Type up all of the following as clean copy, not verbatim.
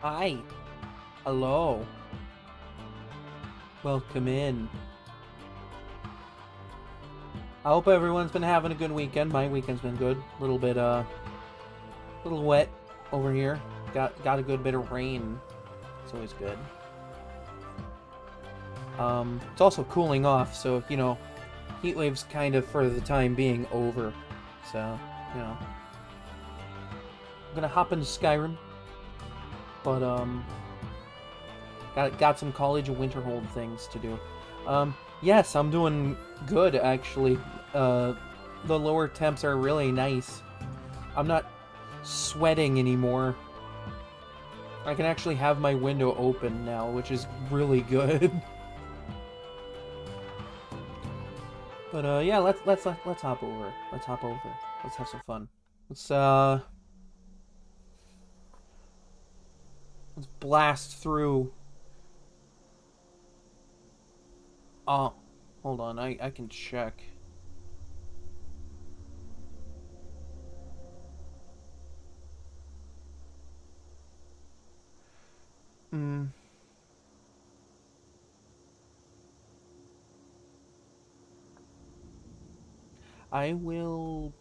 Hi. Hello. Welcome in. I hope everyone's been having a good weekend. My weekend's been good. A little bit, little wet over here. Got a good bit of rain. It's always good. It's also cooling off, so, you know, heat wave's kind of, for the time being, over. So, you know. I'm gonna hop into Skyrim. But, got some college winterhold things to do. Yes, I'm doing good, actually. The lower temps are really nice. I'm not sweating anymore. I can actually have my window open now, which is really good. But yeah, let's hop over. Let's hop over. Let's have some fun. Let's blast through. Oh, hold on. I can check. I will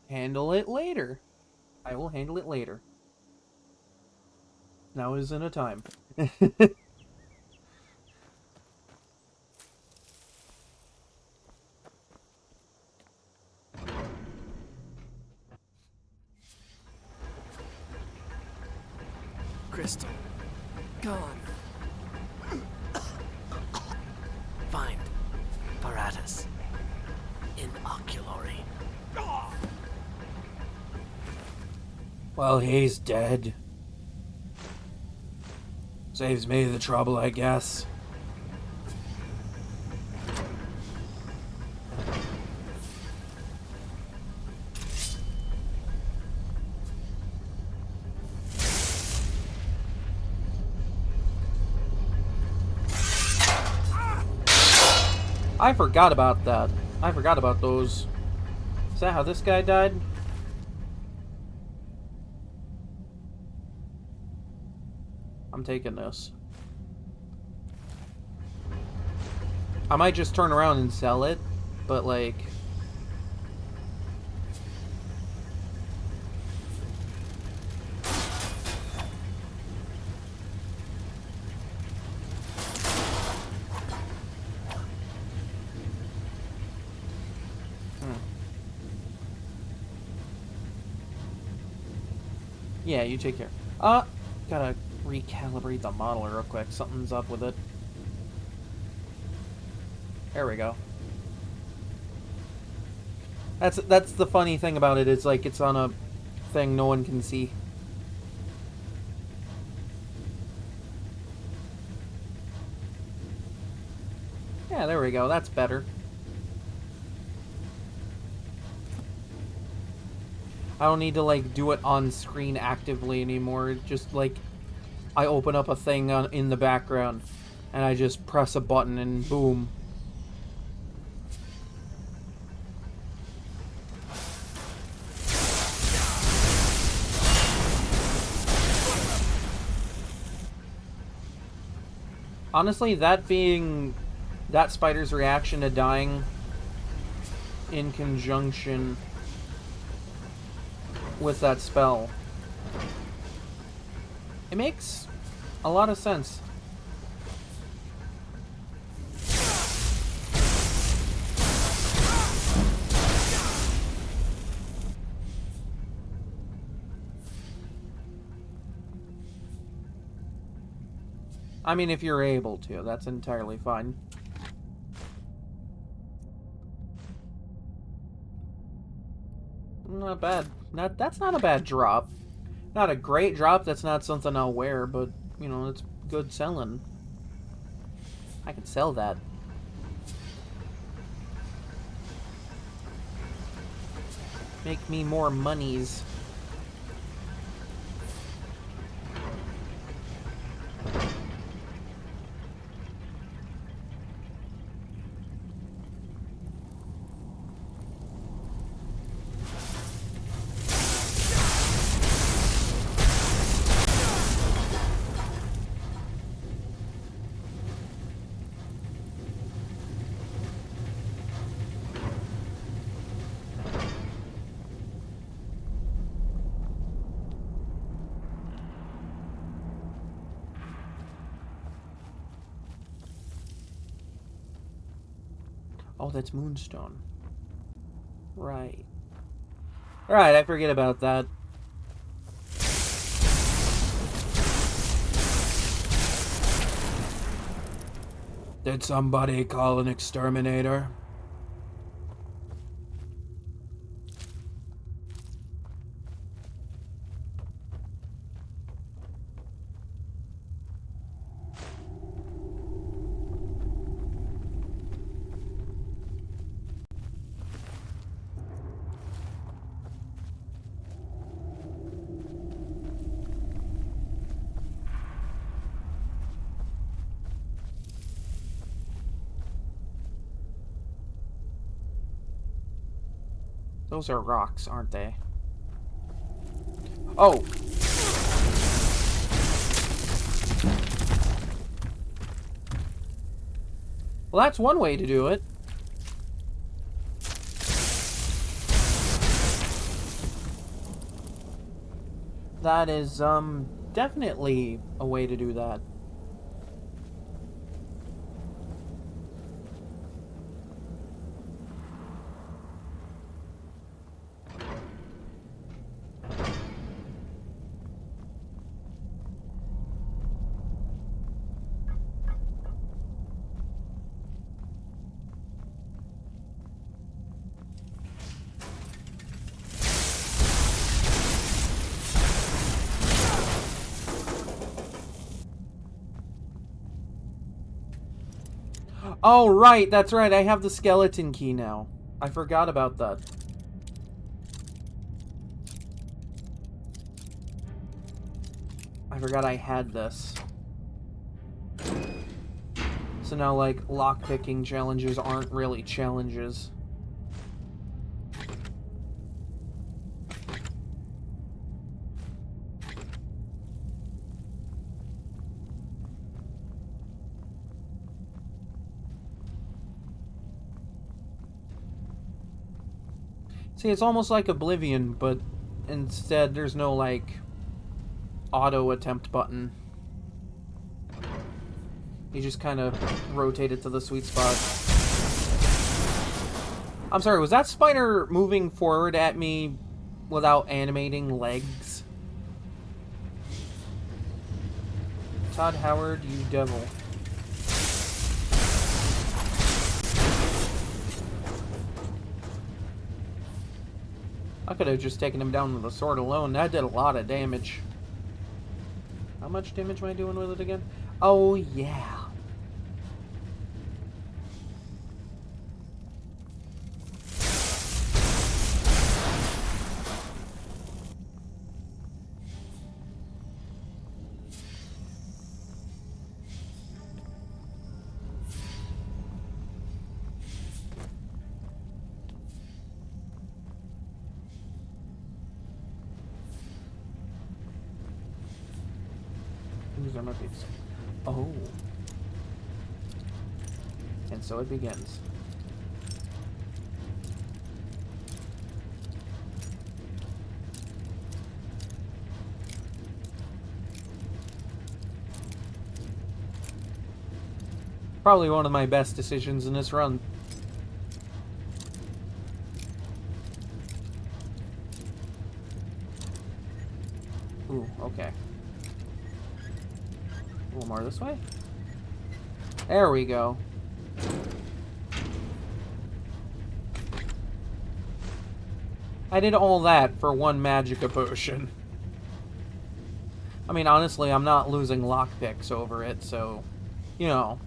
handle it later. I will handle it later. Now isn't a time. Crystal. Gone. Find. Paratus. Inoculary. Well, he's dead. Saves me the trouble, I guess. I forgot about that. I forgot about those. Is that how this guy died? I'm taking this. I might just turn around and sell it, but like... Yeah, you take care. Gotta recalibrate the model real quick. Something's up with it. There we go. That's the funny thing about it. It's like it's on a thing no one can see. Yeah, there we go. That's better. I don't need to, like, do it on screen actively anymore. Just, like, I open up a thing in the background, and I just press a button, and boom. Honestly, that spider's reaction to dying in conjunction with that spell, it makes a lot of sense. I mean, if you're able to, that's entirely fine. Not bad. That's not a bad drop. Not a great drop, that's not something I'll wear, but, you know, it's good selling. I can sell that. Make me more monies. Oh, that's Moonstone. Right. Alright, I forget about that. Did somebody call an exterminator? Those are rocks, aren't they? Oh! Well, that's one way to do it. That is, definitely a way to do that. Oh, right, that's right, I have the skeleton key now. I forgot about that. I forgot I had this. So now, like, lockpicking challenges aren't really challenges. See, it's almost like Oblivion, but instead there's no, like, auto attempt button. You just kind of rotate it to the sweet spot. I'm sorry, was that spider moving forward at me without animating legs? Todd Howard, you devil. I could have just taken him down with a sword alone. That did a lot of damage. How much damage am I doing with it again? Oh, yeah. Oh. And so it begins. Probably one of my best decisions in this run. Ooh, okay. A little more this way. There we go. I did all that for one Magicka potion. I mean, honestly, I'm not losing lockpicks over it, so, you know.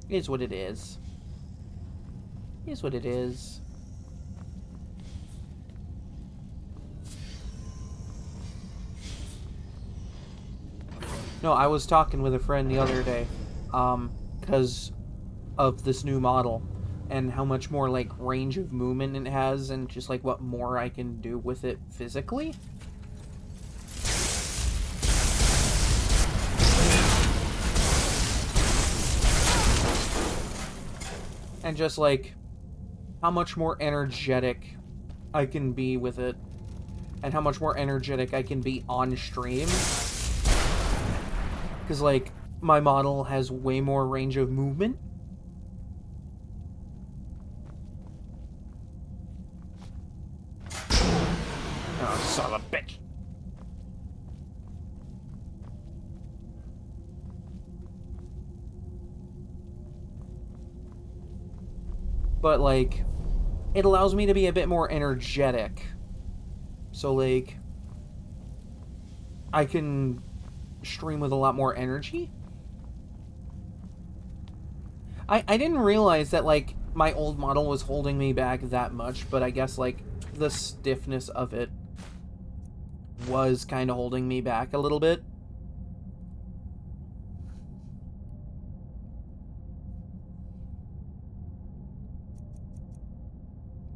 It is what it is. It is what it is. No, I was talking with a friend the other day, because of this new model, and how much more, like, range of movement it has, and just, like, what more I can do with it physically. And just, like, how much more energetic I can be with it, and how much more energetic I can be on stream. Because, like, my model has way more range of movement. bitch. But, like, it allows me to be a bit more energetic. So, like, I can stream with a lot more energy. I didn't realize that, like, my old model was holding me back that much, but I guess, like, the stiffness of it was kind of holding me back a little bit.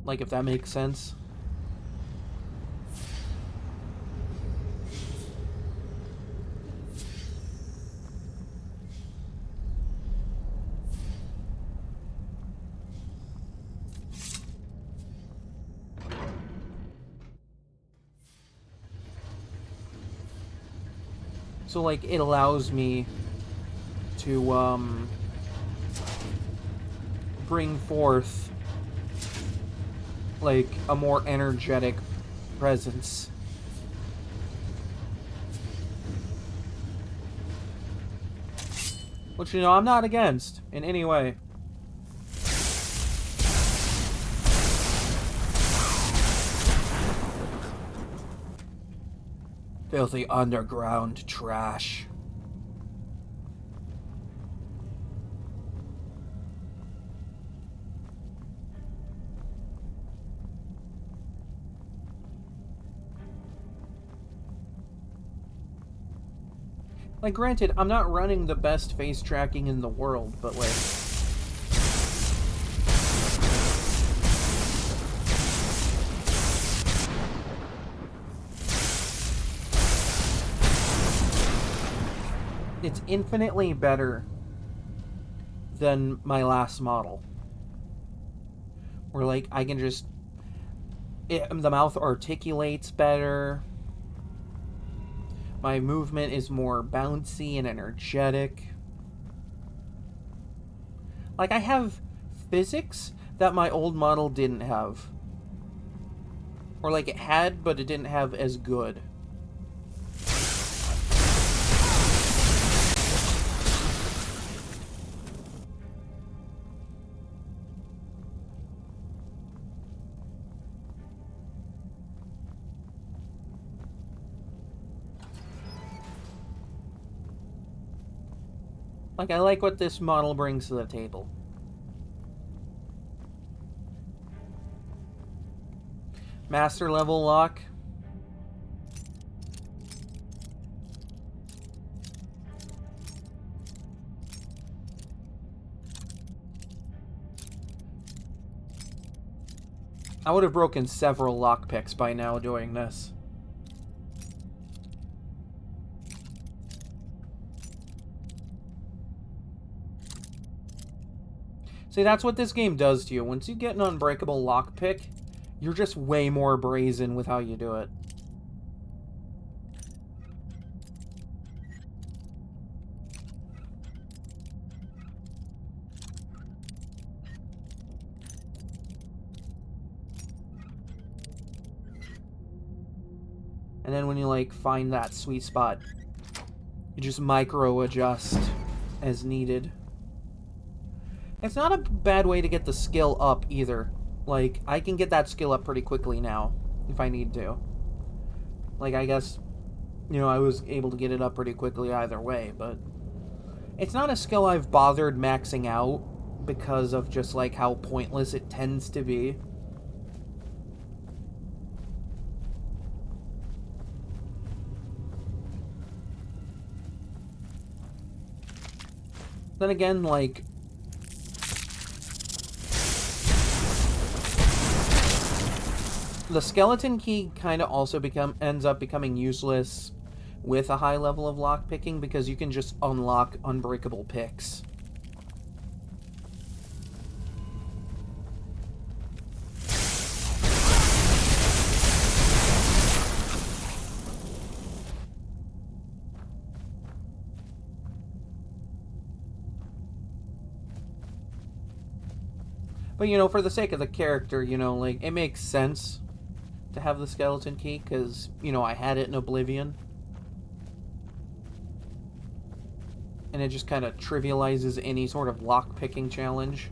Like, if that makes sense. So, like, it allows me to, bring forth, like, a more energetic presence. Which, you know, I'm not against in any way. Filthy underground trash. Like, granted, I'm not running the best face tracking in the world, but, like... it's infinitely better than my last model. Where, like, I can just... the mouth articulates better. My movement is more bouncy and energetic. Like, I have physics that my old model didn't have. Or, like, it had, but it didn't have as good. Like, I like what this model brings to the table. Master level lock. I would have broken several lockpicks by now doing this. See, that's what this game does to you. Once you get an unbreakable lockpick, you're just way more brazen with how you do it. And then when you, like, find that sweet spot, you just micro-adjust as needed. It's not a bad way to get the skill up, either. Like, I can get that skill up pretty quickly now, if I need to. Like, I guess, you know, I was able to get it up pretty quickly either way, but... it's not a skill I've bothered maxing out, because of just, like, how pointless it tends to be. Then again, like... the skeleton key kind of also ends up becoming useless with a high level of lockpicking, because you can just unlock unbreakable picks. But, you know, for the sake of the character, you know, like, it makes sense to have the skeleton key, because, you know, I had it in Oblivion. And it just kind of trivializes any sort of lock-picking challenge.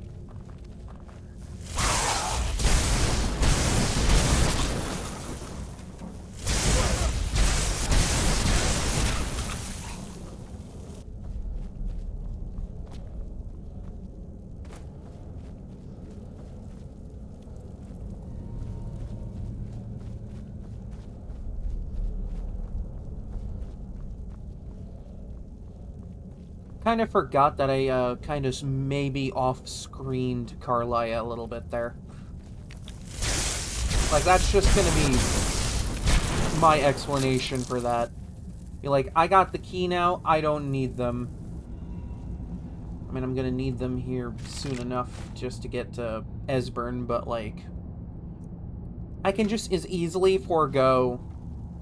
Kind of forgot that I kind of maybe off-screened Carlia a little bit there. Like, that's just gonna be my explanation for that. Be like, I got the key now, I don't need them. I mean, I'm gonna need them here soon enough just to get to Esbern, but, like, I can just as easily forego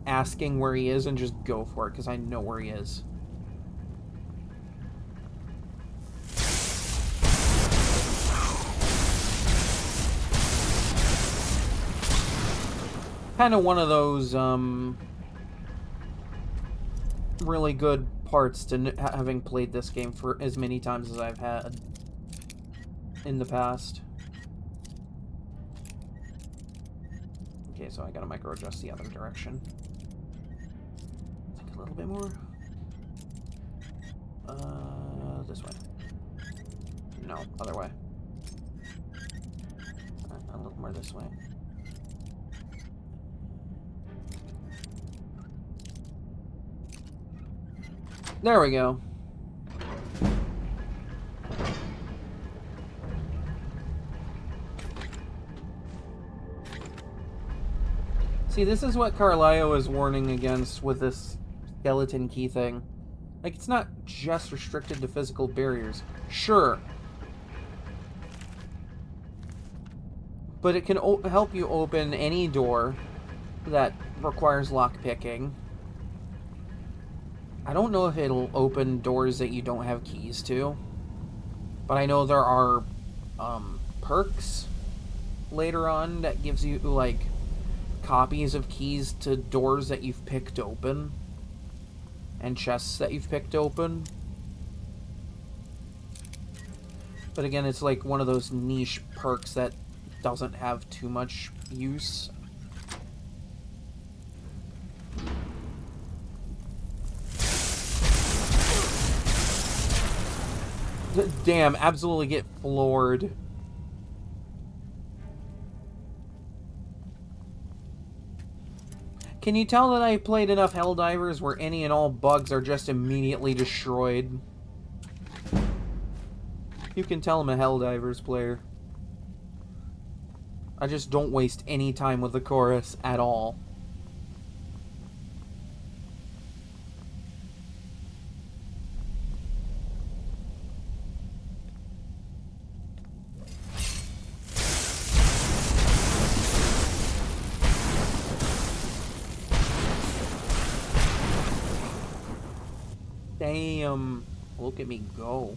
asking where he is and just go for it, because I know where he is. Kind of one of those really good parts to having played this game for as many times as I've had in the past. Okay, so I gotta micro adjust the other direction. Take a little bit more. This way. No, other way. A little more this way. There we go. See, this is what Carlisle is warning against with this skeleton key thing. Like, it's not just restricted to physical barriers. Sure. But it can help you open any door that requires lockpicking. I don't know if it'll open doors that you don't have keys to. But I know there are perks later on that gives you, like, copies of keys to doors that you've picked open. And chests that you've picked open. But again, it's like one of those niche perks that doesn't have too much use. Damn, absolutely get floored. Can you tell that I played enough Helldivers where any and all bugs are just immediately destroyed? You can tell I'm a Helldivers player. I just don't waste any time with the chorus at all. Damn, look at me go.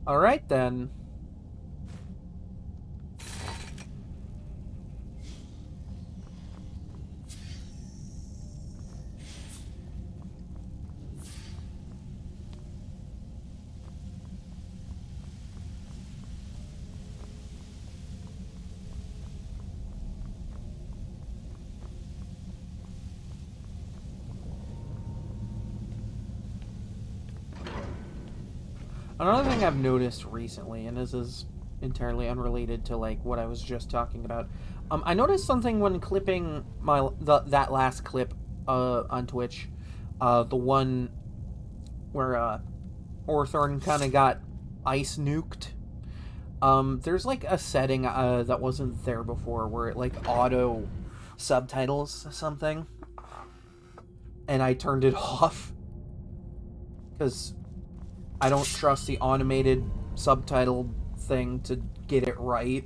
Alright then. Another thing I've noticed recently, and this is entirely unrelated to like what I was just talking about, I noticed something when clipping that last clip on Twitch, the one where Orthorn kind of got ice nuked. There's like a setting that wasn't there before where it like auto subtitles something, and I turned it off because I don't trust the automated subtitle thing to get it right.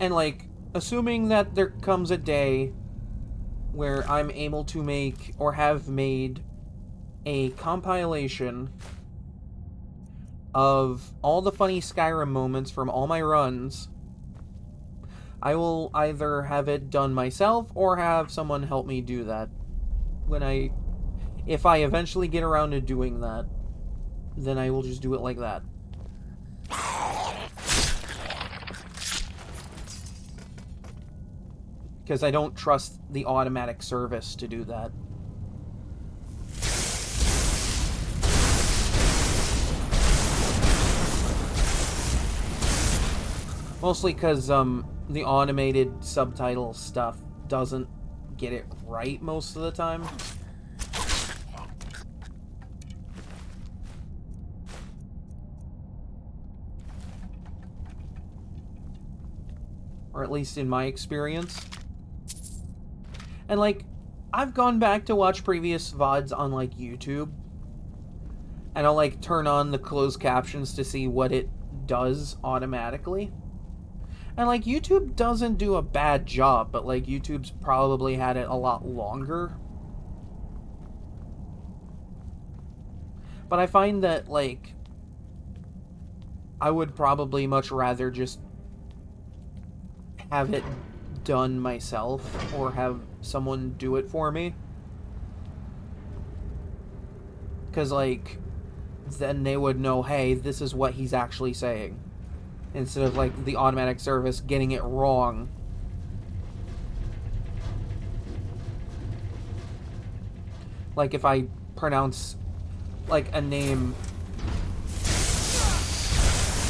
And like, assuming that there comes a day where I'm able to make or have made a compilation of all the funny Skyrim moments from all my runs, I will either have it done myself or have someone help me do that. If I eventually get around to doing that, then I will just do it like that. Because I don't trust the automatic service to do that. Mostly because the automated subtitle stuff doesn't get it right most of the time. Or at least in my experience. And like, I've gone back to watch previous VODs on like YouTube, and I'll like turn on the closed captions to see what it does automatically. And like, YouTube doesn't do a bad job, but like, YouTube's probably had it a lot longer. But I find that like, I would probably much rather just have it done myself or have someone do it for me. Because like, then they would know, hey, this is what he's actually saying. Instead of like the automatic service getting it wrong. Like if I pronounce like a name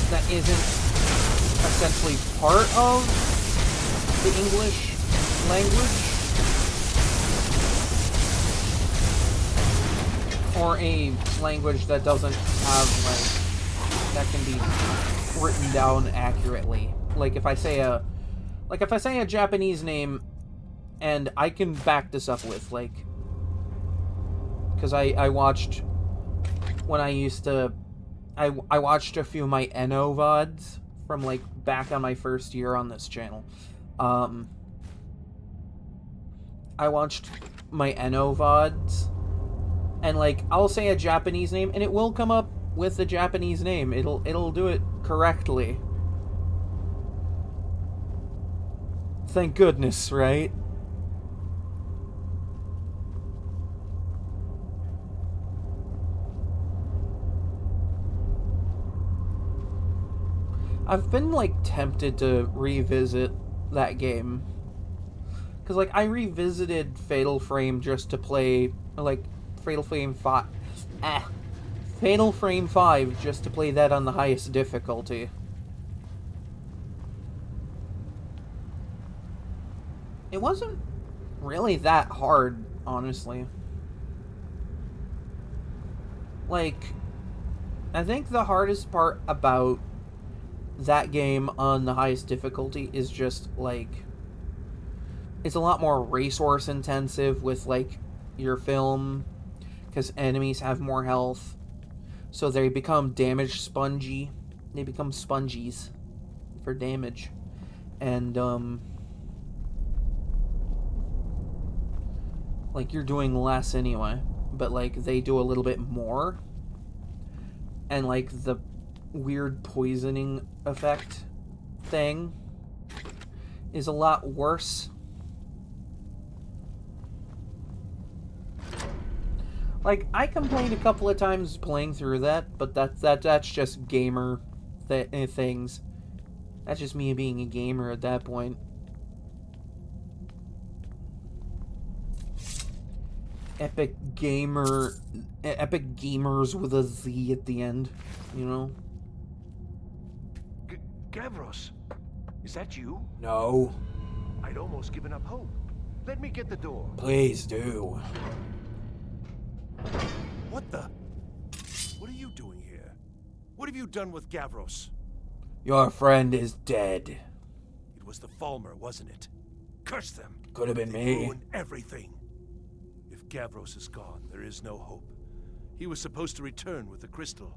that isn't essentially part of the English language, or a language that doesn't have like, that can be written down accurately. Like if I say a Japanese name, and I can back this up with like, because I watched when I used to, I watched a few of my Eno VODs from like back on my first year on this channel. I watched my Eno VODs, and like, I'll say a Japanese name and it will come up with the Japanese name. It'll do it correctly. Thank goodness, right? I've been like tempted to revisit that game. Cause like, I revisited Fatal Frame just to play like Fatal Frame 5. Fatal Frame 5 just to play that on the highest difficulty. It wasn't really that hard, honestly. Like, I think the hardest part about that game on the highest difficulty is just like, it's a lot more resource intensive with like your film, because enemies have more health, so they become damage spongy. They become spongies for damage, and like, you're doing less anyway, but like, they do a little bit more, and like the weird poisoning effect thing is a lot worse. Like, I complained a couple of times playing through that, but that's just gamer things. That's just me being a gamer at that point. Epic gamers with a Z at the end, you know? Gavros, is that you? No. I'd almost given up hope. Let me get the door. Please do. What the? What are you doing here? What have you done with Gavros? Your friend is dead. It was the Falmer, wasn't it? Curse them. Could have been They me. ruined everything. If Gavros is gone, there is no hope. He was supposed to return with the crystal.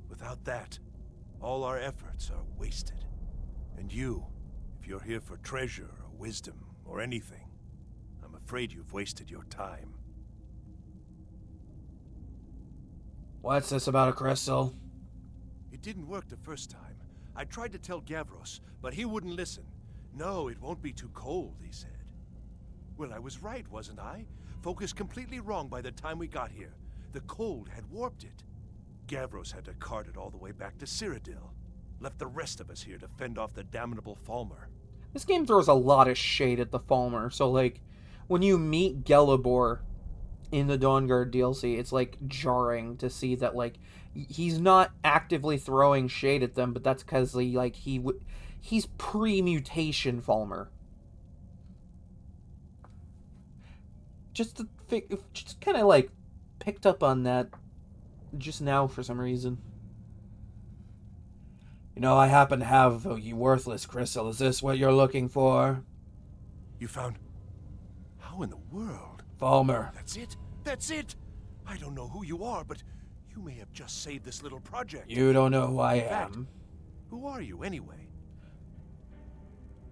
Without that, all our efforts are wasted. And you, if you're here for treasure or wisdom or anything, I'm afraid you've wasted your time. What's this about a crystal? It didn't work the first time. I tried to tell Gavros, but he wouldn't listen. No, it won't be too cold, he said. Well, I was right, wasn't I? Focus completely wrong by the time we got here. The cold had warped it. Gavros had to cart it all the way back to Cyrodiil. Left the rest of us here to fend off the damnable Falmer. This game throws a lot of shade at the Falmer. So, like, when you meet Gelibor in the Dawnguard DLC, it's, like, jarring to see that, like, he's not actively throwing shade at them, but that's because, he's pre-mutation Falmer. Just kind of, like, picked up on that just now for some reason. You know, I happen to have a worthless crystal. Is this what you're looking for? You found... How in the world? Falmer. That's it? That's it! I don't know who you are, but you may have just saved this little project. You don't know who I In fact, am. who are you, anyway?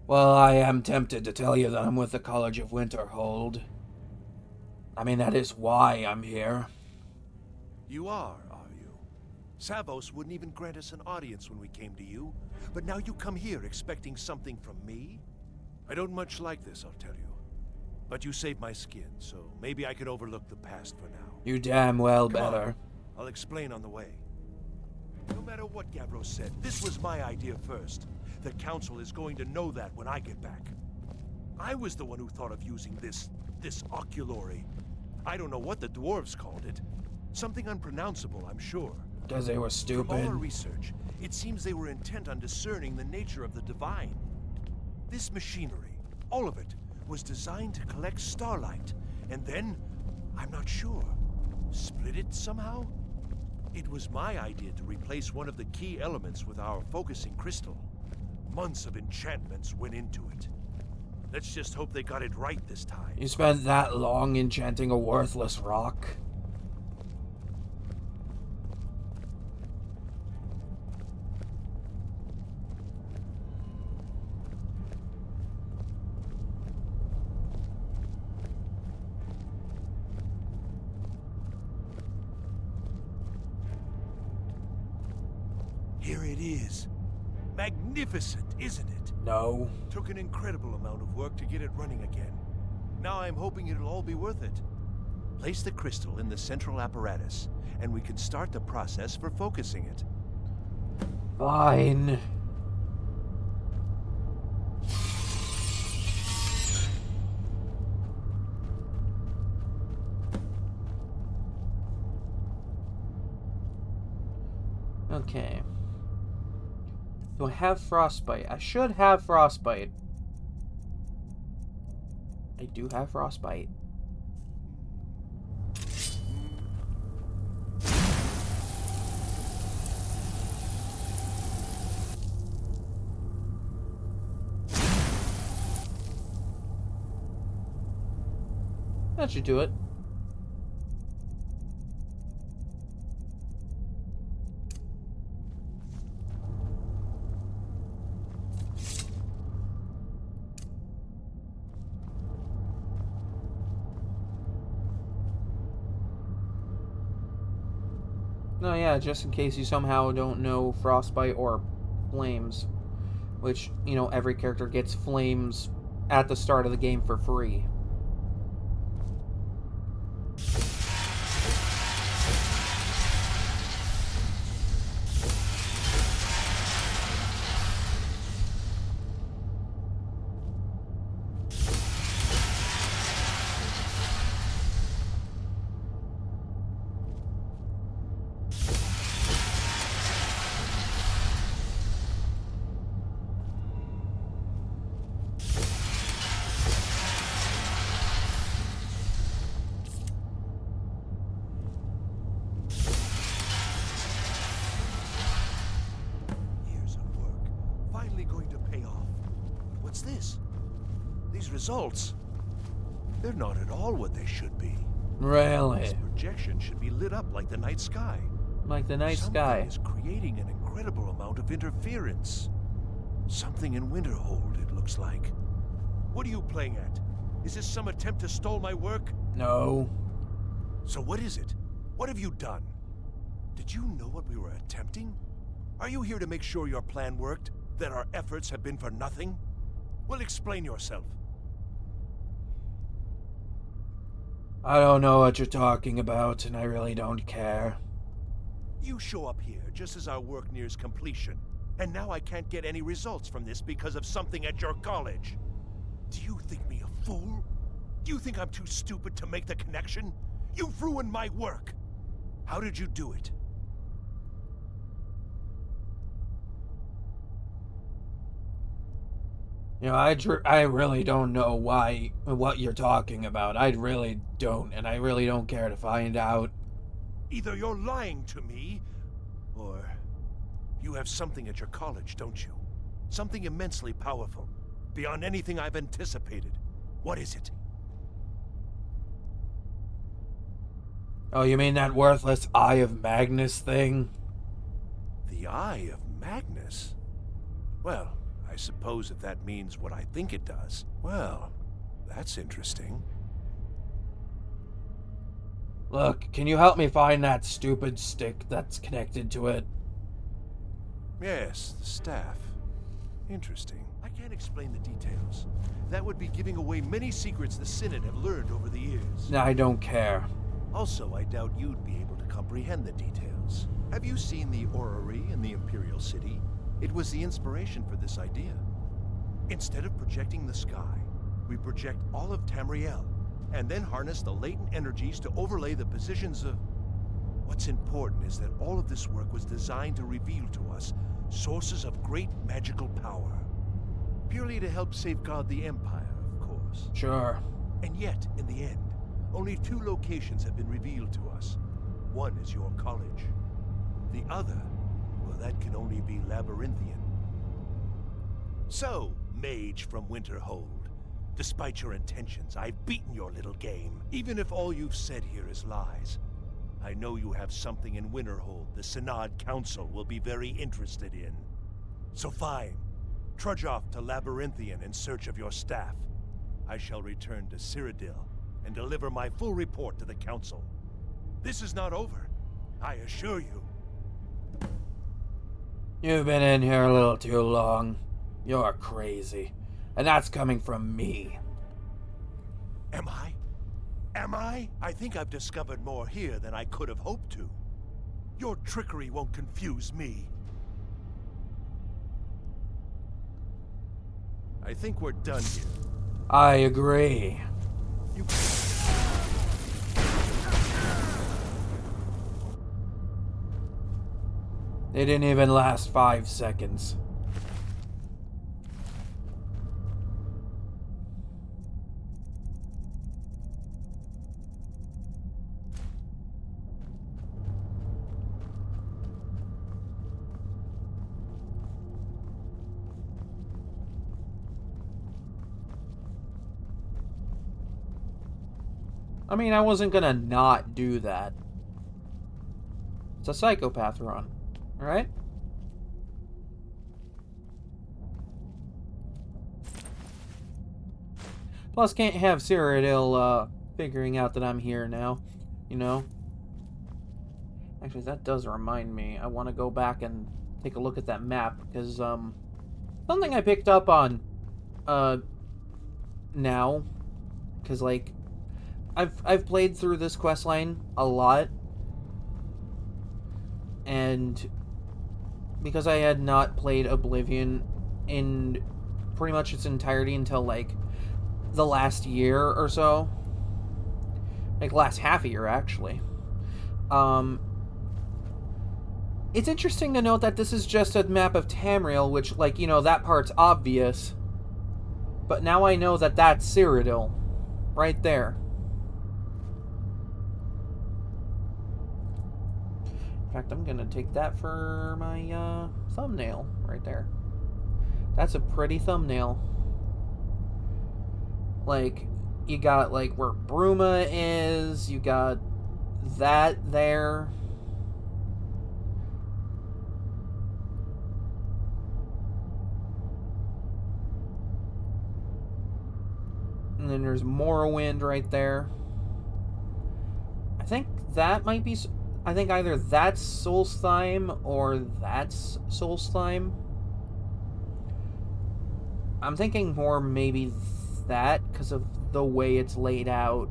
Well, I am tempted to tell you that I'm with the College of Winterhold. I mean, that is why I'm here. You are you? Savos wouldn't even grant us an audience when we came to you, but now you come here expecting something from me? I don't much like this, I'll tell you. But you saved my skin, so maybe I can overlook the past for now. You damn well Come on, better. I'll explain on the way. No matter what Gavros said, this was my idea first. The Council is going to know that when I get back. I was the one who thought of using this oculory. I don't know what the dwarves called it. Something unpronounceable, I'm sure. Because they were From all our stupid. research, it seems they were intent on discerning the nature of the divine. This machinery, all of it, was designed to collect starlight, and then, I'm not sure, split it somehow? It was my idea to replace one of the key elements with our focusing crystal. Months of enchantments went into it. Let's just hope they got it right this time. You spent that long enchanting a worthless rock? Here it is. Magnificent, isn't it? No. Took an incredible amount of work to get it running again. Now I'm hoping it'll all be worth it. Place the crystal in the central apparatus, and we can start the process for focusing it. Fine. Okay. Do I have frostbite? I should have frostbite. I do have frostbite. That should do it. No, yeah, just in case you somehow don't know frostbite or flames, which, you know, every character gets flames at the start of the game for free. What's this? These results, they're not at all what they should be. Really? This projection should be lit up like the night sky. Like the night Something sky. is creating an incredible amount of interference. Something in Winterhold, it looks like. What are you playing at? Is this some attempt to stall my work? No. So what is it? What have you done? Did you know what we were attempting? Are you here to make sure your plan worked? That our efforts have been for nothing? Well, explain yourself. I don't know what you're talking about, and I really don't care. You show up here just as our work nears completion, and now I can't get any results from this because of something at your college. Do you think me a fool? Do you think I'm too stupid to make the connection? You've ruined my work. How did you do it? You know, I really don't know what you're talking about. I really don't, and I really don't care to find out. Either you're lying to me, or you have something at your college, don't you? Something immensely powerful, beyond anything I've anticipated. What is it? Oh, you mean that worthless Eye of Magnus thing? The Eye of Magnus? Well, I suppose if that means what I think it does, well, that's interesting. Look, can you help me find that stupid stick that's connected to it? Yes, the staff. Interesting. I can't explain the details. That would be giving away many secrets the Synod have learned over the years. I don't care. Also, I doubt you'd be able to comprehend the details. Have you seen the orrery in the Imperial City? It was the inspiration for this idea. Instead of projecting the sky, we project all of Tamriel, and then harness the latent energies to overlay the positions of... What's important is that all of this work was designed to reveal to us sources of great magical power. Purely to help safeguard the Empire, of course. Sure. And yet, in the end, only 2 locations have been revealed to us. One is your college. The other, well, that can only be Labyrinthian. So, mage from Winterhold, despite your intentions, I've beaten your little game. Even if all you've said here is lies, I know you have something in Winterhold the Synod Council will be very interested in. So fine, trudge off to Labyrinthian in search of your staff. I shall return to Cyrodiil and deliver my full report to the Council. This is not over, I assure you. You've been in here a little too long. You're crazy. And that's coming from me. Am I? Am I? I think I've discovered more here than I could have hoped to. Your trickery won't confuse me. I think we're done here. I agree. You... They didn't even last 5 seconds. I mean, I wasn't gonna not do that. It's a psychopath run, alright? Plus, can't have Cyrodiil figuring out that I'm here now, you know? Actually, that does remind me. I want to go back and take a look at that map, because, something I picked up on, now, because, like, I've played through this questline a lot, and because I had not played Oblivion in pretty much its entirety until, like, the last year or so, like, last half a year, actually, it's interesting to note that this is just a map of Tamriel, which, like, you know, that part's obvious, but now I know that that's Cyrodiil, right there. In fact, I'm gonna take that for my thumbnail right there. That's a pretty thumbnail. Like, you got, like, where Bruma is, you got that there. And then there's Morrowind right there. I think that might be... I think either that's Solstheim or that's Solstheim. I'm thinking more maybe that because of the way it's laid out.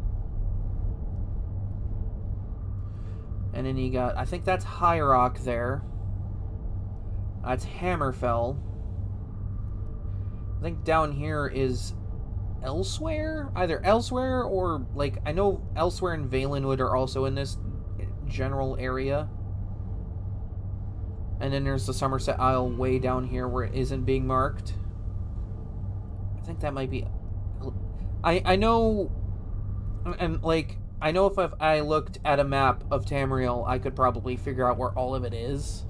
And then you got... I think that's High Rock there. That's Hammerfell. I think down here is... Elsewhere? Either Elsewhere or, like, I know Elsewhere and Valenwood are also in this general area. And then there's the Somerset Isle way down here where it isn't being marked. I think that might be... I know... And, like, I know if I looked at a map of Tamriel, I could probably figure out where all of it is.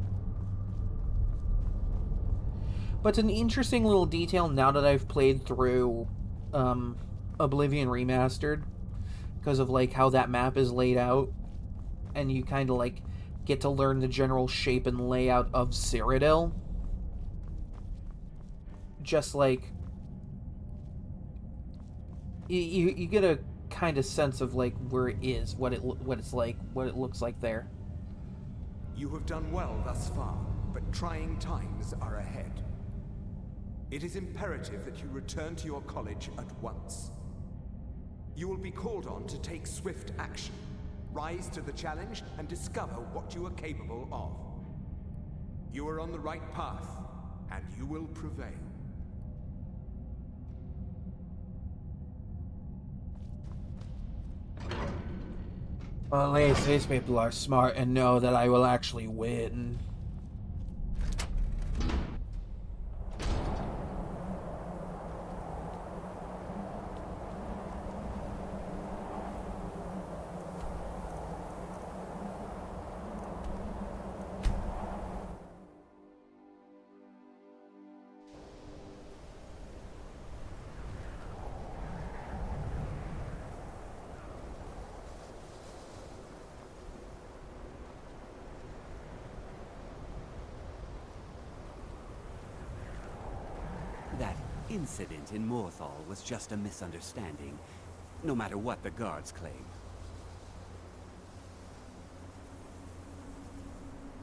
But it's an interesting little detail now that I've played through... Oblivion Remastered, because of like how that map is laid out, and you kind of like get to learn the general shape and layout of Cyrodiil. Just like you get a kind of sense of like where it is, what it's like, what it looks like there. You have done well thus far, but trying times are ahead. It is imperative that you return to your college at once. You will be called on to take swift action, rise to the challenge, and discover what you are capable of. You are on the right path, and you will prevail. Well, at least these people are smart and know that I will actually win. That incident in Morthal was just a misunderstanding, no matter what the guards claim.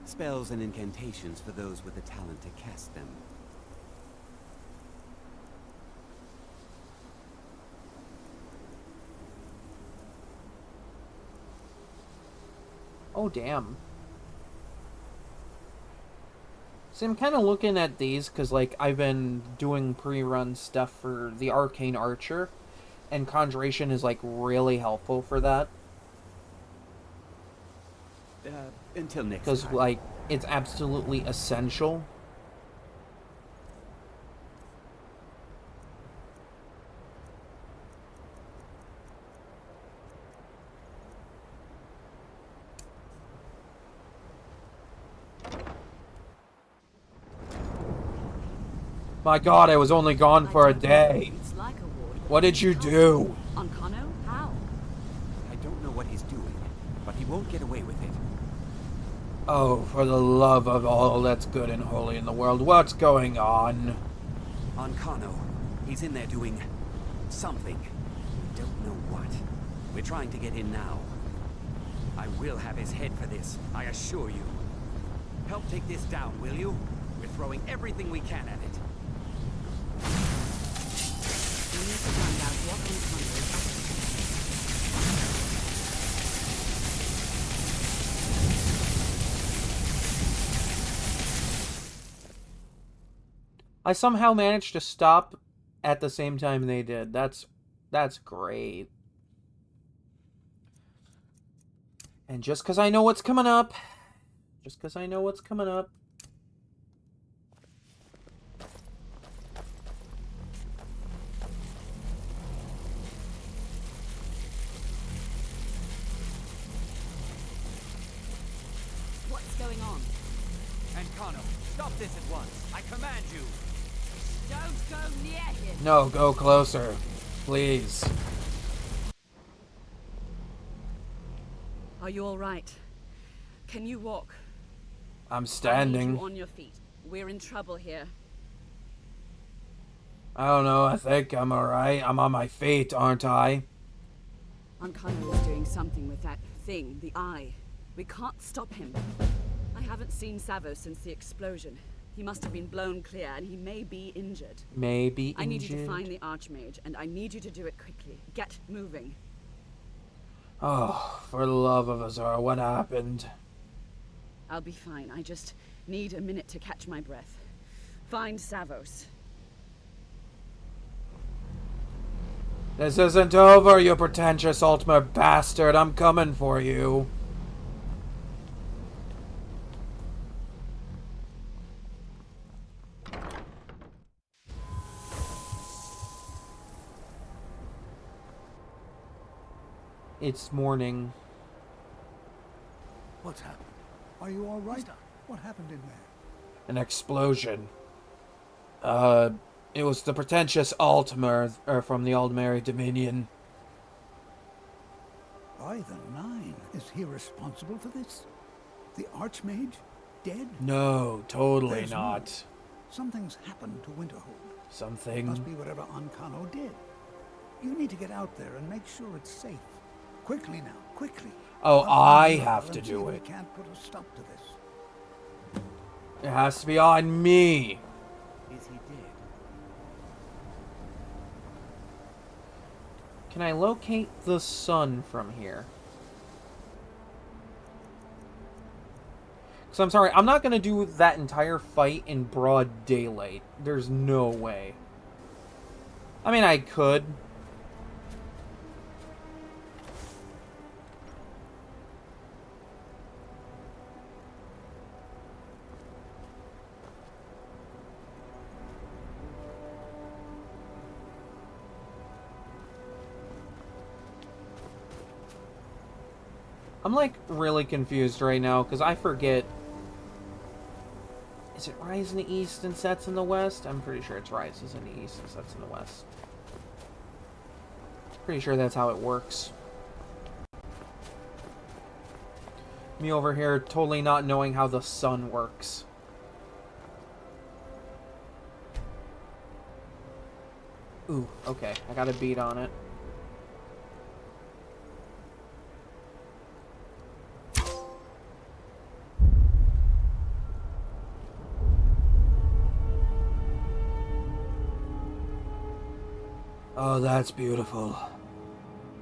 Spells and incantations for those with the talent to cast them. Oh, damn. See, I'm kind of looking at these because, like, I've been doing pre-run stuff for the Arcane Archer, and Conjuration is, like, really helpful for that. Until next Because, time. like, it's absolutely essential. My god, I was only gone for a day. What did you do? On Kano? How? I don't know what he's doing, but he won't get away with it. Oh, for the love of all that's good and holy in the world, what's going on? On Kano, he's in there doing something. We don't know what. We're trying to get in now. I will have his head for this, I assure you. Help take this down, will you? We're throwing everything we can at it. We need to find out what on Kano is I somehow managed to stop at the same time they did. That's great. And just because I know what's coming up, What's going on? And Kano, stop this at once. I command you. Don't go near him! No, go closer. please. Are you all right? Can you walk? I'm I need standing. you on your feet. We're in trouble here. I don't know, I think I'm alright. I'm on my feet, aren't I? Arcane is doing something with that thing, the eye. We can't stop him. I haven't seen Savo since the explosion. He must have been blown clear, and he may be injured. Maybe injured. I need you to find the Archmage, and I need you to do it quickly. Get moving. Oh, for the love of Azar, what happened? I'll be fine. I just need a minute to catch my breath. Find Savos. This isn't over, you pretentious Ultima bastard. I'm coming for you. It's morning. What's happened? Are you all right? What happened in there? An explosion. It was the pretentious Ultima from the Aldmeri Dominion. By the Nine, is he responsible for this? The Archmage? Dead? No, totally There's not. more. Something's happened to Winterhold. Something. Must be whatever Ancano did. You need to get out there and make sure it's safe. Quickly now, quickly. Oh, I'll I find have Mother to and see do if it. We can't put a stop to this. It has to be on me. Is he dead? Can I locate the sun from here? So I'm sorry, I'm not going to do that entire fight in broad daylight. There's no way. I mean, I could. I'm like really confused right now because I forget. Is it rise in the east and sets in the west? I'm pretty sure it's rises in the east and sets in the west. Pretty sure that's how it works. Me over here totally not knowing how the sun works. Ooh, okay. I got a beat on it. Oh, that's beautiful.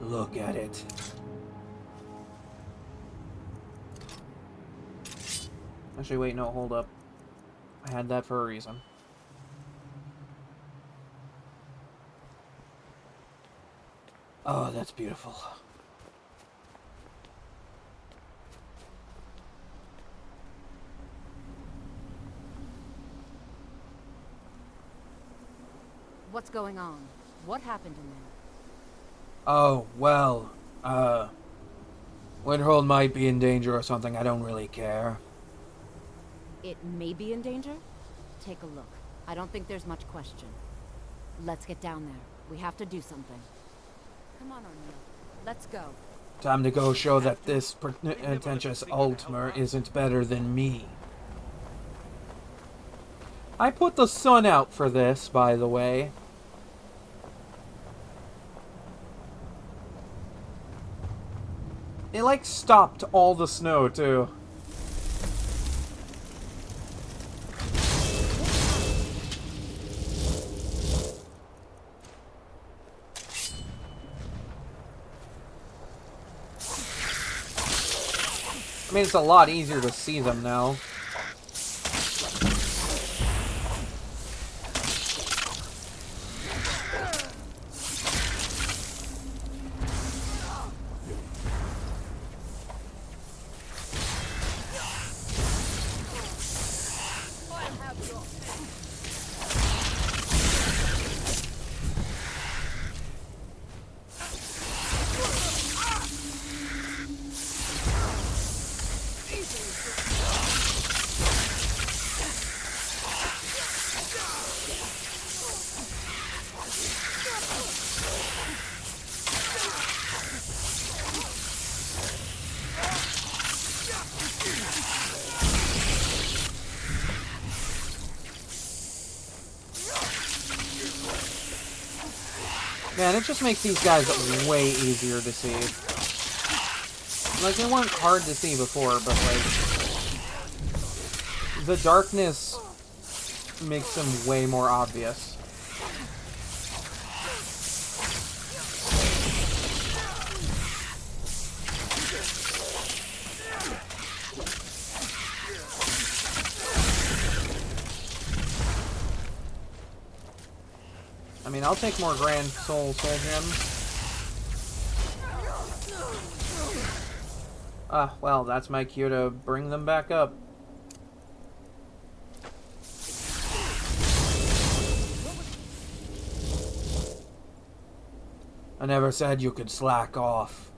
Look at it. Actually, wait, no, hold up. I had that for a reason. Oh, that's beautiful. What's going on? What happened in there? Oh, well, Winterhold might be in danger or something. I don't really care. It may be in danger? Take a look. I don't think there's much question. Let's get down there. We have to do something. Come on, Arnold. Let's go. Time to go show that this pretentious Ultima isn't better than me. I put the sun out for this, by the way. It, like, stopped all the snow, too. I mean, it's a lot easier to see them now. Man, it just makes these guys way easier to see. Like, they weren't hard to see before, but, like, the darkness makes them way more obvious. I mean, I'll take more Grand Soul Gems. Ah, well, that's my cue to bring them back up. I never said you could slack off.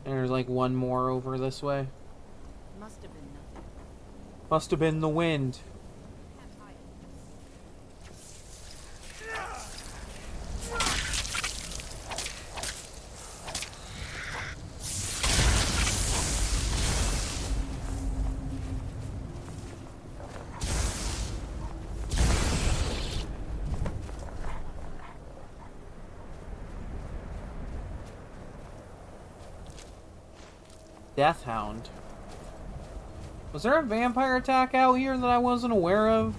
There's like one more over this way. Must have been nothing. Must have been the wind. Death Hound. Was there a vampire attack out here that I wasn't aware of?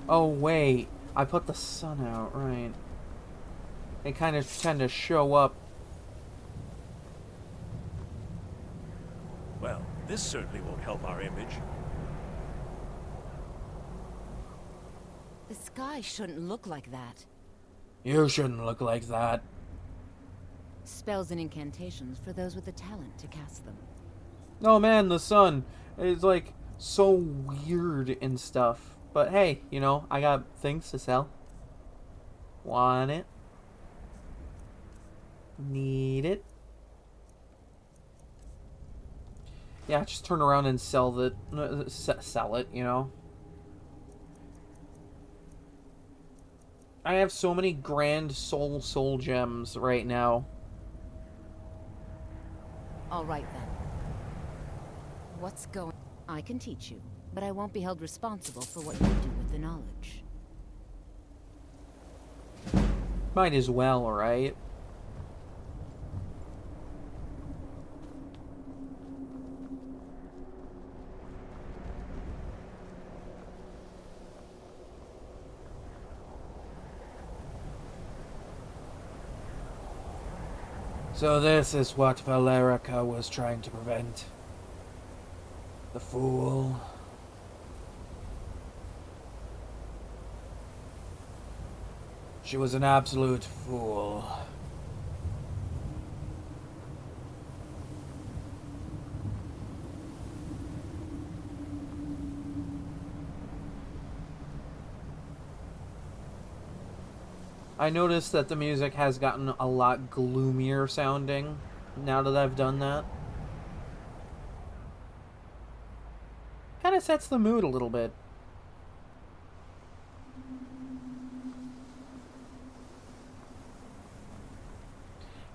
Oh wait, I put the sun out, right. They kind of tend to show up. Well, this certainly won't help our image. The sky shouldn't look like that. You shouldn't look like that. Spells and incantations for those with the talent to cast them. Oh man, the sun is like so weird and stuff. But hey, you know, I got things to sell. Want it? Need it? Yeah, just turn around and sell it, you know? I have so many Grand Soul Gems right now. All right then. What's going... I can teach you, but I won't be held responsible for what you do with the knowledge. Might as well, right? So this is what Valerica was trying to prevent. The fool. She was an absolute fool. I noticed that the music has gotten a lot gloomier sounding now that I've done that. Kind of sets the mood a little bit.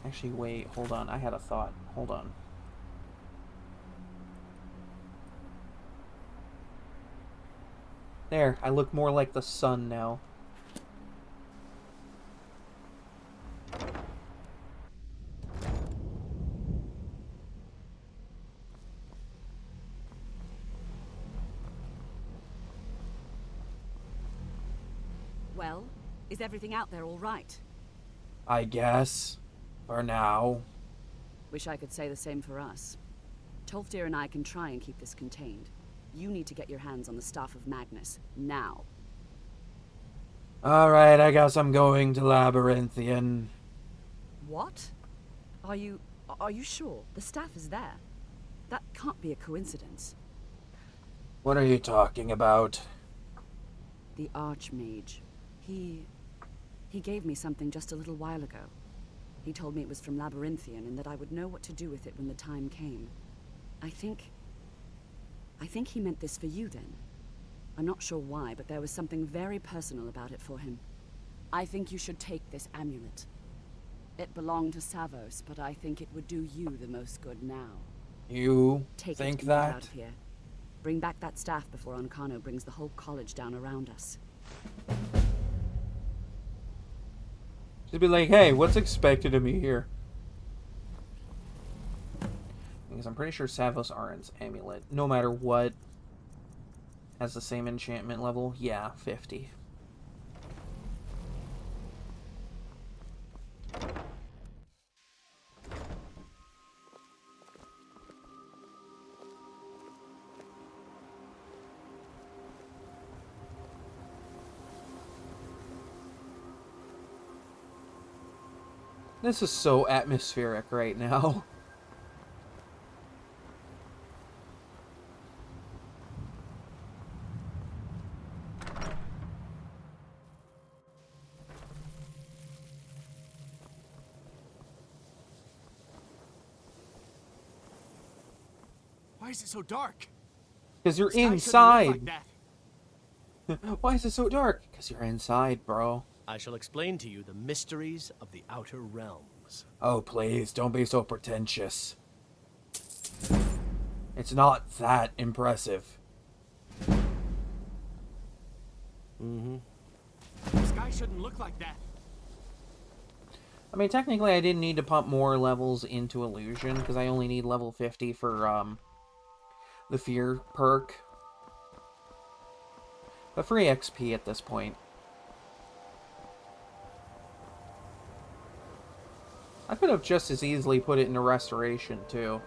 Actually, wait, hold on. I had a thought. Hold on. There, I look more like the sun now. Well, is everything out there all right? I guess. For now. Wish I could say the same for us. Tolfdir and I can try and keep this contained. You need to get your hands on the Staff of Magnus, now. Alright, I guess I'm going to Labyrinthian. What? Are you sure? The staff is there. That can't be a coincidence. What are you talking about? The Archmage. He gave me something just a little while ago. He told me it was from Labyrinthian and that I would know what to do with it when the time came. I think he meant this for you then. I'm not sure why, but there was something very personal about it for him. I think you should take this amulet. It belonged to Savos, but I think it would do you the most good now. You Take think it and get that? out of here. Bring back that staff before Oncano brings the whole college down around us. Just be like, hey, what's expected of me here? Because I'm pretty sure Savos Aran's amulet, no matter what, has the same enchantment level. Yeah, 50. This is so atmospheric right now. Why is it so dark? Because you're Sky shouldn't look inside. like that. Why is it so dark? Because you're inside, bro. I shall explain to you the mysteries of the Outer Realms. Oh, please, don't be so pretentious. It's not that impressive. Mm-hmm. The sky shouldn't look like that. I mean, technically, I didn't need to pump more levels into Illusion, because I only need level 50 for, the Fear perk. But free XP at this point. I could have just as easily put it into Restoration, too.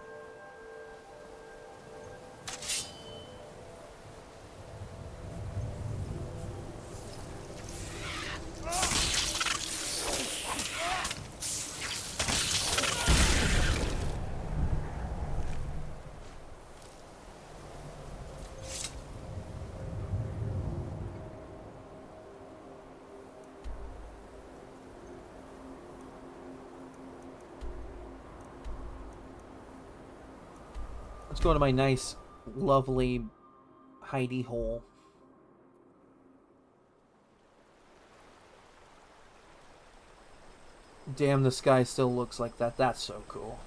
Let's go to my nice, lovely hidey hole. Damn, the sky still looks like that. That's so cool.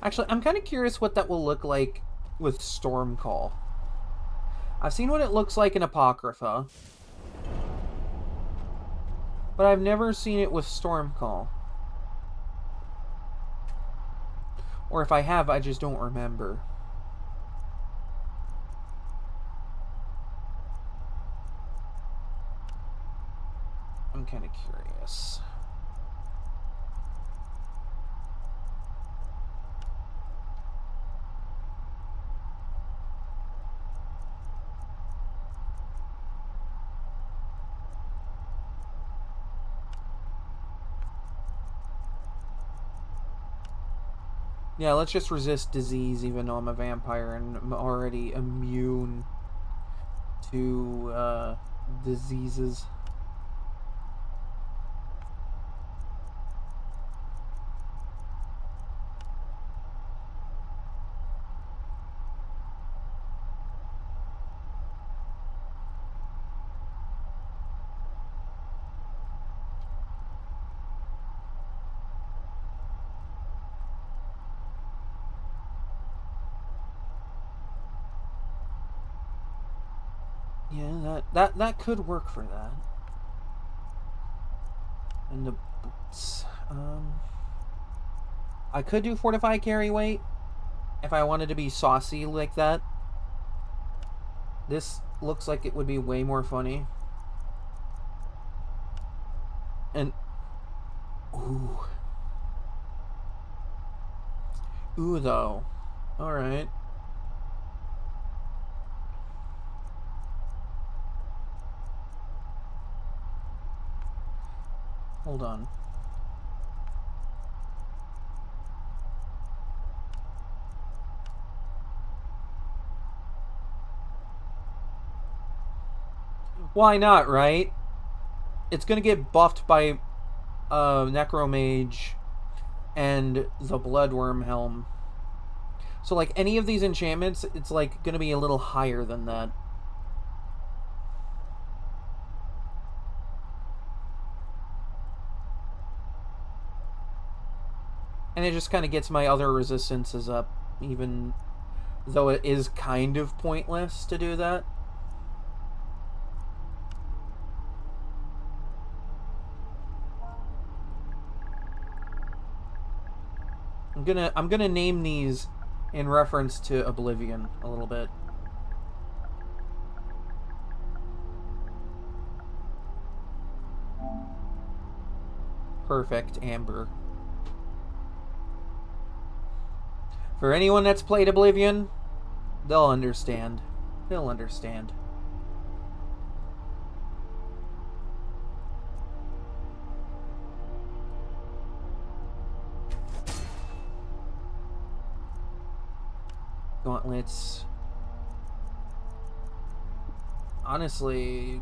Actually, I'm kind of curious what that will look like with Stormcall. I've seen what it looks like in Apocrypha, but I've never seen it with Stormcall. Or if I have, I just don't remember. I'm kind of curious. Yeah, let's just resist disease even though I'm a vampire and I'm already immune to diseases. Yeah, that could work for that. And the boots. I could do Fortify Carry Weight if I wanted to be saucy like that. This looks like it would be way more funny. And ooh. Ooh though. Alright. Hold on. Why not, right? It's gonna get buffed by Necromage and the Bloodworm Helm. So like any of these enchantments, it's like gonna be a little higher than that. And it just kind of gets my other resistances up, even though it is kind of pointless to do that. I'm gonna name these in reference to Oblivion a little bit. Perfect, Amber. For anyone that's played Oblivion, they'll understand. They'll understand. Gauntlets. Honestly,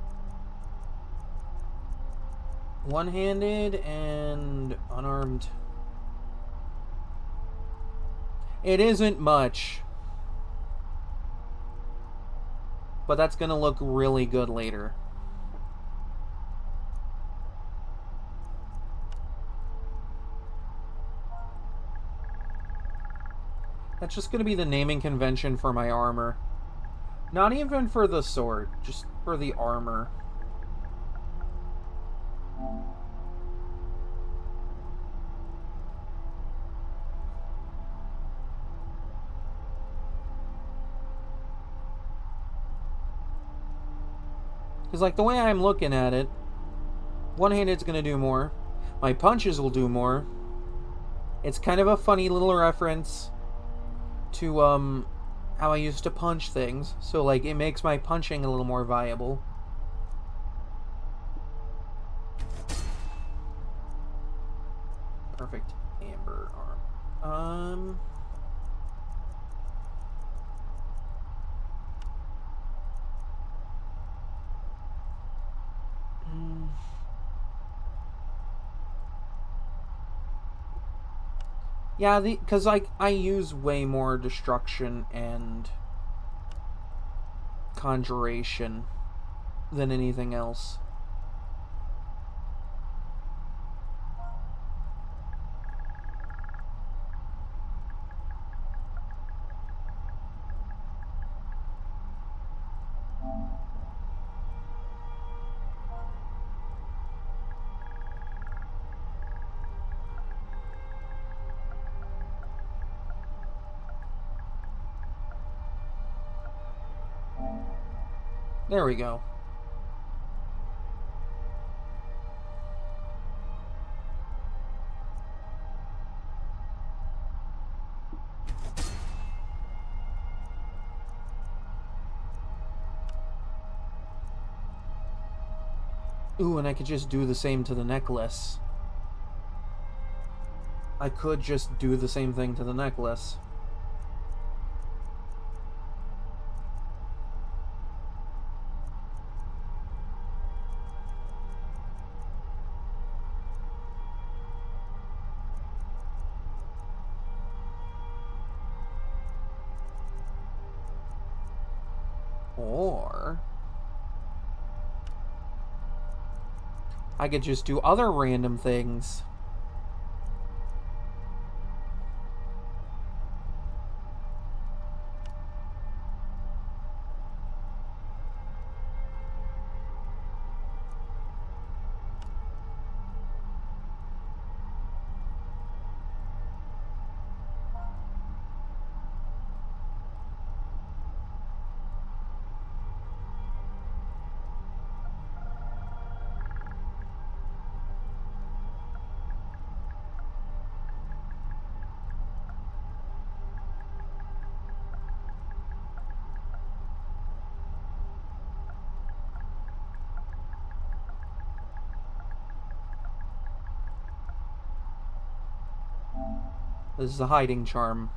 one-handed and unarmed. It isn't much, but that's gonna look really good later. That's just gonna be the naming convention for my armor. Not even for the sword, just for the armor. Because, like, the way I'm looking at it, one-handed's gonna do more. My punches will do more. It's kind of a funny little reference to, how I used to punch things. So, like, it makes my punching a little more viable. Perfect amber arm. Yeah, because like I use way more destruction and conjuration than anything else. There we go. Ooh, and I could just do the same to the necklace. I could just do the same thing to the necklace. Or I could just do other random things. This is a hiding charm.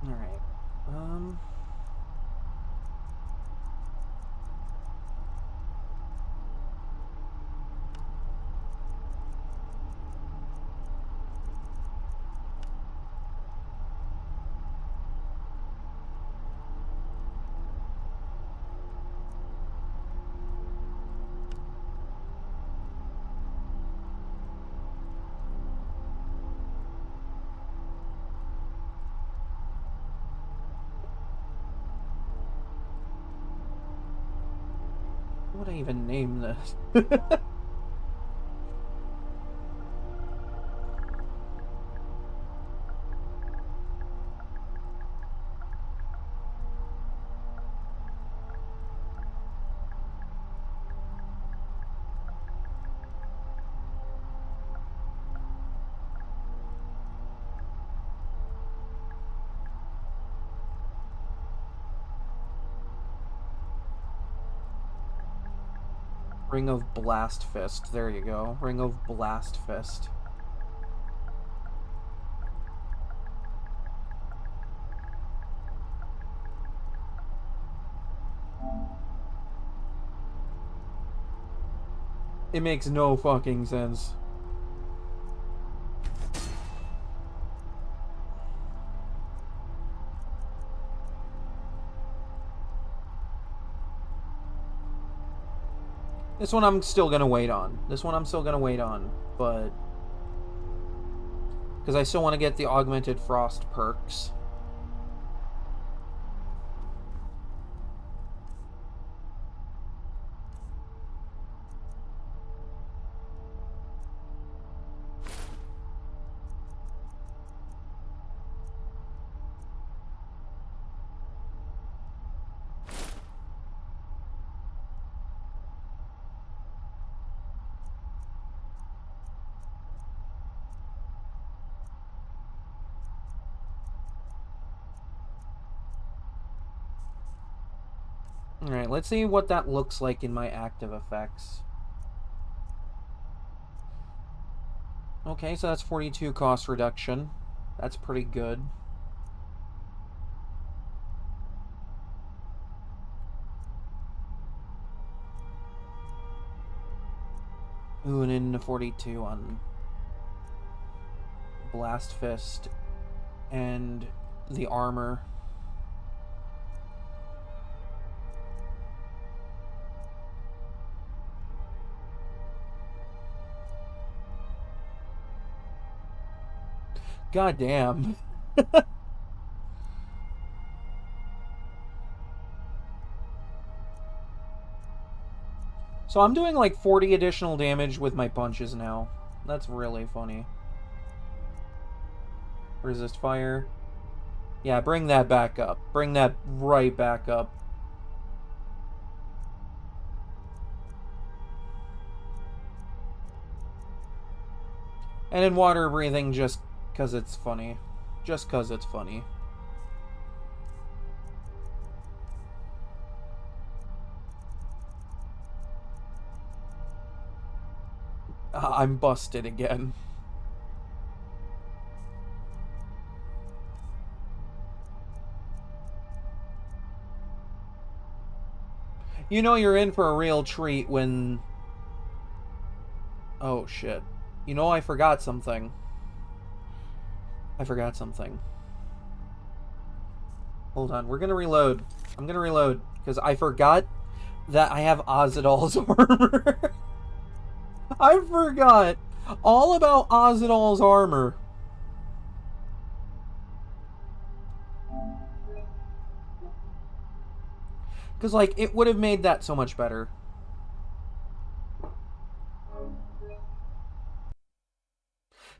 Alright. What would I even name this? Ring of Blast Fist. There you go. Ring of Blast Fist. It makes no fucking sense. This one I'm still gonna wait on. But... because I still want to get the Augmented Frost perks. Alright, let's see what that looks like in my active effects. Okay, so that's 42 cost reduction. That's pretty good. Ooh, and in 42 on Blast Fist and the armor. God damn. So I'm doing like 40 additional damage with my punches now. That's really funny. Resist fire. Yeah, bring that back up. Bring that right back up. And in water breathing just because it's funny. Just because it's funny. I'm busted again. You know you're in for a real treat when... Oh, shit. You know, I forgot something. Hold on, we're gonna reload. I'm gonna reload, because I forgot that I have Ozidal's armor. I forgot all about Ozidal's armor. Because, like, it would have made that so much better.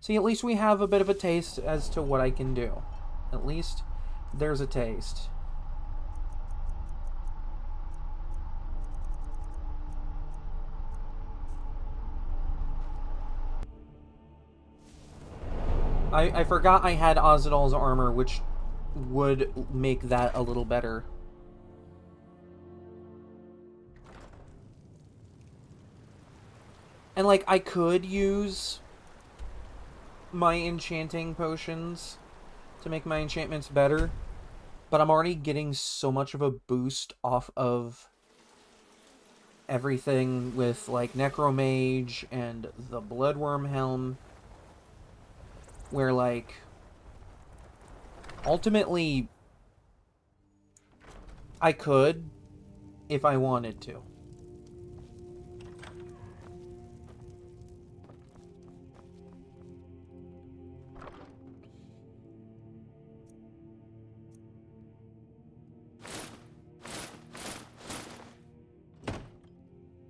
See, at least we have a bit of a taste as to what I can do. At least there's a taste. I forgot I had Ozidal's armor, which would make that a little better. And, like, I could use my enchanting potions to make my enchantments better, but I'm already getting so much of a boost off of everything with, like, Necromage and the Bloodworm Helm, where, like, ultimately, I could if I wanted to.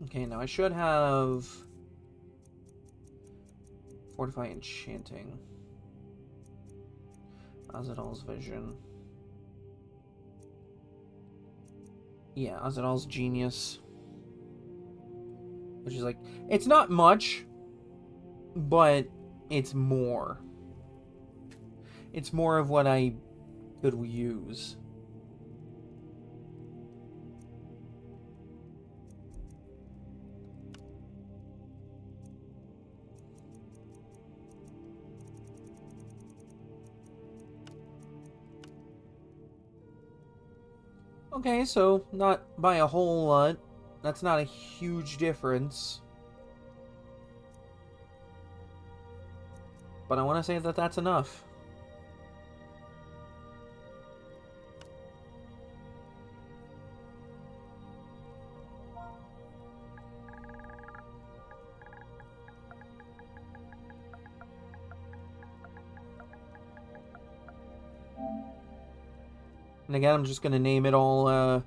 Okay, now I should have Fortify Enchanting. Azadal's Vision. Yeah, Azadal's Genius. Which is like, it's not much, but it's more. It's more of what I could use. Okay, so not by a whole lot. That's not a huge difference. But I want to say that that's enough. And again, I'm just going to name it all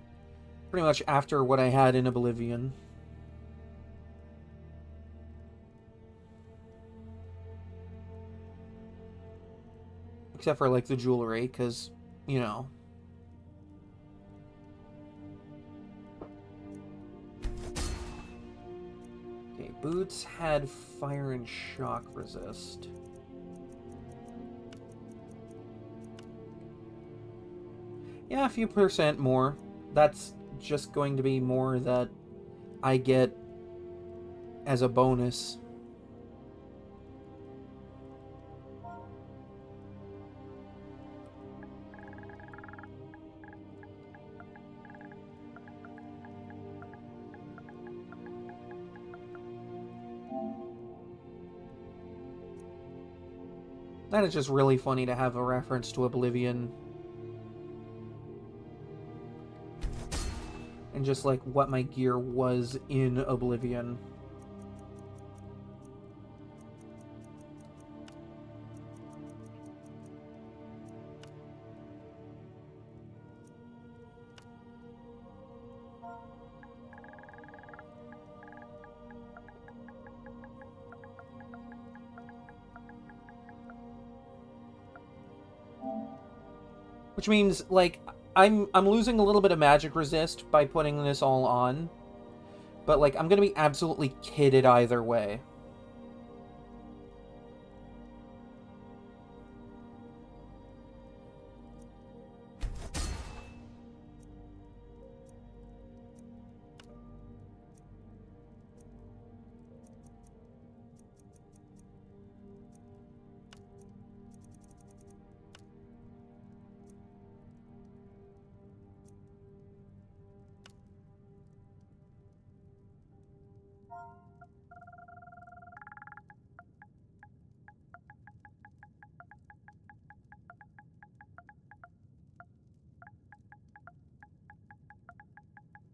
pretty much after what I had in Oblivion. Except for, like, the jewelry, because, you know. Okay, boots had fire and shock resist. Yeah, a few percent more. That's just going to be more that I get as a bonus. That is just really funny to have a reference to Oblivion. And just, like, what my gear was in Oblivion. Which means, like, I'm losing a little bit of magic resist by putting this all on. But, like, I'm gonna be absolutely kitted either way.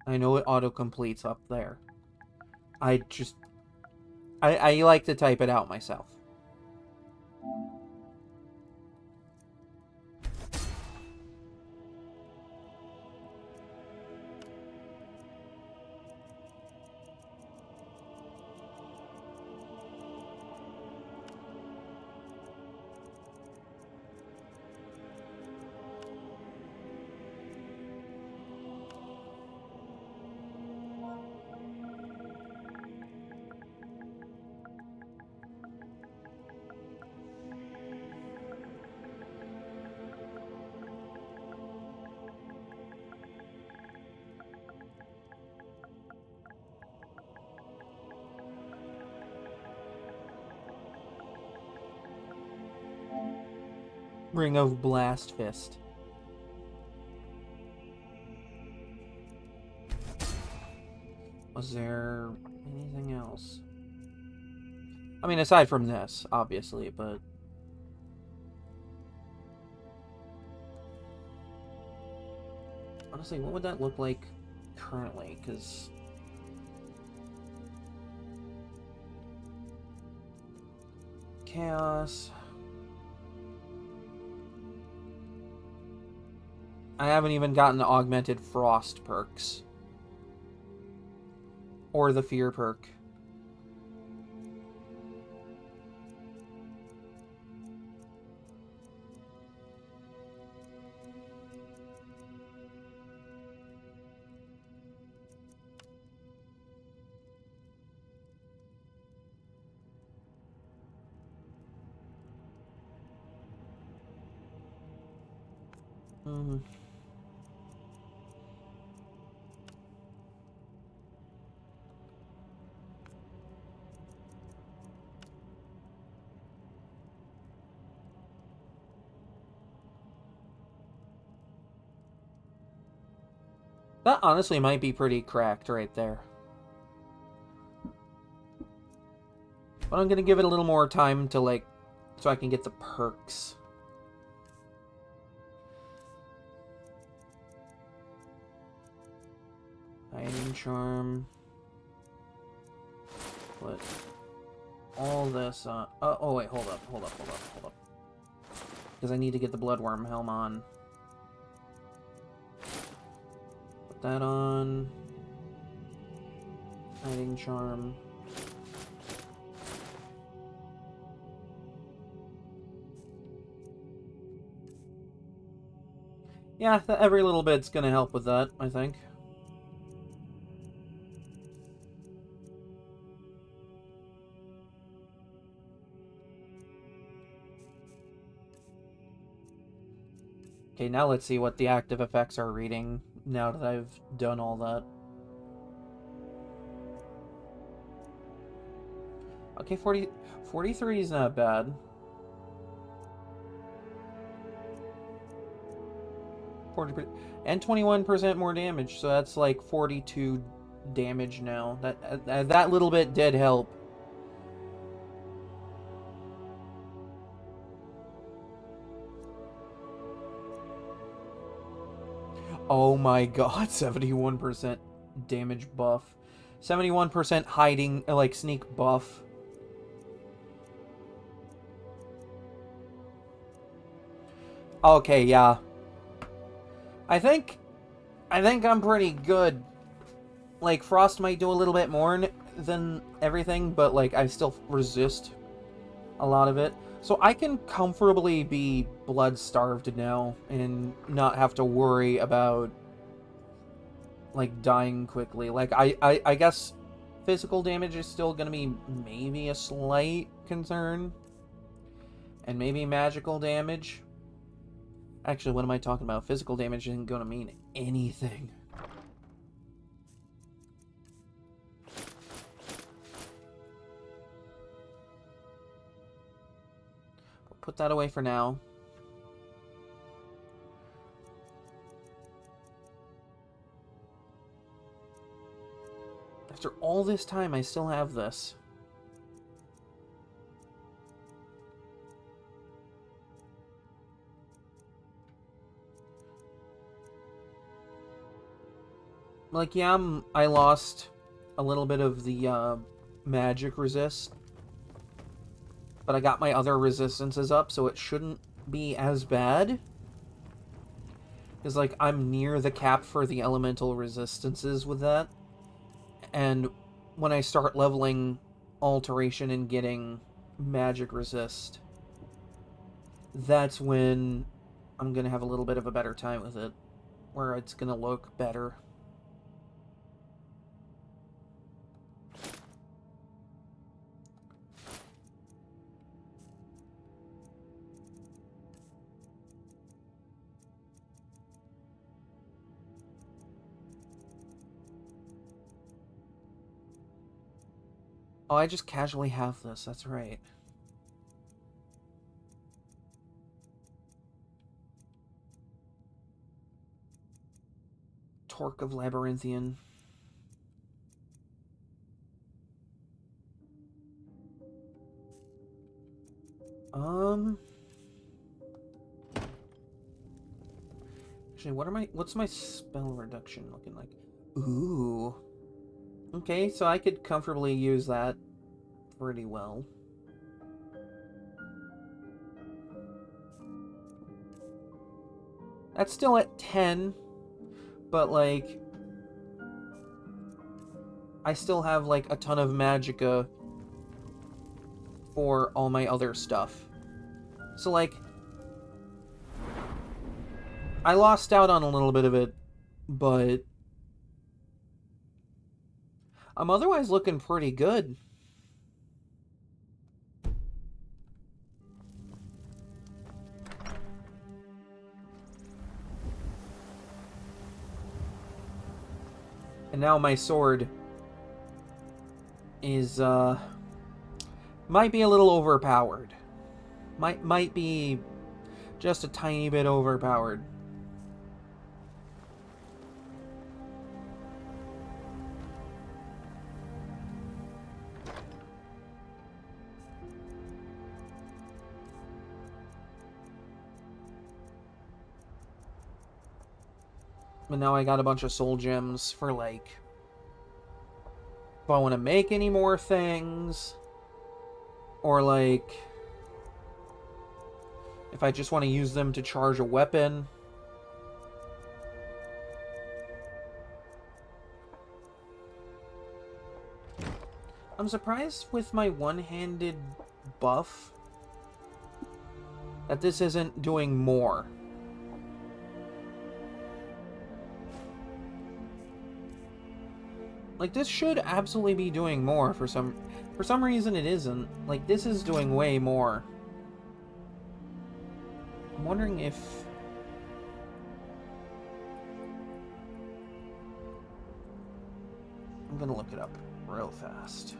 I know it auto-completes up there. I like to type it out myself. Ring of Blast Fist. Was there anything else? I mean, aside from this, obviously, but... honestly, what would that look like currently? Because... Chaos... I haven't even gotten the Augmented Frost perks. Or the Fear perk. That honestly might be pretty cracked right there. But I'm gonna give it a little more time to, like, so I can get the perks. Hiding Charm. Put all this on. Oh wait, hold up. Because I need to get the Bloodworm Helm on. Put that on. Hiding Charm. Yeah, every little bit's gonna help with that, I think. Okay, now let's see what the active effects are reading now that I've done all that. Okay, 43 is not bad. 40% and 21% more damage, so that's like 42 damage now. That little bit did help. Oh my god, 71% damage buff. 71% hiding, like, sneak buff. Okay, yeah. I think I'm pretty good. Like, Frost might do a little bit more than everything, but, like, I still resist a lot of it. So I can comfortably be blood-starved now and not have to worry about, like, dying quickly. Like, I guess physical damage is still gonna be maybe a slight concern. And maybe magical damage. Actually, what am I talking about? Physical damage isn't gonna mean anything. Put that away for now. After all this time, I still have this. Like, yeah, I lost a little bit of the magic resist. But I got my other resistances up, so it shouldn't be as bad. Because, like, I'm near the cap for the elemental resistances with that. And when I start leveling Alteration and getting magic resist, that's when I'm going to have a little bit of a better time with it. Where it's going to look better. Oh, I just casually have this, that's right. Torque of Labyrinthian. Actually, what's my spell reduction looking like? Ooh. Okay, so I could comfortably use that pretty well. That's still at 10, but like I still have like a ton of magicka for all my other stuff. So like I lost out on a little bit of it, but I'm otherwise looking pretty good. And now my sword is might be a little overpowered. Might be just a tiny bit overpowered. But now I got a bunch of soul gems for, like, if I want to make any more things, or, like, if I just want to use them to charge a weapon. I'm surprised with my one-handed buff that this isn't doing more. Like, this should absolutely be doing more for some reason it isn't. Like, this is doing way more. I'm wondering if... I'm gonna look it up real fast.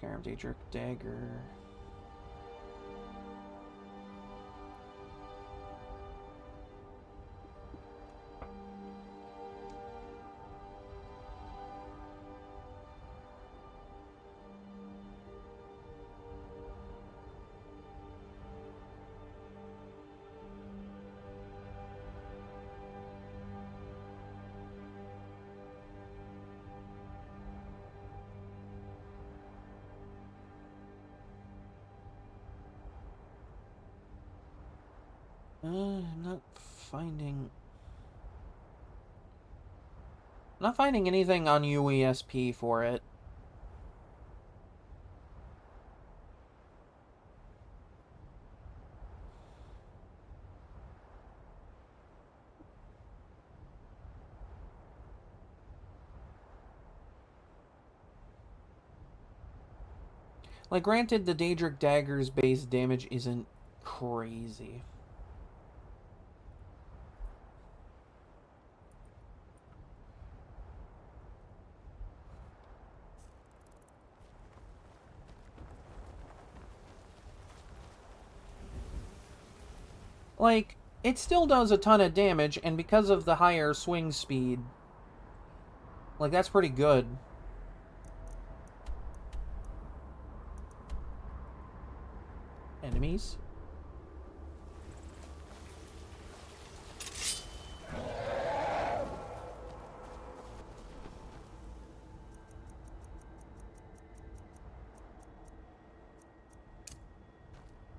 Skyrim Daedric Dagger... I'm not finding anything on UESP for it. Like, granted, the Daedric Dagger's base damage isn't crazy. Like, it still does a ton of damage, and because of the higher swing speed, like, that's pretty good. Enemies?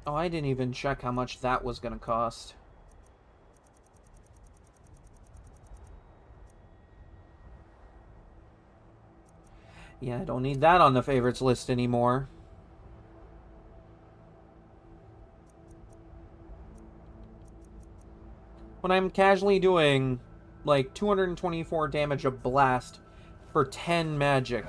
Oh, I didn't even check how much that was gonna cost. Yeah, I don't need that on the favorites list anymore. When I'm casually doing, like, 224 damage a blast for 10 magic.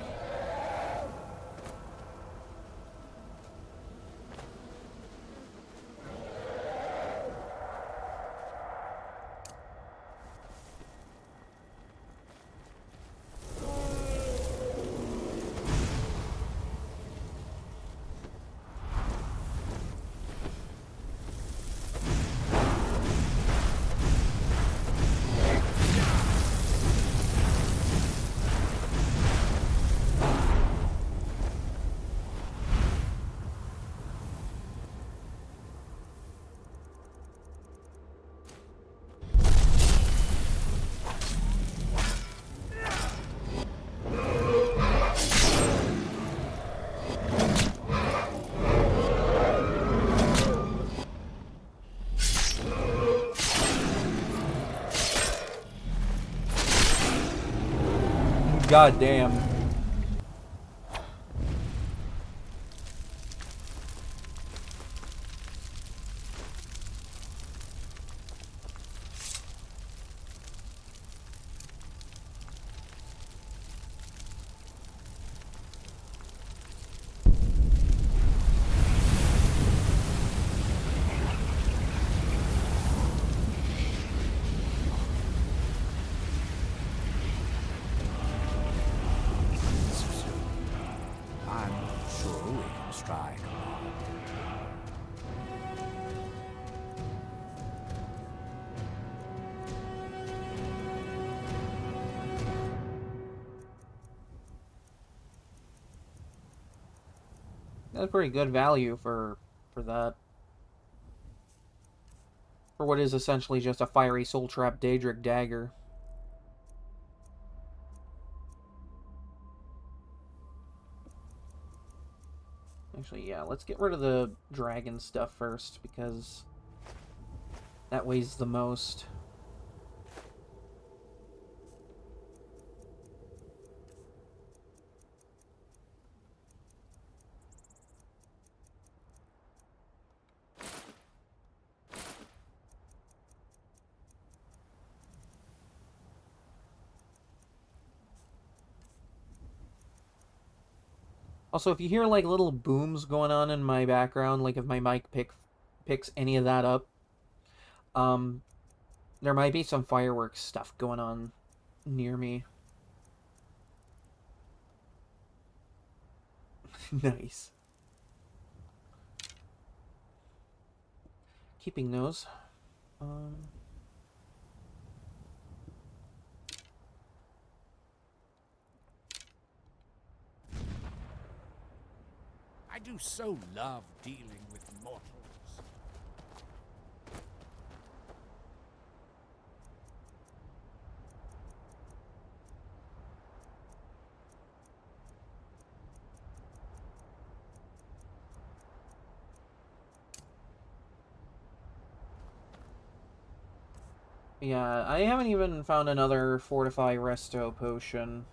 God damn. I'm sure we can strike. That's pretty good value for that. For what is essentially just a fiery soul trap Daedric dagger. Actually, yeah, let's get rid of the dragon stuff first, because that weighs the most. Also, if you hear like little booms going on in my background, like if my mic picks any of that up, there might be some fireworks stuff going on near me. Nice. Keeping those. I do so love dealing with mortals. Yeah, I haven't even found another Fortify Resto potion.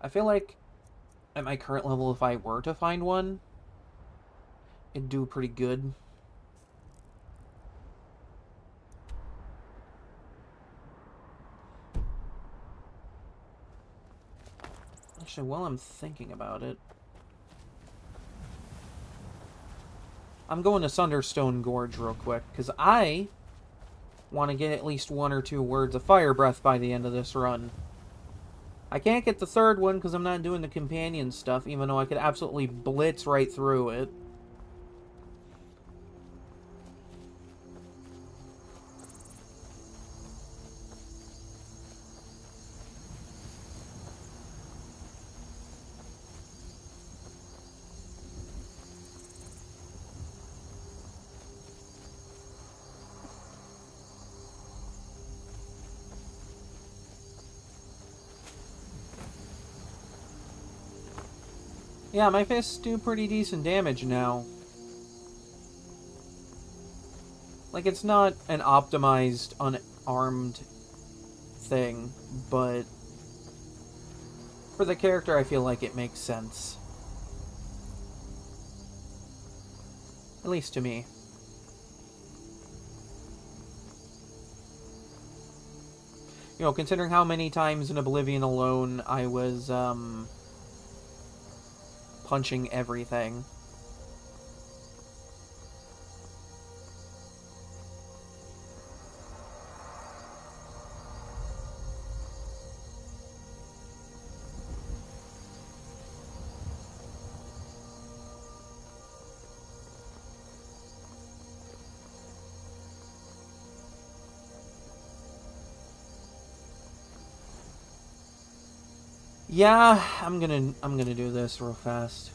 I feel like at my current level, if I were to find one, it'd do pretty good. Actually, while I'm thinking about it, I'm going to Sunderstone Gorge real quick, because I want to get at least 1 or 2 words of fire breath by the end of this run. I can't get the third one because I'm not doing the companion stuff, even though I could absolutely blitz right through it. Yeah, my fists do pretty decent damage now. Like, it's not an optimized, unarmed thing, but for the character, I feel like it makes sense. At least to me. You know, considering how many times in Oblivion alone I was, punching everything. Yeah, I'm gonna do this real fast.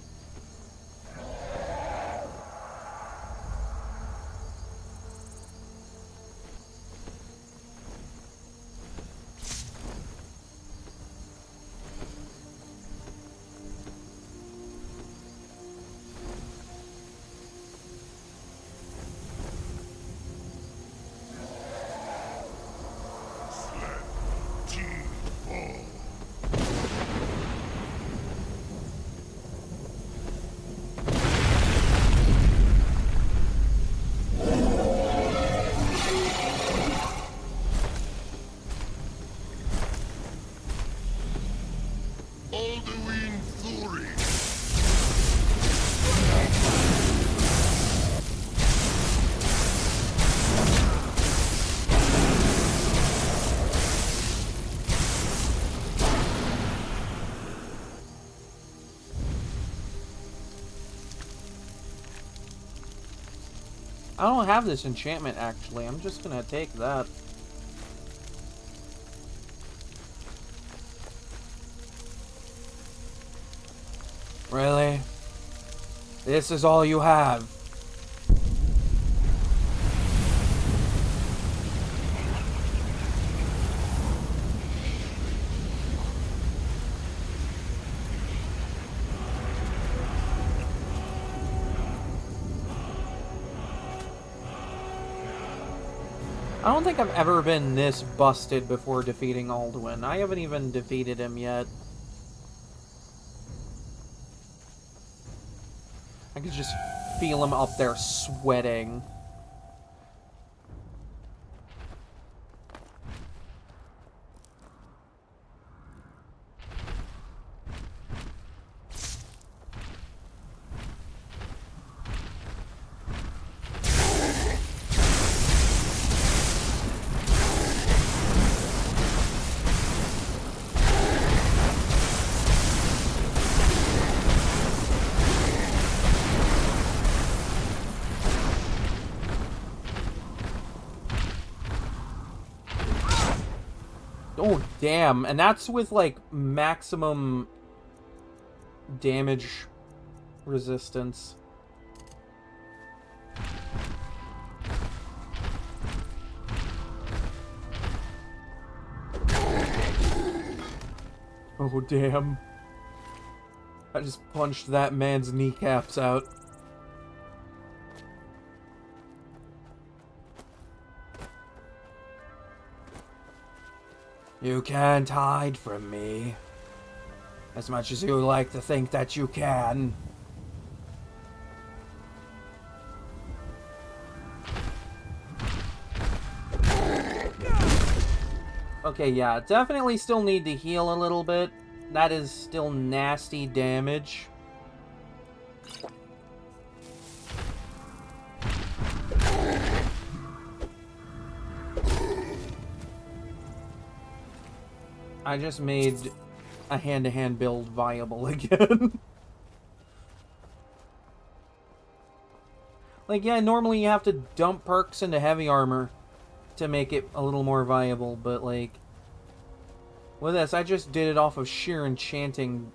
T-Ball. I don't have this enchantment, actually. I'm just gonna take that. Really? This is all you have? I don't think I've ever been this busted before defeating Alduin. I haven't even defeated him yet. I could just feel him up there sweating. Oh, damn. And that's with, like, maximum damage resistance. Oh, damn. I just punched that man's kneecaps out. You can't hide from me. As much as you like to think that you can. Okay, yeah, definitely still need to heal a little bit. That is still nasty damage. I just made a hand-to-hand build viable again. Like, yeah, normally you have to dump perks into heavy armor to make it a little more viable, but, like, with this, I just did it off of sheer enchanting.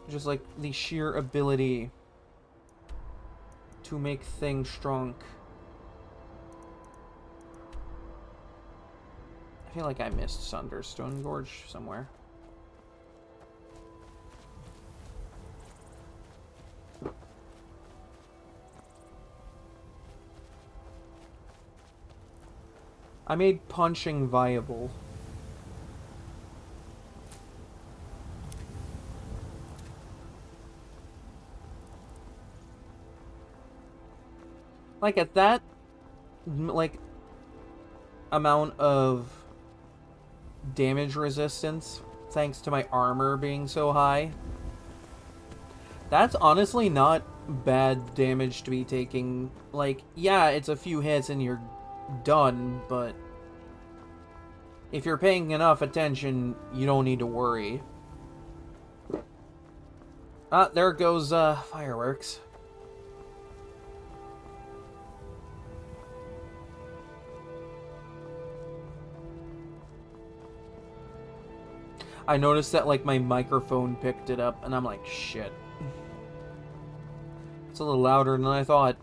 Just, like, the sheer ability to make things strong. I feel like I missed Sunderstone Gorge somewhere. I made punching viable. Like, at that, like, amount of damage resistance, thanks to my armor being so high, that's honestly not bad damage to be taking. Like, yeah, it's a few hits and you're done, but if you're paying enough attention, you don't need to worry. Ah, there goes fireworks. I noticed that, like, my microphone picked it up, and I'm like, shit. It's a little louder than I thought.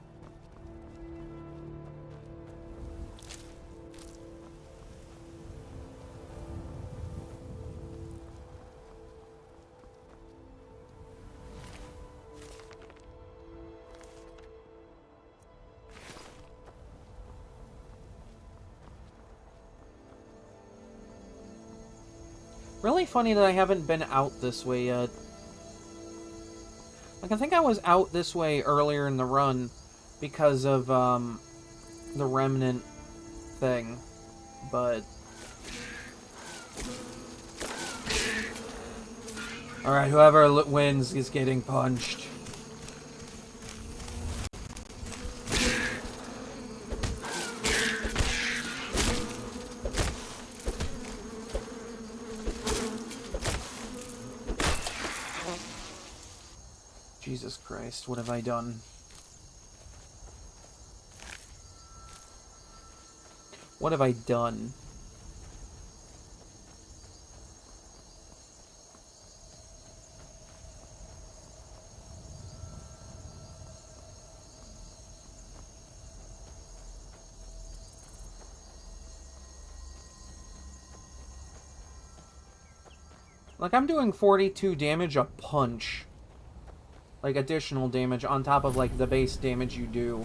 Really funny that I haven't been out this way yet. Like, I think I was out this way earlier in the run because of, the Remnant thing, but... Alright, whoever wins is getting punched. Jesus Christ, what have I done? What have I done? Like, I'm doing 42 damage a punch. Like, additional damage on top of, like, the base damage you do.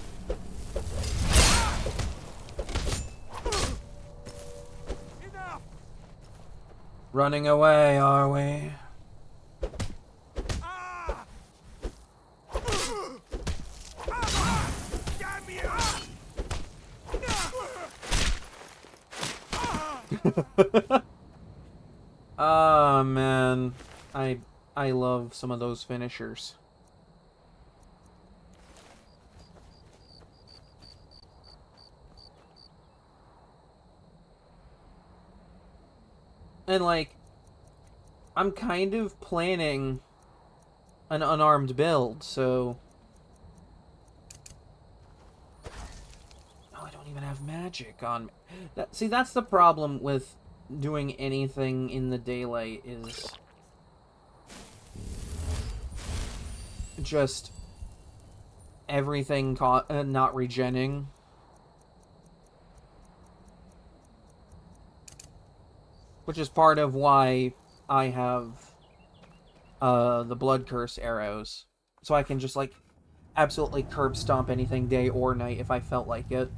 Enough! Running away, are we? Ah! Ah! Damn you! Ah, man. I love some of those finishers. And, like, I'm kind of planning an unarmed build, so... Oh, I don't even have magic on me. See, that's the problem with doing anything in the daylight, is... just... everything not regenning. Which is part of why I have the Blood Curse arrows. So I can just, like, absolutely curb stomp anything day or night if I felt like it.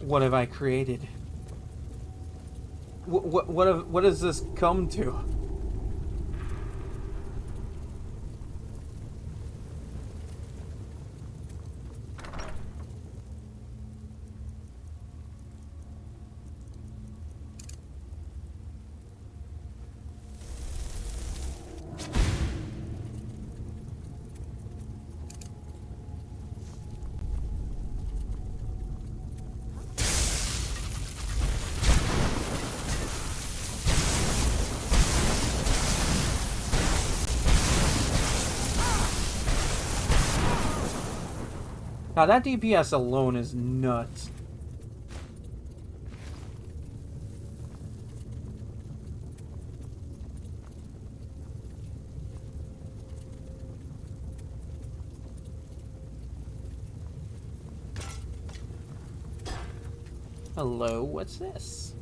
What have I created? What has this come to? Now that DPS alone is nuts. Hello, what's this?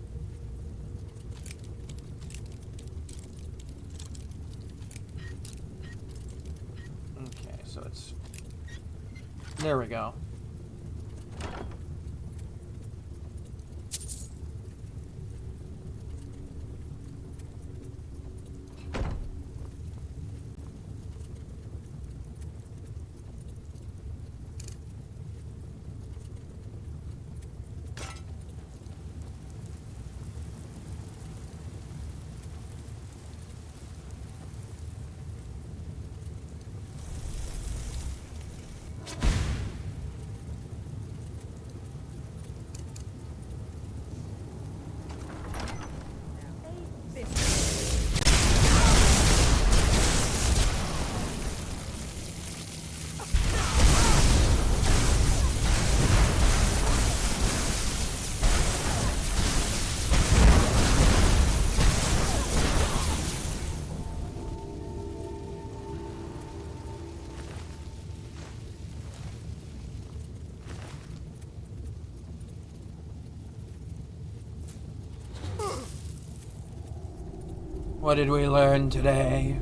Okay, so it's... There we go. What did we learn today?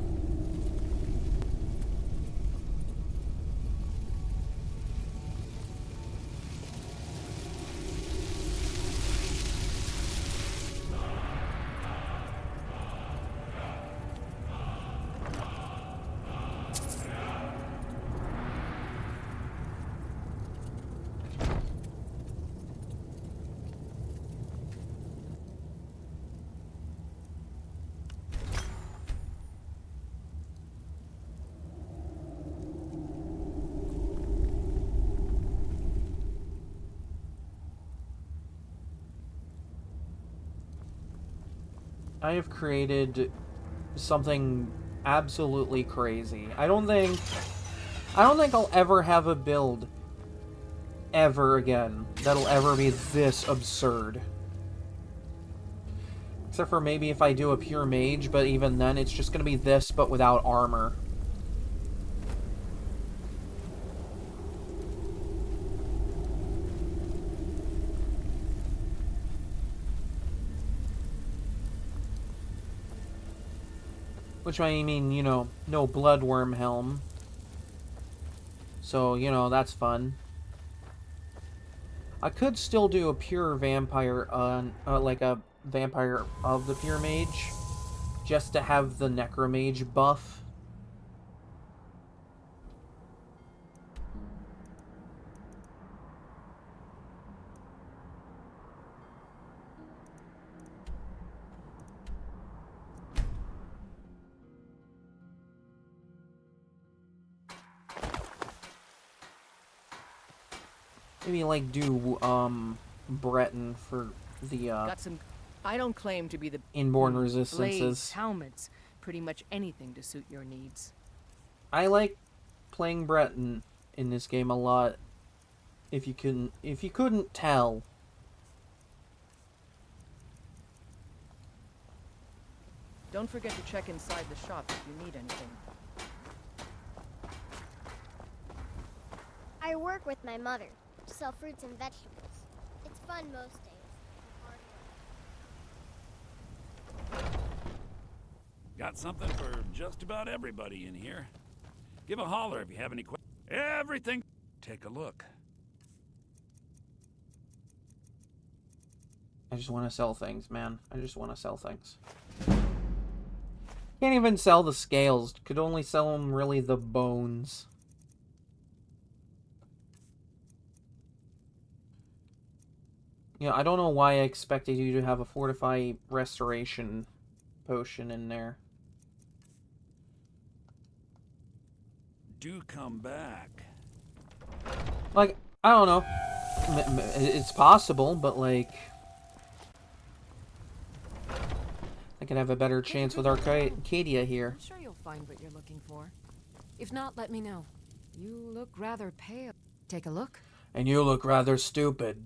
I have created something absolutely crazy. I don't think I'll ever have a build ever again that'll ever be this absurd. Except for maybe if I do a pure mage, but even then it's just gonna be this but without armor. Which I mean, you know, no bloodworm helm. So, you know, that's fun. I could still do a pure vampire on, like a vampire of the pure mage. Just to have the necromage buff. Maybe like do Breton for the Got some. I don't claim to be the inborn blades, resistances. helmets, pretty much anything to suit your needs. I like playing Breton in this game a lot. If you couldn't tell. Don't forget to check inside the shop if you need anything. I work with my mother. Sell fruits and vegetables. It's fun most days. Hard work. Got something for just about everybody in here. Give a holler if you have any questions. Everything. Take a look. I just want to sell things, man. I just want to sell things. Can't even sell the scales. Could only sell them really the bones. You know, I don't know why I expected you to have a Fortify Restoration potion in there. Do come back. Like, I don't know. It's possible, but like... I could have a better chance with Arcadia here. I'm sure you'll find what you're looking for. If not, let me know. You look rather pale. Take a look. And you look rather stupid.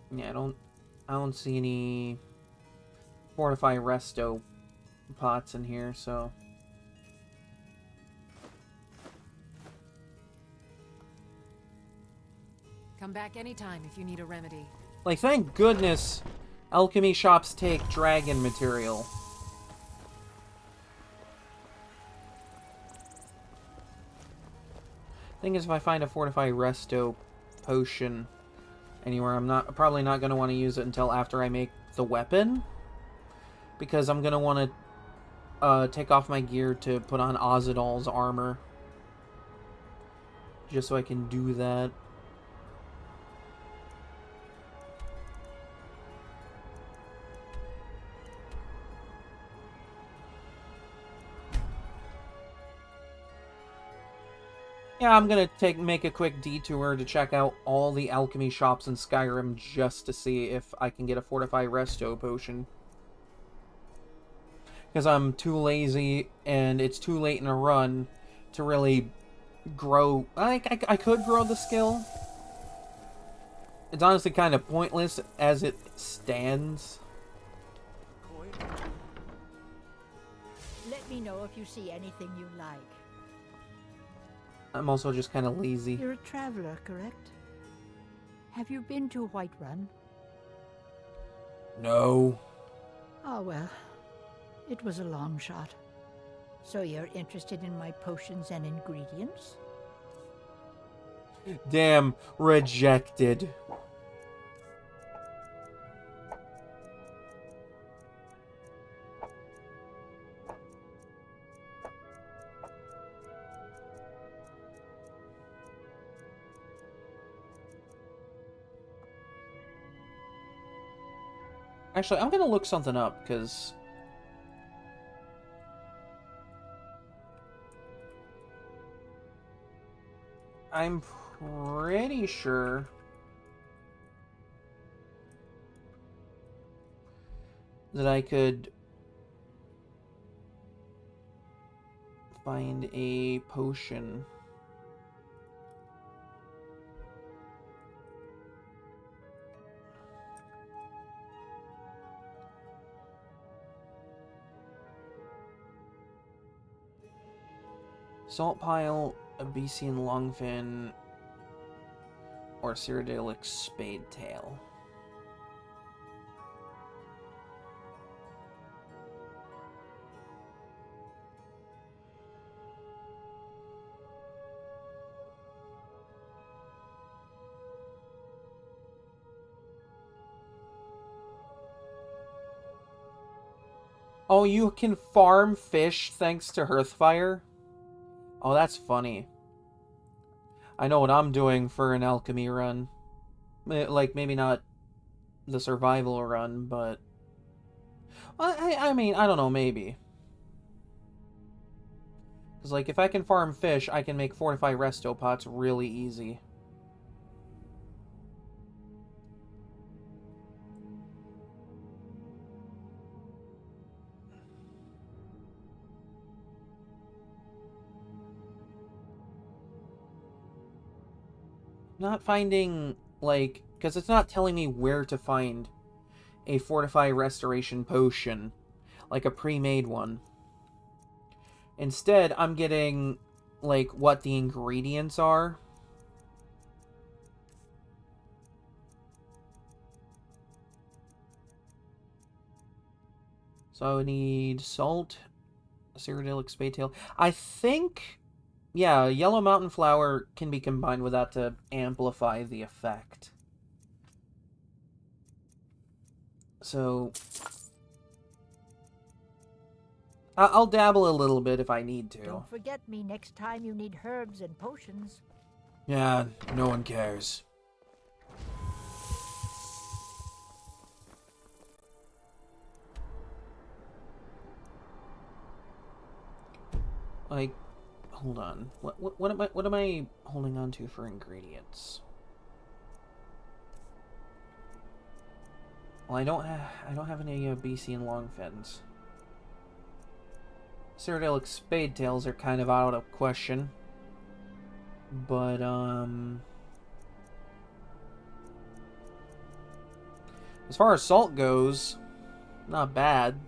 Yeah, I don't see any Fortify Resto pots in here, so... Come back anytime if you need a remedy. Like, thank goodness alchemy shops take dragon material. Thing is, if I find a Fortify Resto potion anywhere, I'm probably not going to want to use it until after I make the weapon. Because I'm going to want to take off my gear to put on Ozidal's armor. Just so I can do that. Yeah, I'm gonna make a quick detour to check out all the alchemy shops in Skyrim just to see if I can get a Fortify Resto potion. Because I'm too lazy and it's too late in a run to really grow... I could grow the skill. It's honestly kind of pointless as it stands. Let me know if you see anything you like. I'm also just kind of lazy. You're a traveler, correct? Have you been to Whiterun? No. Oh, well. It was a long shot. So you're interested in my potions and ingredients? Damn, rejected. Actually, I'm gonna look something up, because... I'm pretty sure... that I could... find a potion. Salt Pile, Abyssian Longfin, or Cyrodiilic Spade Tail. Oh, you can farm fish thanks to Hearthfire? Oh, that's funny. I know what I'm doing for an alchemy run. Like, maybe not the survival run, but... I mean, I don't know, maybe. Because, like, if I can farm fish, I can make Fortify Resto Pots really easy. Not finding, like, because it's not telling me where to find a Fortify Restoration Potion, like a pre-made one. Instead, I'm getting, like, what the ingredients are. So I need salt, Cyrodiilic Spade Tail. I think... yeah, Yellow Mountain Flower can be combined with that to amplify the effect. So... I'll dabble a little bit if I need to. Don't forget me next time you need herbs and potions. Yeah, no one cares. Like... hold on. What am I holding on to for ingredients? Well, I don't have any BC and Longfins. Cyrodiilic Spade Tails are kind of out of question. But as far as salt goes, not bad.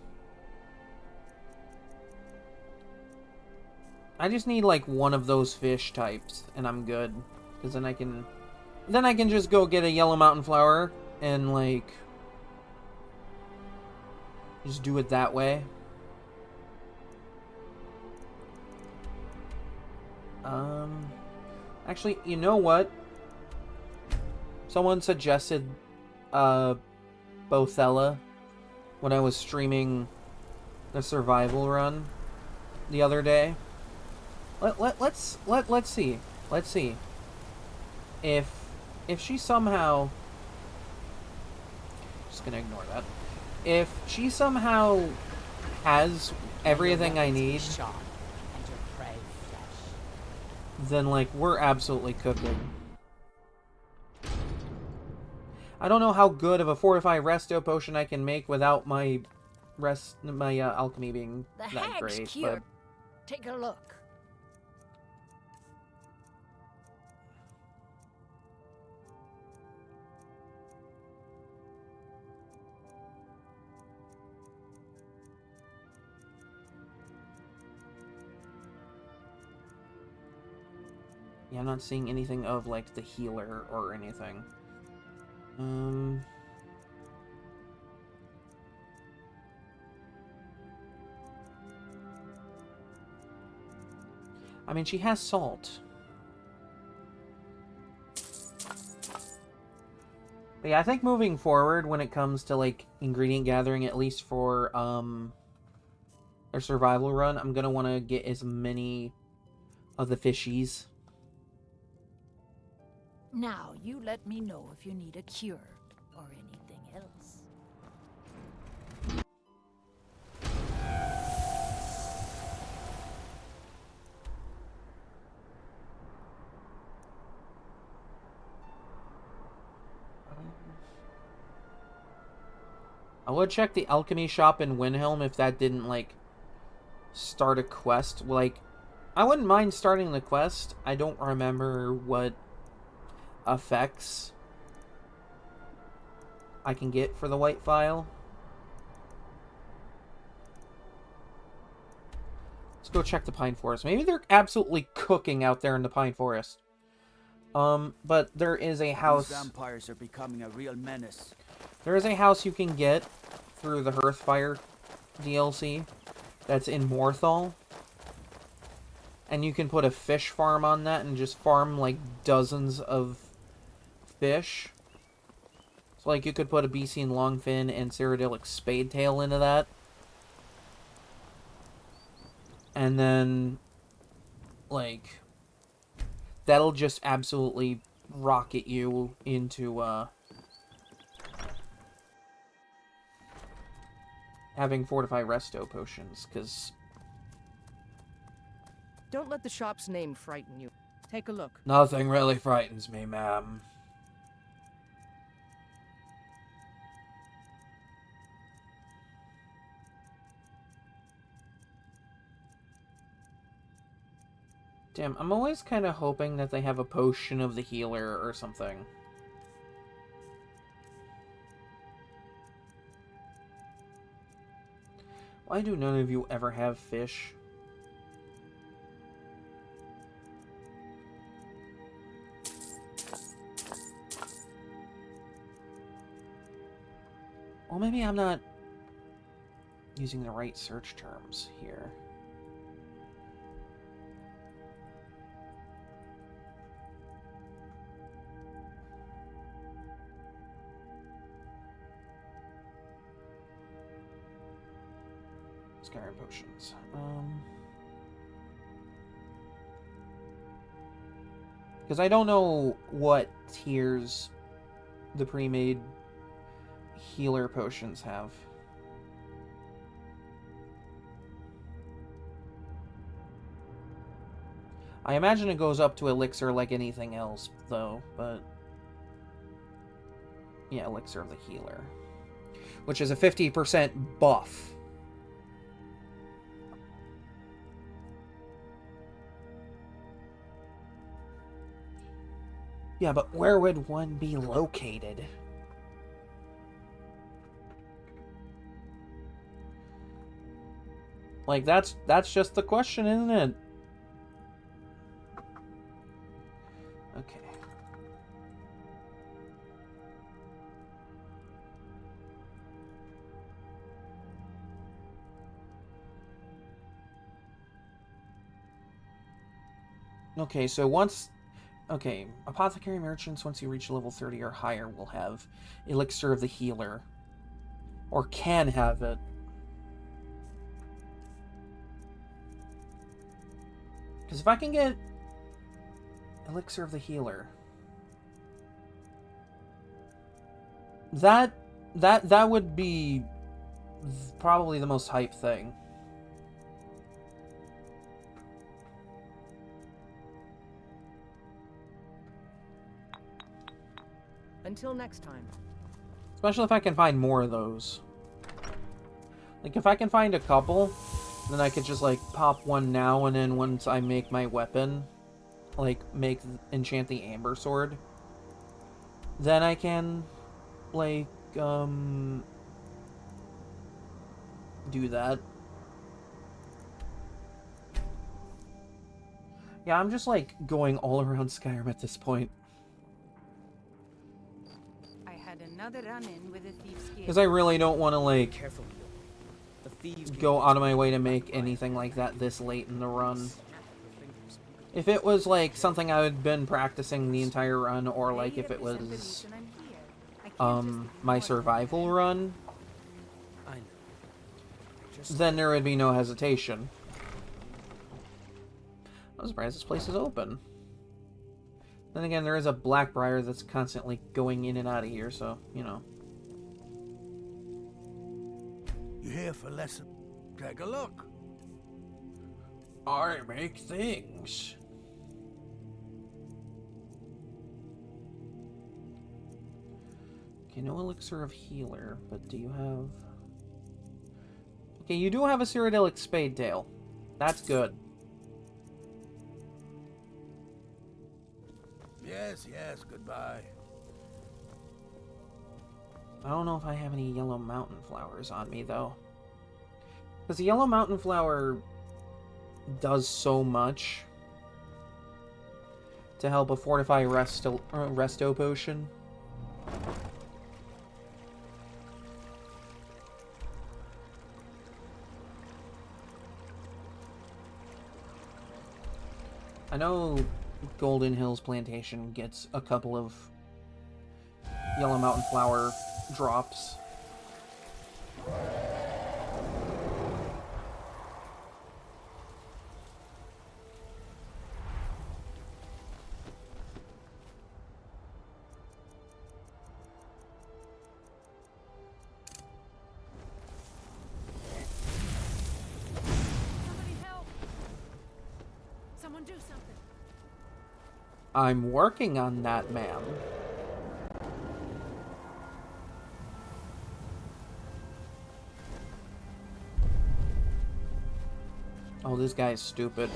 I just need, like, one of those fish types, and I'm good. Because then I can just go get a Yellow Mountain Flower, and, like, just do it that way. Actually, you know what? Someone suggested, Bothella when I was streaming the survival run the other day. Let's see. Let's see. If she somehow... just gonna ignore that. If she somehow has everything I need, then, like, we're absolutely cooking. I don't know how good of a Fortify Resto Potion I can make without my alchemy being that great. But... take a look. yeah, I'm not seeing anything of, like, the healer or anything. I mean, she has salt. But yeah, I think moving forward when it comes to, like, ingredient gathering, at least for, their survival run, I'm gonna want to get as many of the fishies. Now, you let me know if you need a cure or anything else. I would check the alchemy shop in Windhelm if that didn't, like, start a quest. Like, I wouldn't mind starting the quest. I don't remember what effects I can get for the white file. Let's go check the Pine Forest. Maybe they're absolutely cooking out there in the Pine Forest. But there is a house... These vampires are becoming a real menace. There is a house you can get through the Hearthfire DLC that's in Morthal. And you can put a fish farm on that and just farm, like, dozens of fish. So, like, you could put a Beacene Longfin and Cyrodiilic Spadetail into that. And then, like, that'll just absolutely rocket you into, having Fortify Resto potions, because... Don't let the shop's name frighten you. Take a look. Nothing really frightens me, ma'am. Damn, I'm always kind of hoping that they have a potion of the healer or something. Why do none of you ever have fish? Well, maybe I'm not using the right search terms here. Skyrim potions. Because I don't know what tiers the pre-made healer potions have. I imagine it goes up to elixir like anything else, though, but... Yeah, elixir of the healer. Which is a 50% buff. Yeah, but where would one be located? Like, that's just the question, isn't it? Okay. Okay, so once... Okay, apothecary merchants, once you reach level 30 or higher, will have Elixir of the Healer. Or can have it. Because if I can get Elixir of the Healer... That would be probably the most hype thing. Until next time. Especially if I can find more of those. Like, if I can find a couple, then I could just, like, pop one now, and then once I make my weapon, like, enchant the Amber Sword, then I can, like, do that. Yeah, I'm just, like, going all around Skyrim at this point. Another run-in with a thief's Because I really don't want to, like, go out of my way to make anything like that this late in the run. If it was, like, something I had been practicing the entire run, or, like, if it was, my survival run, then there would be no hesitation. I'm surprised this place is open. Then again, there is a Blackbriar that's constantly going in and out of here, so, you know. You here for lesson? Take a look. I make things. Okay, no elixir of healer, but do you have... Okay, you do have a Cyrodiilic Spade Tail. That's good. Yes, yes, goodbye. I don't know if I have any yellow mountain flowers on me, though. Because the yellow mountain flower does so much to help a fortify resto potion. I know Golden Hills Plantation gets a couple of yellow mountain flower drops. Someone do something. I'm working on that, ma'am. Oh, this guy's stupid.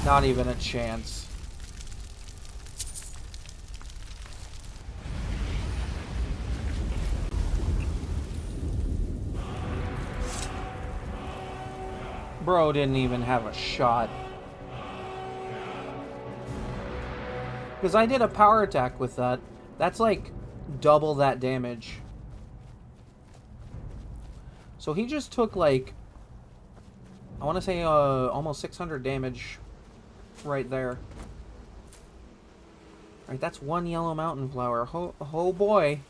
Not even a chance. Bro didn't even have a shot. Because I did a power attack with that. That's like double that damage. So he just took like, I want to say almost 600 damage right there. Alright, that's one yellow mountain flower. Oh boy.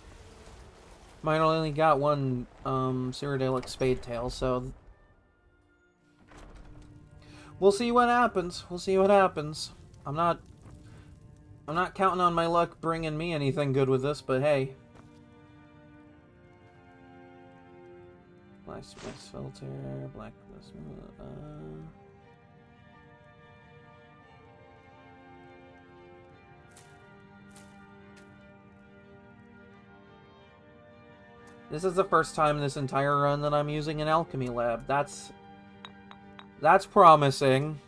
Mine only got one Cyrodiilic Spade Tail, so we'll see what happens. We'll see what happens. I'm not counting on my luck bringing me anything good with this, but hey. Blacksmith's filter, blackness. This is the first time in this entire run that I'm using an alchemy lab. That's promising.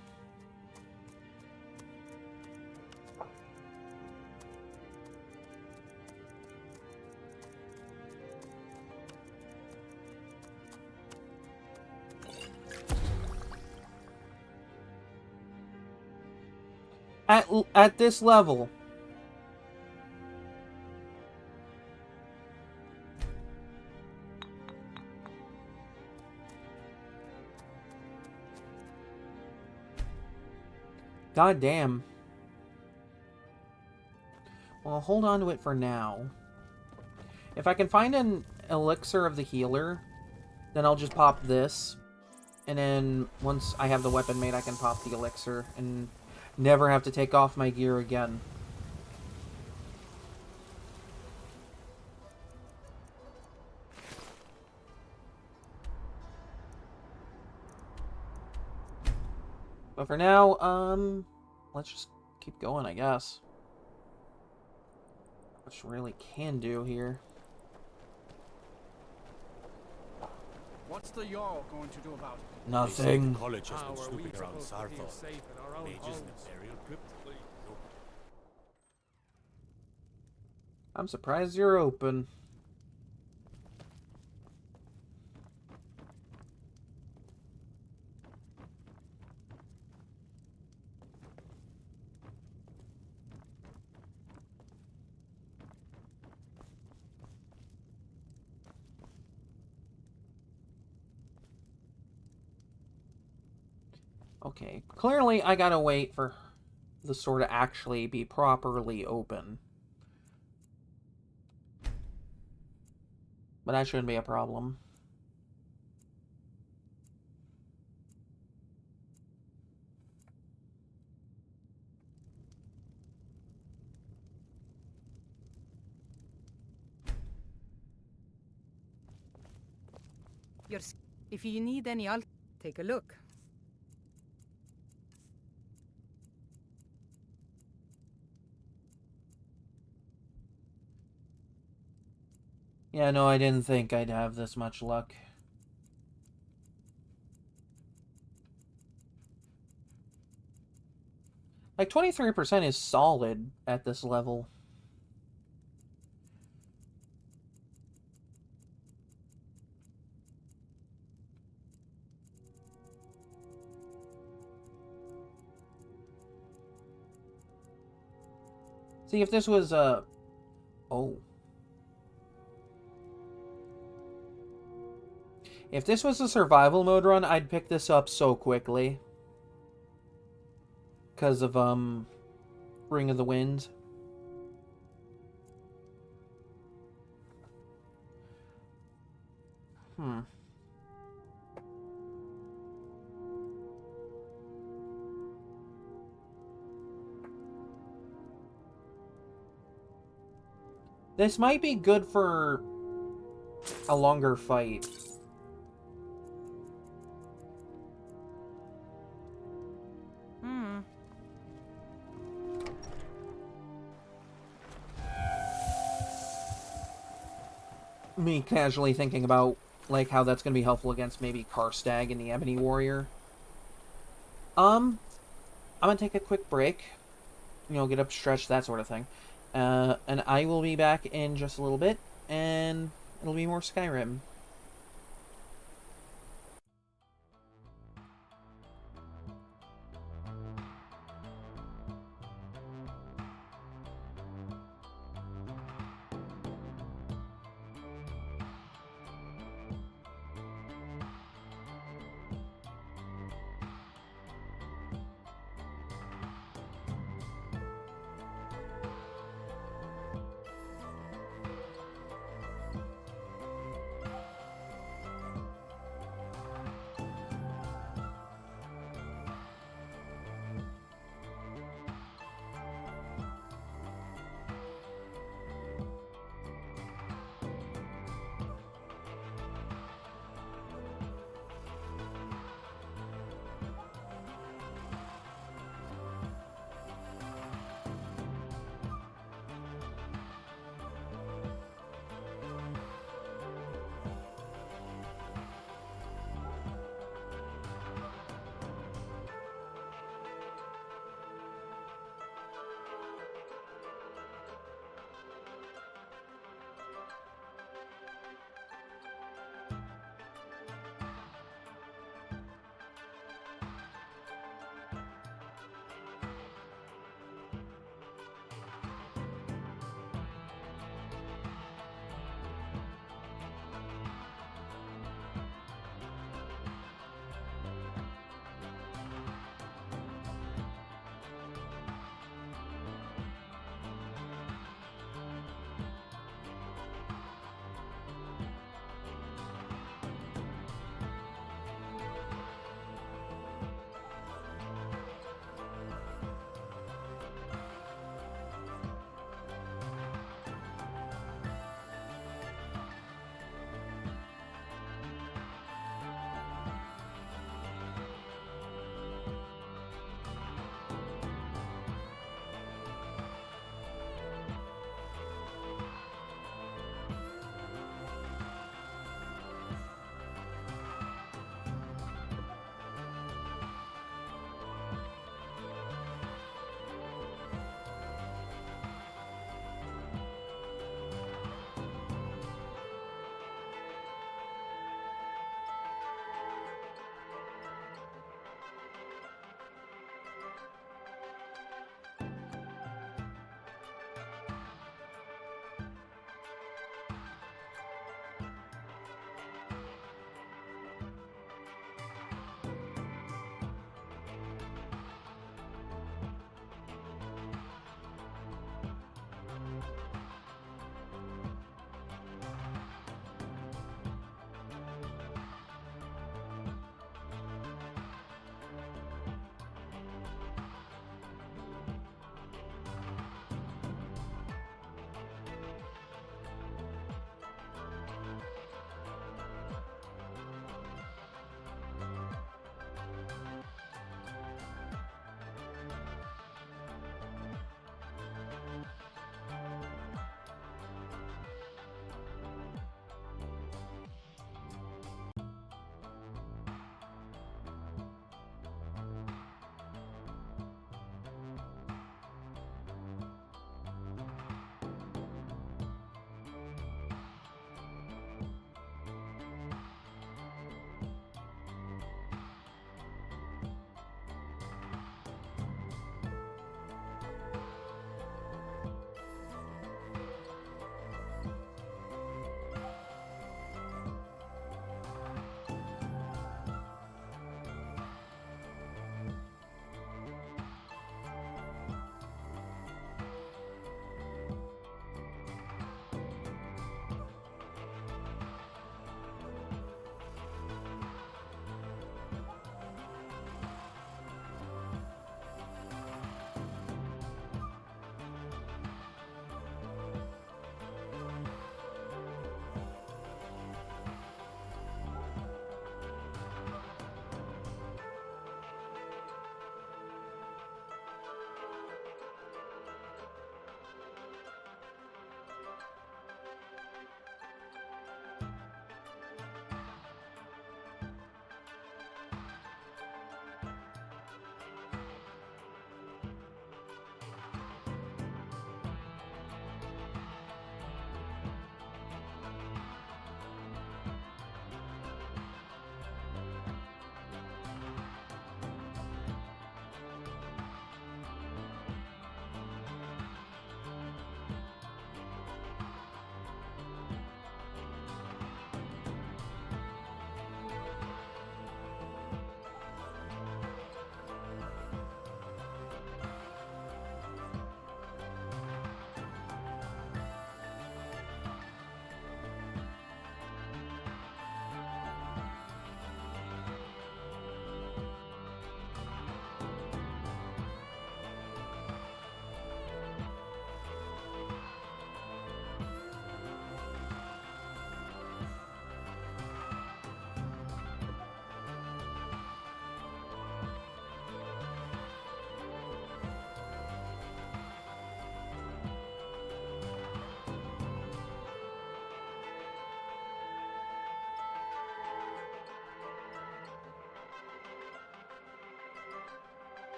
At this level. God damn. Well, hold on to it for now. If I can find an elixir of the healer, then I'll just pop this. And then once I have the weapon made, I can pop the elixir and never have to take off my gear again. But for now, let's just keep going, I guess. Which really can do here. What's the Jarl going to do about it? Nothing. The college has been How are we snooping around supposed to feel Sarthal. safe in our own Mages homes? in the burial crypt. Nope. I'm surprised you're open. Okay, clearly I gotta wait for the store to actually be properly open. But that shouldn't be a problem. If you need any, I'll take a look. Yeah, no, I didn't think I'd have this much luck. Like, 23% is solid at this level. See, if this was, oh. If this was a survival mode run, I'd pick this up so quickly. Because of, Ring of the Wind. This might be good for a longer fight. Me casually thinking about, like, how that's gonna be helpful against maybe Karstag and the Ebony Warrior. I'm gonna take a quick break. You know, get up, stretch, that sort of thing. And I will be back in just a little bit, and it'll be more Skyrim.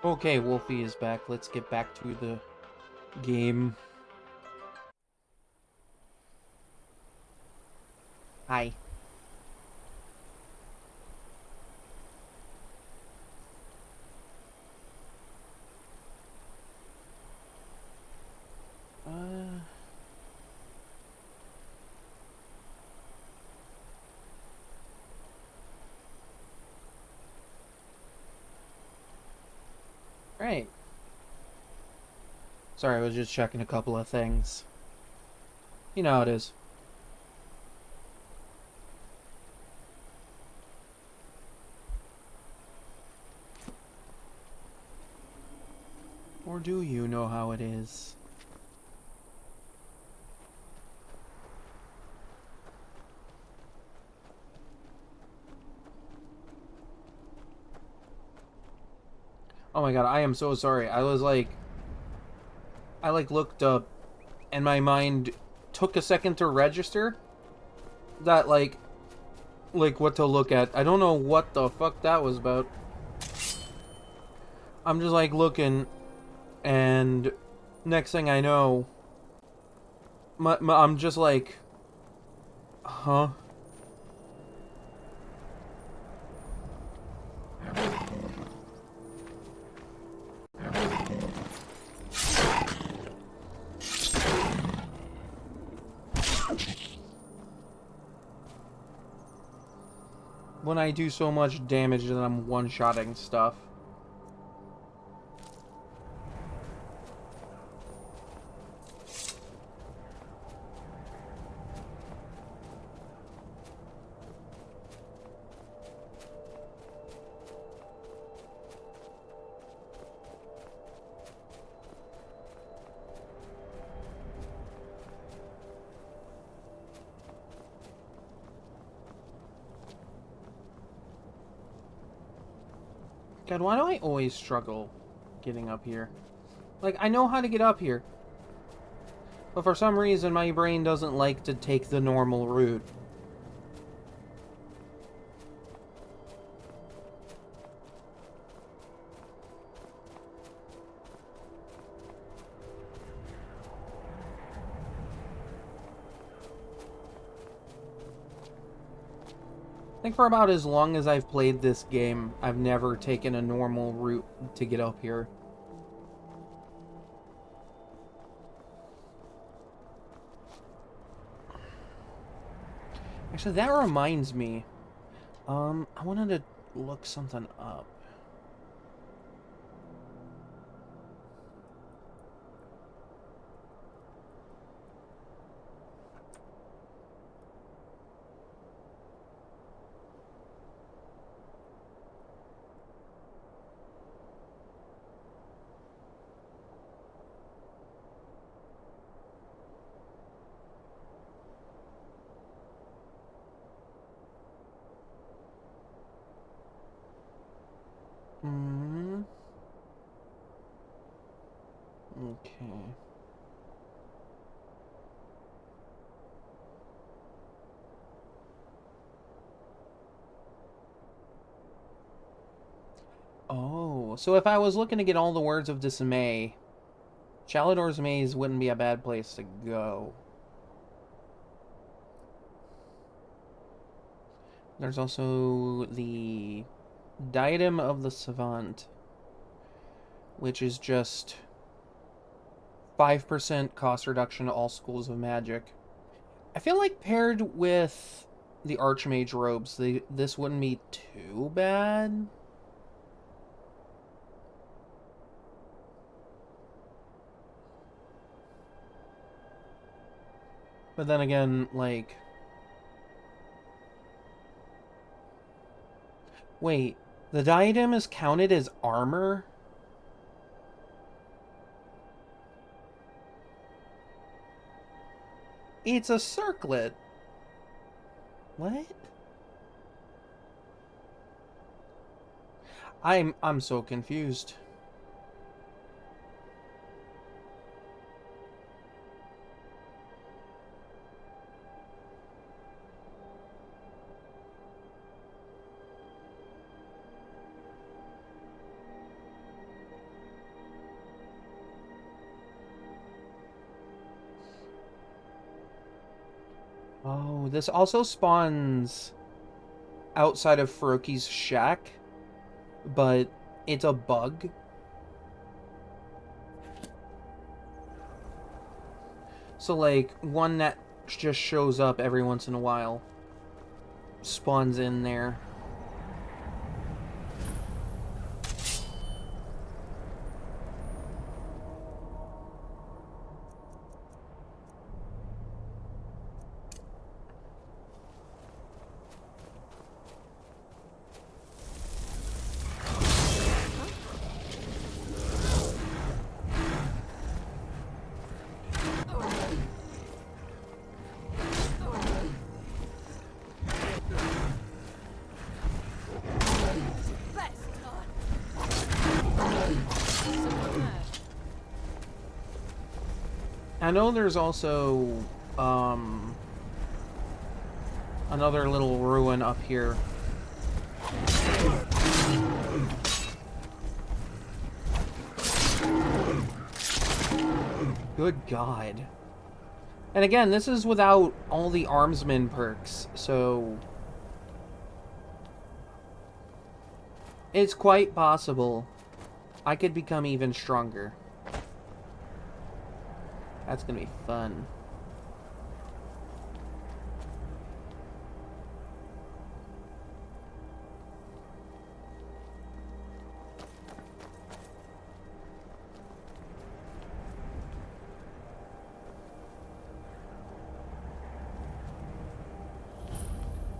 Okay, Wolfie is back. Let's get back to the game. Hi. Right. Sorry, I was just checking a couple of things. You know how it is. Or do you know how it is? Oh my god, I am so sorry. I looked up and my mind took a second to register that like what to look at. I don't know what the fuck that was about. I'm just like looking, and next thing I know, I'm just like, huh? When I do so much damage that I'm one-shotting stuff. God, why do I always struggle getting up here? Like, I know how to get up here. But for some reason, my brain doesn't like to take the normal route. I think for about as long as I've played this game, I've never taken a normal route to get up here. Actually, that reminds me. I wanted to look something up. Hmm. Okay. Oh, so if I was looking to get all the words of dismay, Chalador's Maze wouldn't be a bad place to go. There's also the Diadem of the Savant, which is just 5% cost reduction to all schools of magic. I feel like paired with the Archmage robes, this wouldn't be too bad. But then again, like... Wait, the diadem is counted as armor? It's a circlet. What? I'm so confused. Oh, this also spawns outside of Furoki's shack, but it's a bug. So, like, one that just shows up every once in a while spawns in there. I know there's also, another little ruin up here. Good God. And again, this is without all the armsman perks, so it's quite possible I could become even stronger. That's gonna be fun.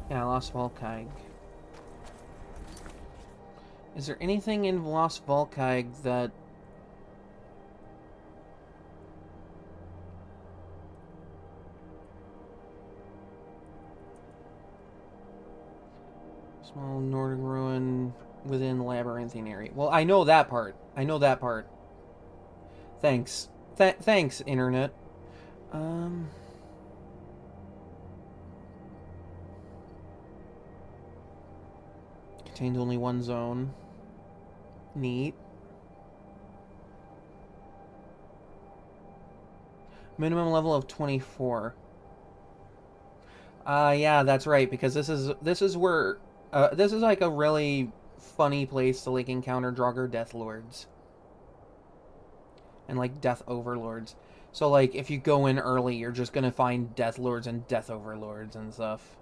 Yeah, I lost Volkig. Is there anything in Lost Volkig that... Small Nordic ruin within labyrinthine area. Well, I know that part. I know that part. Thanks. Thanks, Internet. Contained only one zone. Neat. Minimum level of 24. Yeah, that's right, because this is where this is like a really funny place to like encounter Draugr Death Lords. And like Death Overlords. So like if you go in early, you're just gonna find Death Lords and Death Overlords and stuff.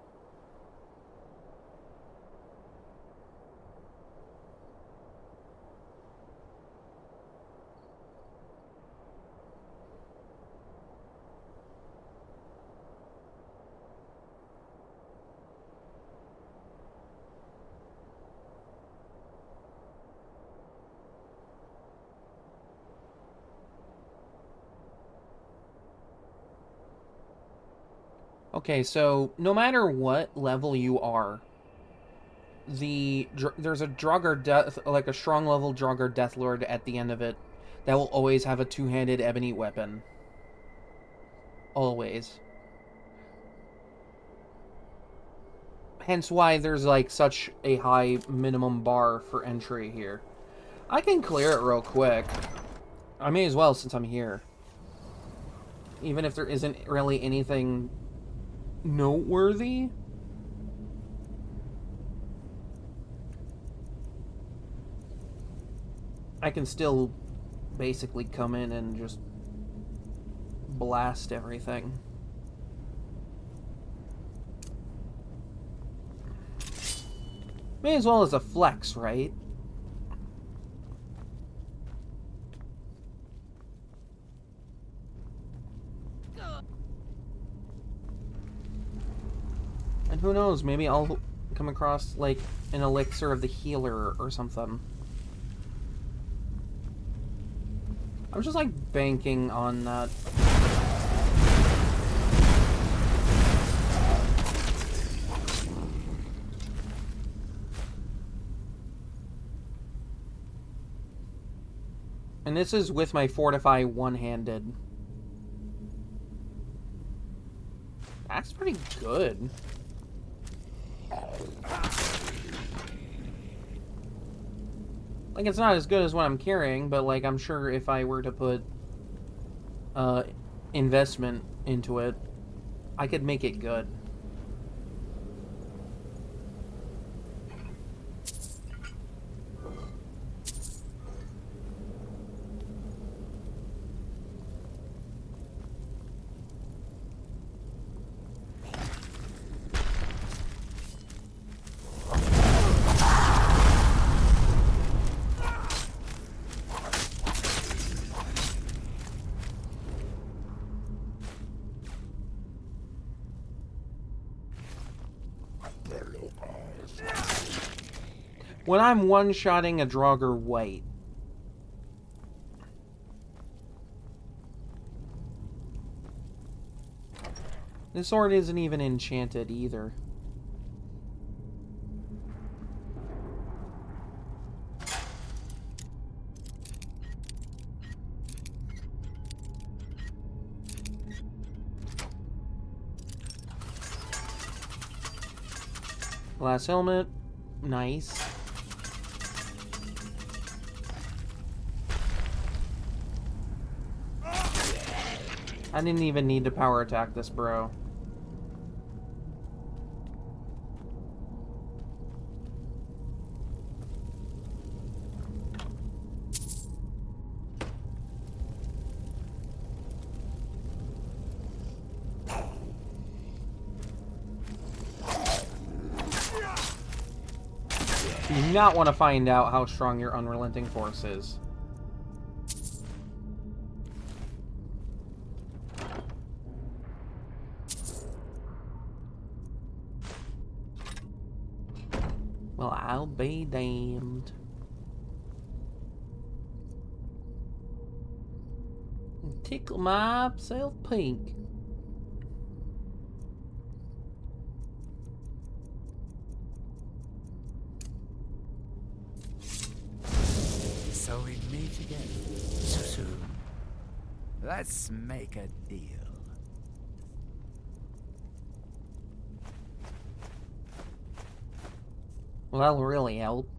Okay, so no matter what level you are, there's a Draugr Death, like a strong level Draugr Death Lord at the end of it that will always have a two-handed ebony weapon. Always. Hence why there's like such a high minimum bar for entry here. I can clear it real quick. I may as well since I'm here. Even if there isn't really anything noteworthy. I can still basically come in and just blast everything. May as well as a flex, right? And who knows, maybe I'll come across, like, an elixir of the healer or something. I'm just, like, banking on that. And this is with my Fortify one-handed. That's pretty good. Like, it's not as good as what I'm carrying, but, like, I'm sure if I were to put investment into it, I could make it good. When I'm one-shotting a Draugr White. This sword isn't even enchanted either. Glass helmet. Nice. I didn't even need to power attack this bro. You do not want to find out how strong your unrelenting force is. Well, I'll be damned. Tickle myself pink. So we meet again, so soon. Let's make a deal. Well, that'll really help.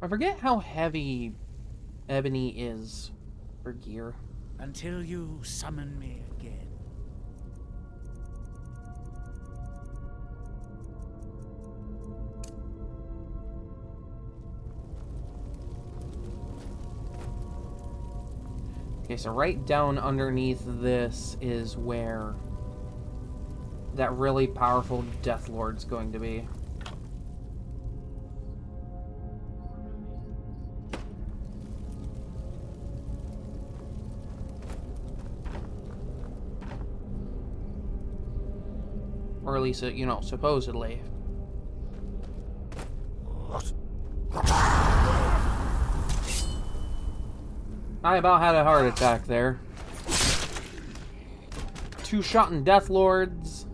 I forget how heavy ebony is for gear. Until you summon me again. Okay, so right down underneath this is where that really powerful Death Lord's going to be. Or at least, you know, supposedly. I about had a heart attack there. Two-shotting Death Lords.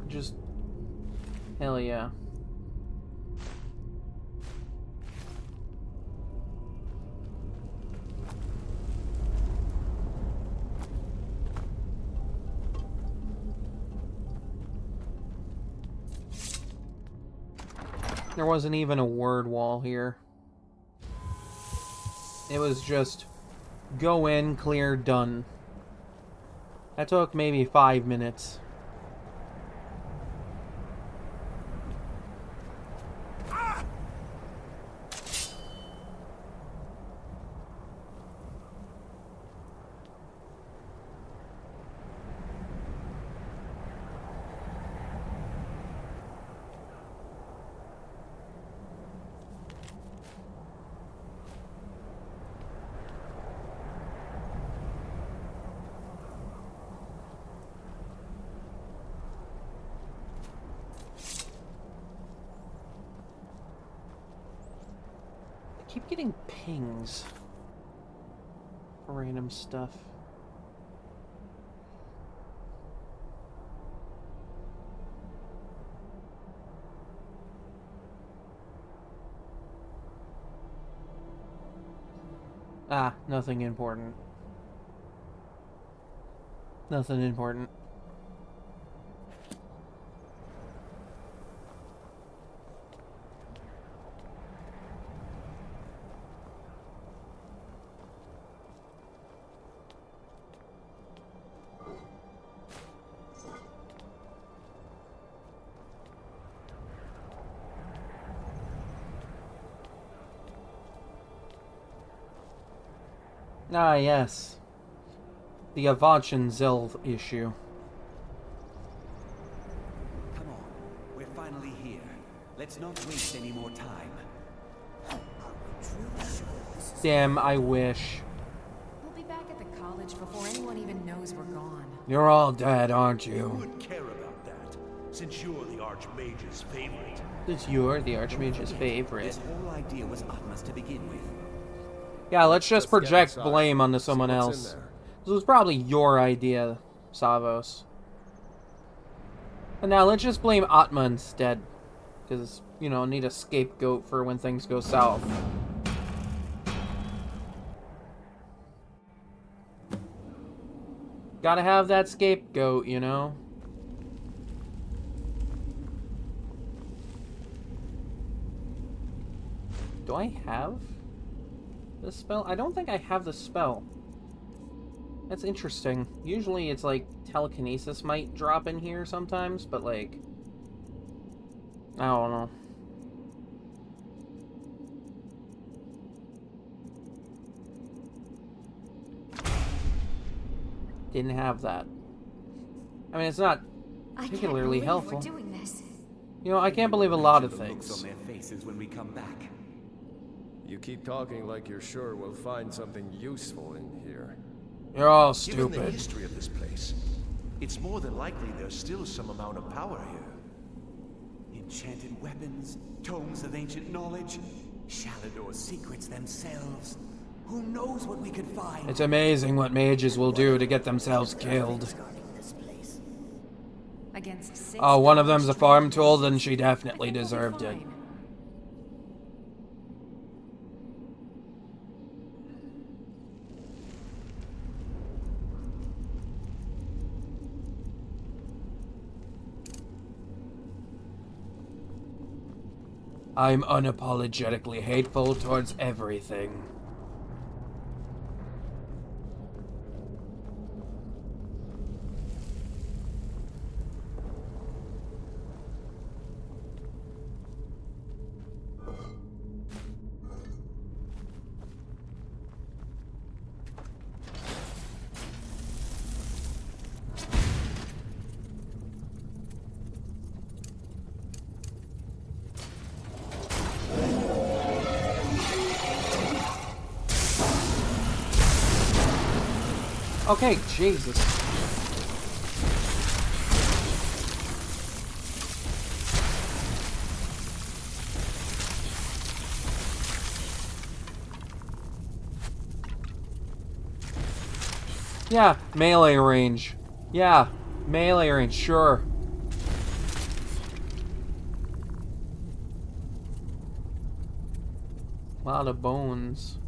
Just... hell yeah. There wasn't even a word wall here. It was just go in, clear, done. That took maybe 5 minutes. Keep getting pings for random stuff. Ah, nothing important. Nothing important. Ah, yes. The Avachan Zil issue. Come on, we're finally here. Let's not waste any more time. Damn, I wish. We'll be back at the college before anyone even knows we're gone. You're all dead, aren't Who you? would care about that, since you're the Archmage's favorite? Since you're the Archmage's favorite. This whole idea was Atma's to begin with. Yeah, let's just Let's get project inside. blame onto See someone what's in else. there. This was probably your idea, Savos. And now let's just blame Atma instead. Because, you know, need a scapegoat for when things go south. Gotta have that scapegoat, you know? Do I have this spell? I don't think I have the spell. That's interesting. Usually it's like telekinesis might drop in here sometimes, but like... I don't know. Didn't have that. I mean, it's not particularly helpful. We're doing this. You know, I can't believe a lot of The looks things. on their faces when we come back. You keep talking like you're sure we'll find something useful in here. You're all Given the stupid. history of this place, it's more than likely there's still some amount of power here. Enchanted weapons, tomes of ancient knowledge, Shalador's secrets themselves. Who knows what we could find? It's amazing what mages will do to get themselves killed. Against 6 Oh, one of them's a dogs farm trained tool, horses. then she definitely I think we'll be deserved it. fine. I'm unapologetically hateful towards everything. Okay, Jesus. Yeah, melee range. Yeah, melee range, sure. Lot of bones.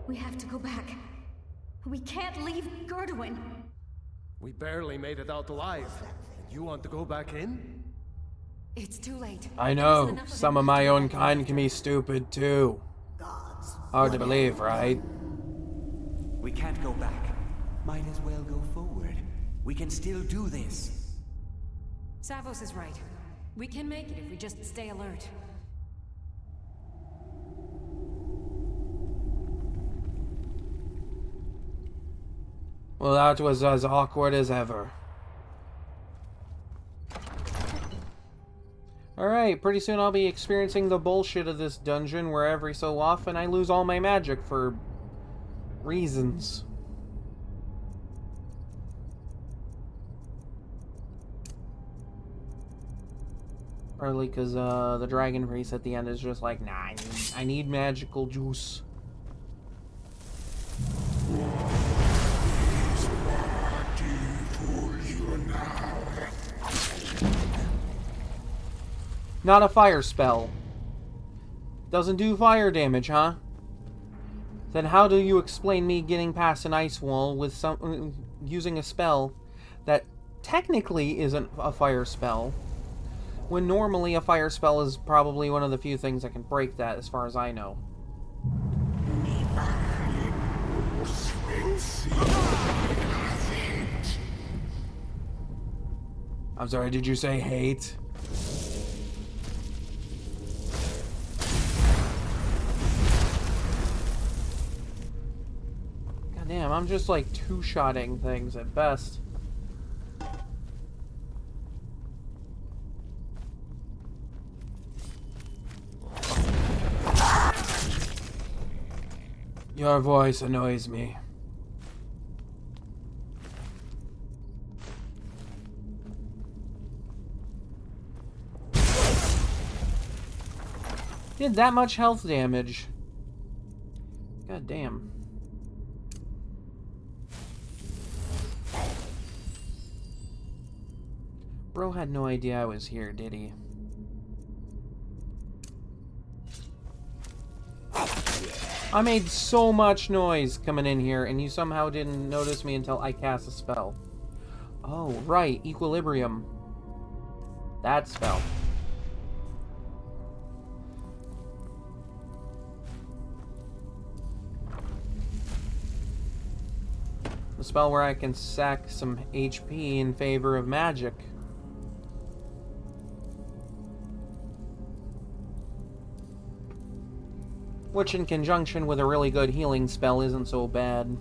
We have to go back. We can't leave Gerduin. We barely made it out alive. And you want to go back in? It's too late. I know, some of my own kind can be stupid too. Hard to believe, right? We can't go back. Might as well go forward. We can still do this. Savos is right. We can make it if we just stay alert. Well, that was as awkward as ever. Alright, pretty soon I'll be experiencing the bullshit of this dungeon where every so often I lose all my magic for reasons. Partly because the dragon priest at the end is just like, nah, I need magical juice. Not a fire spell. Doesn't do fire damage, huh? Then how do you explain me getting past an ice wall with using a spell that technically isn't a fire spell, When normally a fire spell is probably one of the few things that can break that, as far as I know. I'm sorry, did you say hate? God damn, I'm just like two-shotting things at best. Your voice annoys me. Did that much health damage. God damn. Bro had no idea I was here, did he? I made so much noise coming in here, and you somehow didn't notice me until I cast a spell. Oh, right, Equilibrium. That spell. The spell where I can sack some HP in favor of magic. Which in conjunction with a really good healing spell isn't so bad.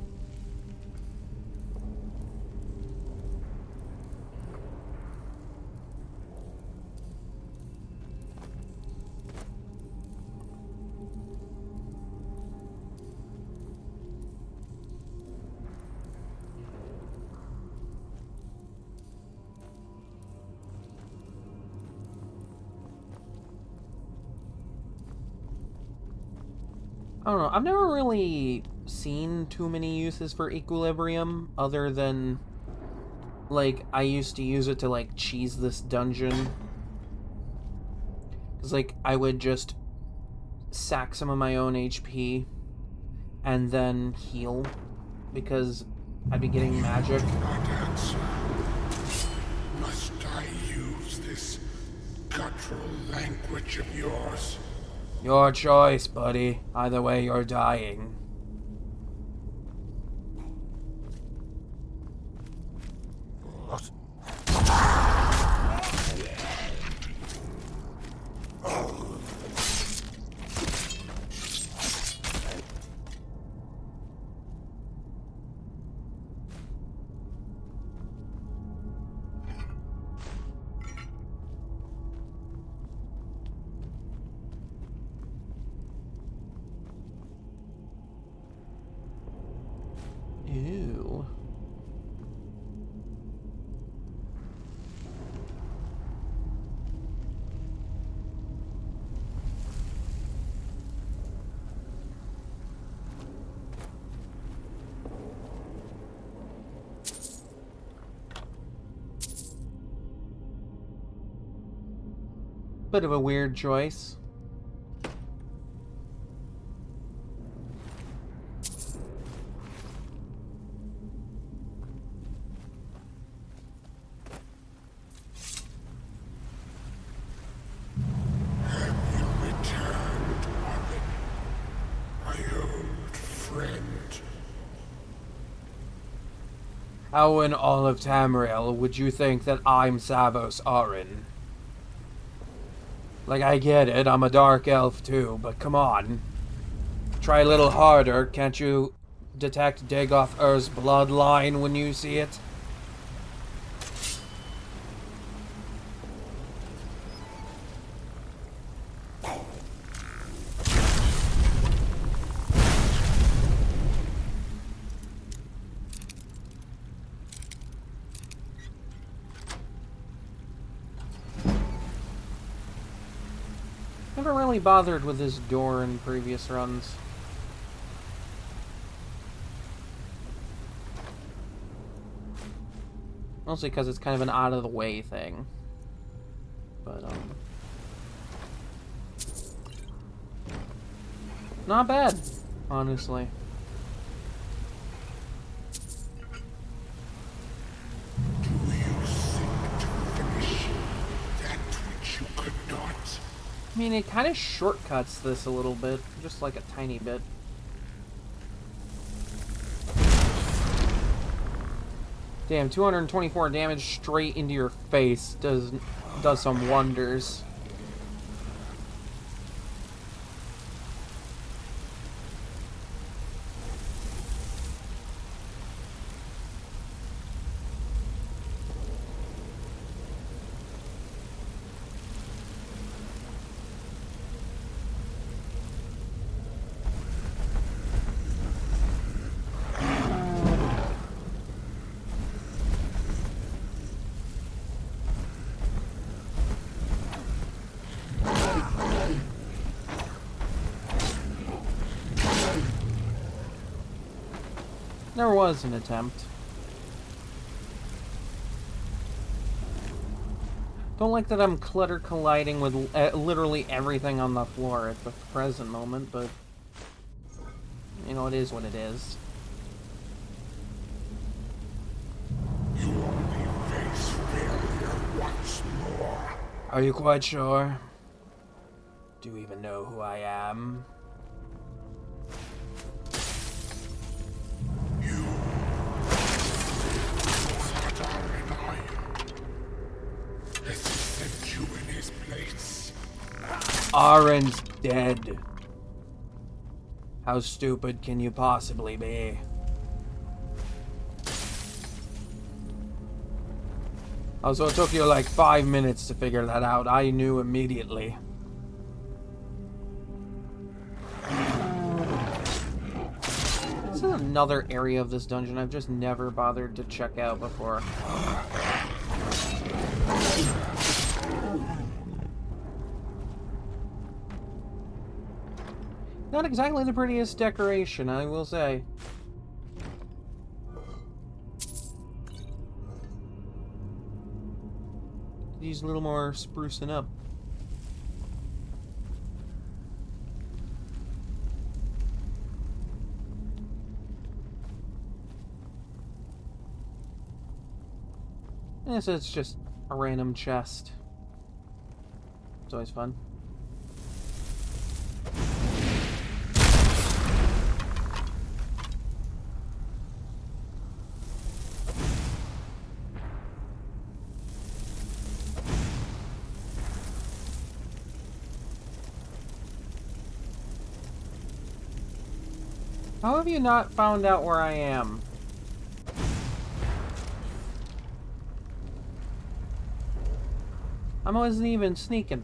I don't know, I've never really seen too many uses for Equilibrium, other than, like, I used to use it to, like, cheese this dungeon. Because, like, I would just sack some of my own HP, and then heal, because I'd be getting magic. Must I use this guttural language of yours? Your choice, buddy. Either way, you're dying. What? Ew. Bit of a weird choice. How in all of Tamriel would you think that I'm Savos Arin? Like, I get it, I'm a dark elf too, but come on. Try a little harder, can't you detect Dagoth Ur's bloodline when you see it? Never really bothered with this door in previous runs. Mostly because it's kind of an out-of-the-way thing. But, not bad, honestly. Do you seek to finish that which you I mean, it kind of shortcuts this a little bit, just like a tiny bit. Damn, 224 damage straight into your face does some wonders. There was an attempt. Don't like that I'm clutter colliding with literally everything on the floor at the present moment, but you know, it is what it is. You only face failure once more. Are you quite sure? Do you even know who I am? Aaron's dead. How stupid can you possibly be? Also, it took you like 5 minutes to figure that out. I knew immediately. This is another area of this dungeon I've just never bothered to check out before. Not exactly the prettiest decoration, I will say. Could use a little more sprucing up. Yes, it's just a random chest. It's always fun. How have you not found out where I am? I wasn't even sneaking.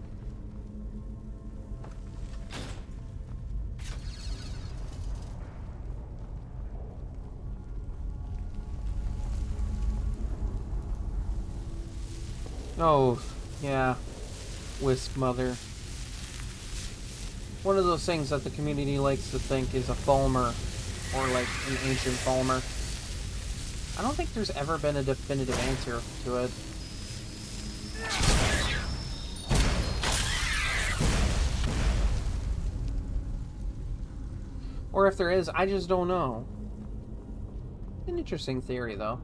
Oh, yeah. Wisp Mother. One of those things that the community likes to think is a Falmer, or like an ancient Falmer. I don't think there's ever been a definitive answer to it. Or if there is, I just don't know. An interesting theory, though.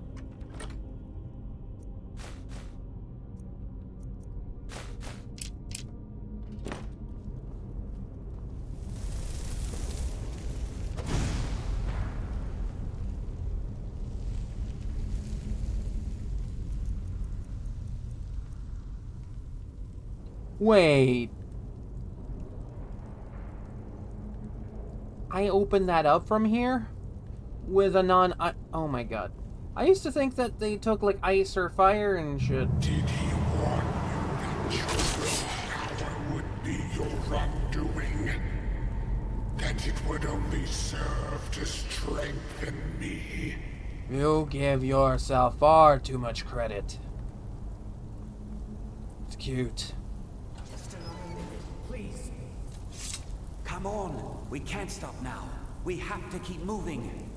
Wait. I opened that up from here? With a oh my god. I used to think that they took like ice or fire and shit. Did he warn you that your willpower would be your undoing? That it would only serve to strengthen me? You give yourself far too much credit. It's cute. Please. Come on. We can't stop now. We have to keep moving.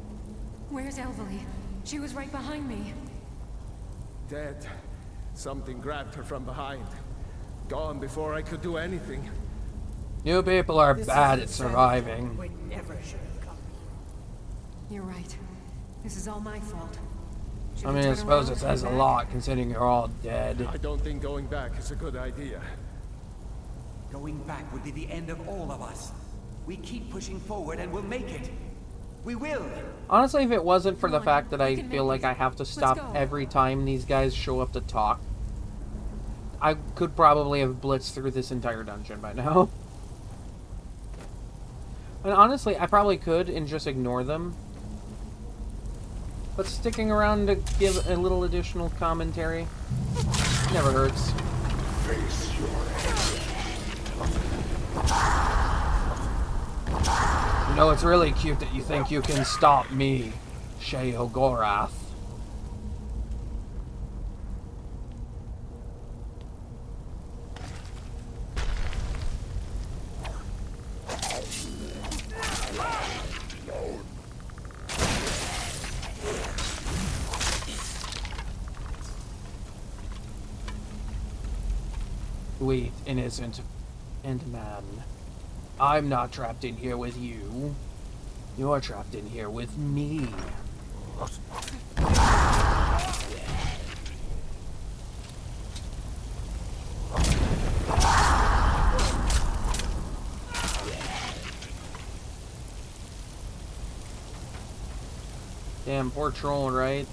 Where's Elvely? She was right behind me. Dead. Something grabbed her from behind. Gone before I could do anything. You people are bad at surviving. We never should have come. You're right. This is all my fault. Should I we mean, I turn suppose around it and head says a back? lot considering you're all dead. I don't think going back is a good idea. Going back would be the end of all of us. We keep pushing forward and we'll make it. We will! Honestly, if it wasn't for the fact that I feel like I have to stop every time these guys show up to talk, I could probably have blitzed through this entire dungeon by now. And honestly, I probably could and just ignore them. But sticking around to give a little additional commentary never hurts. Face your You know, it's really cute that you think you can stop me, Sheogorath. Sweet, innocent, and man. I'm not trapped in here with you. You're trapped in here with me. Damn, poor troll, right?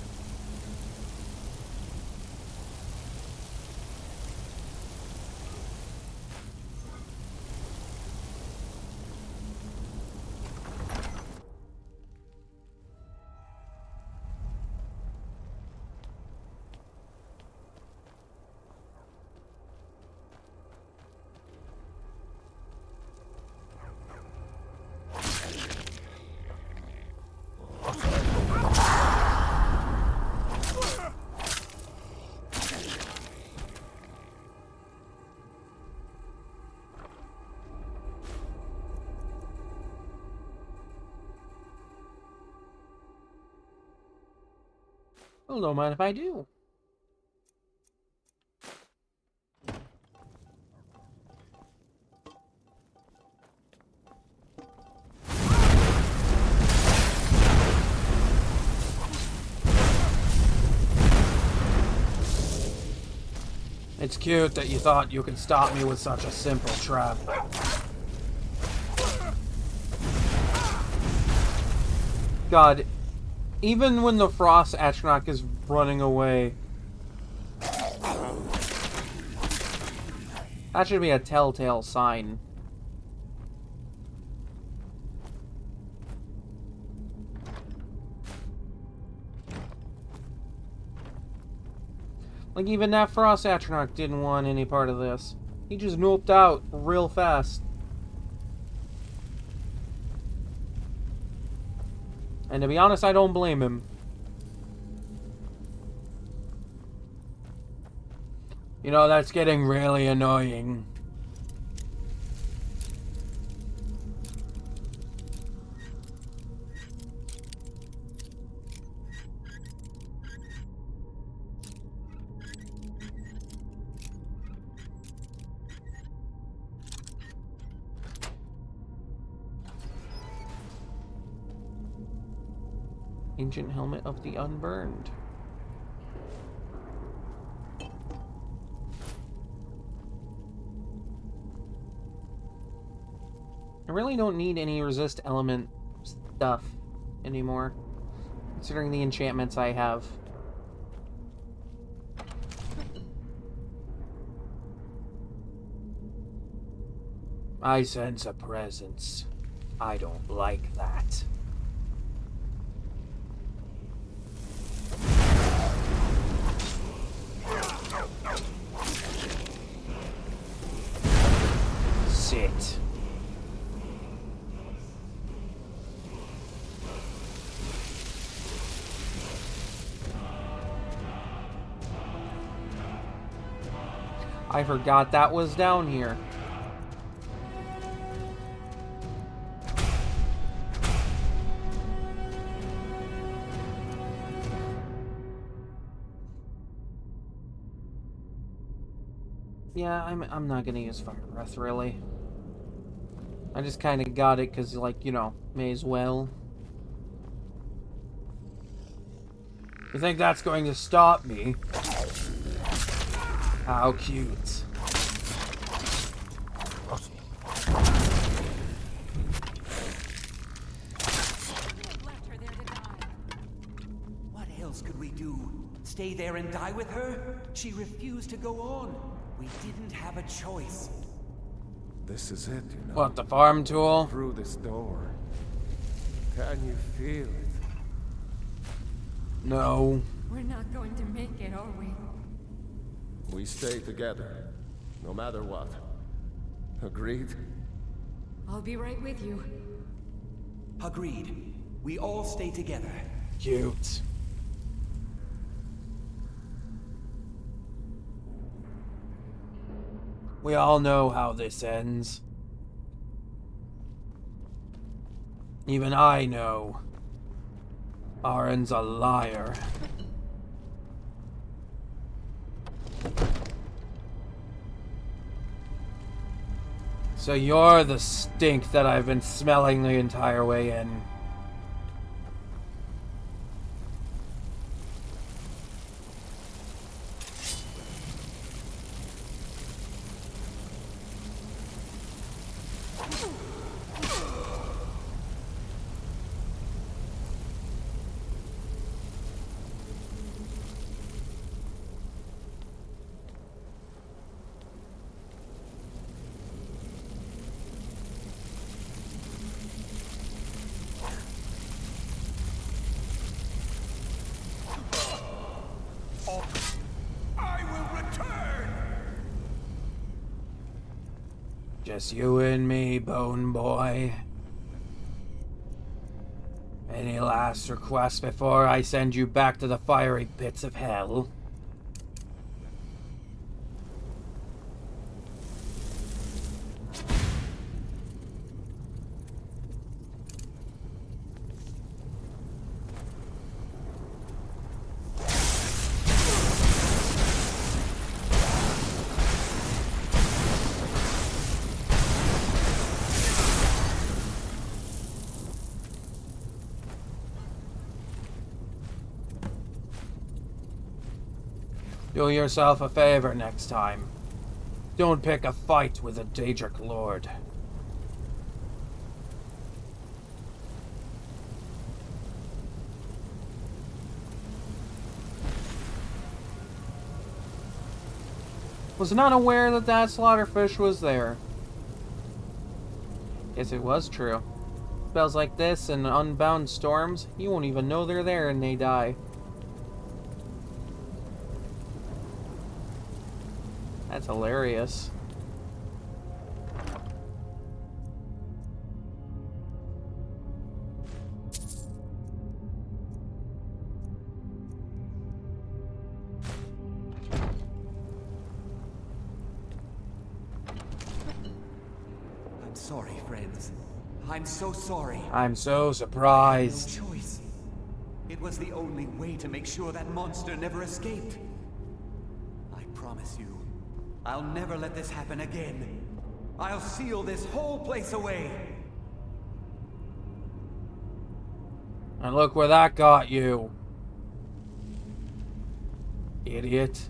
Well, don't mind if I do. It's cute that you thought you could stop me with such a simple trap. God, even when the Frost Atronach is running away, that should be a telltale sign. Like, even that Frost Atronach didn't want any part of this. He just noped out real fast. And to be honest, I don't blame him. You know, that's getting really annoying. Ancient Helmet of the Unburned. I really don't need any resist element stuff anymore, considering the enchantments I have. I sense a presence. I don't like that. Sit. I forgot that was down here. Yeah, I'm not gonna use Fire Breath, really. I just kind of got it because, like, you know, may as well. You think that's going to stop me? How cute. else could we do? Stay there and die with her? She refused to go on. We didn't have a choice. This is it, you know. What, the farm tool? Through this door. Can you feel it? No. We're not going to make it, are we? We stay together, no matter what. Agreed? I'll be right with you. Agreed. We all stay together. Cute. We all know how this ends. Even I know. Arin's a liar. So you're the stink that I've been smelling the entire way in. I will return! Just you and me, Bone Boy. Any last requests before I send you back to the fiery pits of hell? Do yourself a favor next time. Don't pick a fight with a Daedric Lord. Was not aware that that slaughterfish was there. Guess it was true. Spells like this and unbound storms, you won't even know they're there and they die. That's hilarious. I'm sorry, friends. I'm so sorry. I'm so surprised. I had no choice. It was the only way to make sure that monster never escaped. I promise you, I'll never let this happen again. I'll seal this whole place away. And look where that got you. Idiot.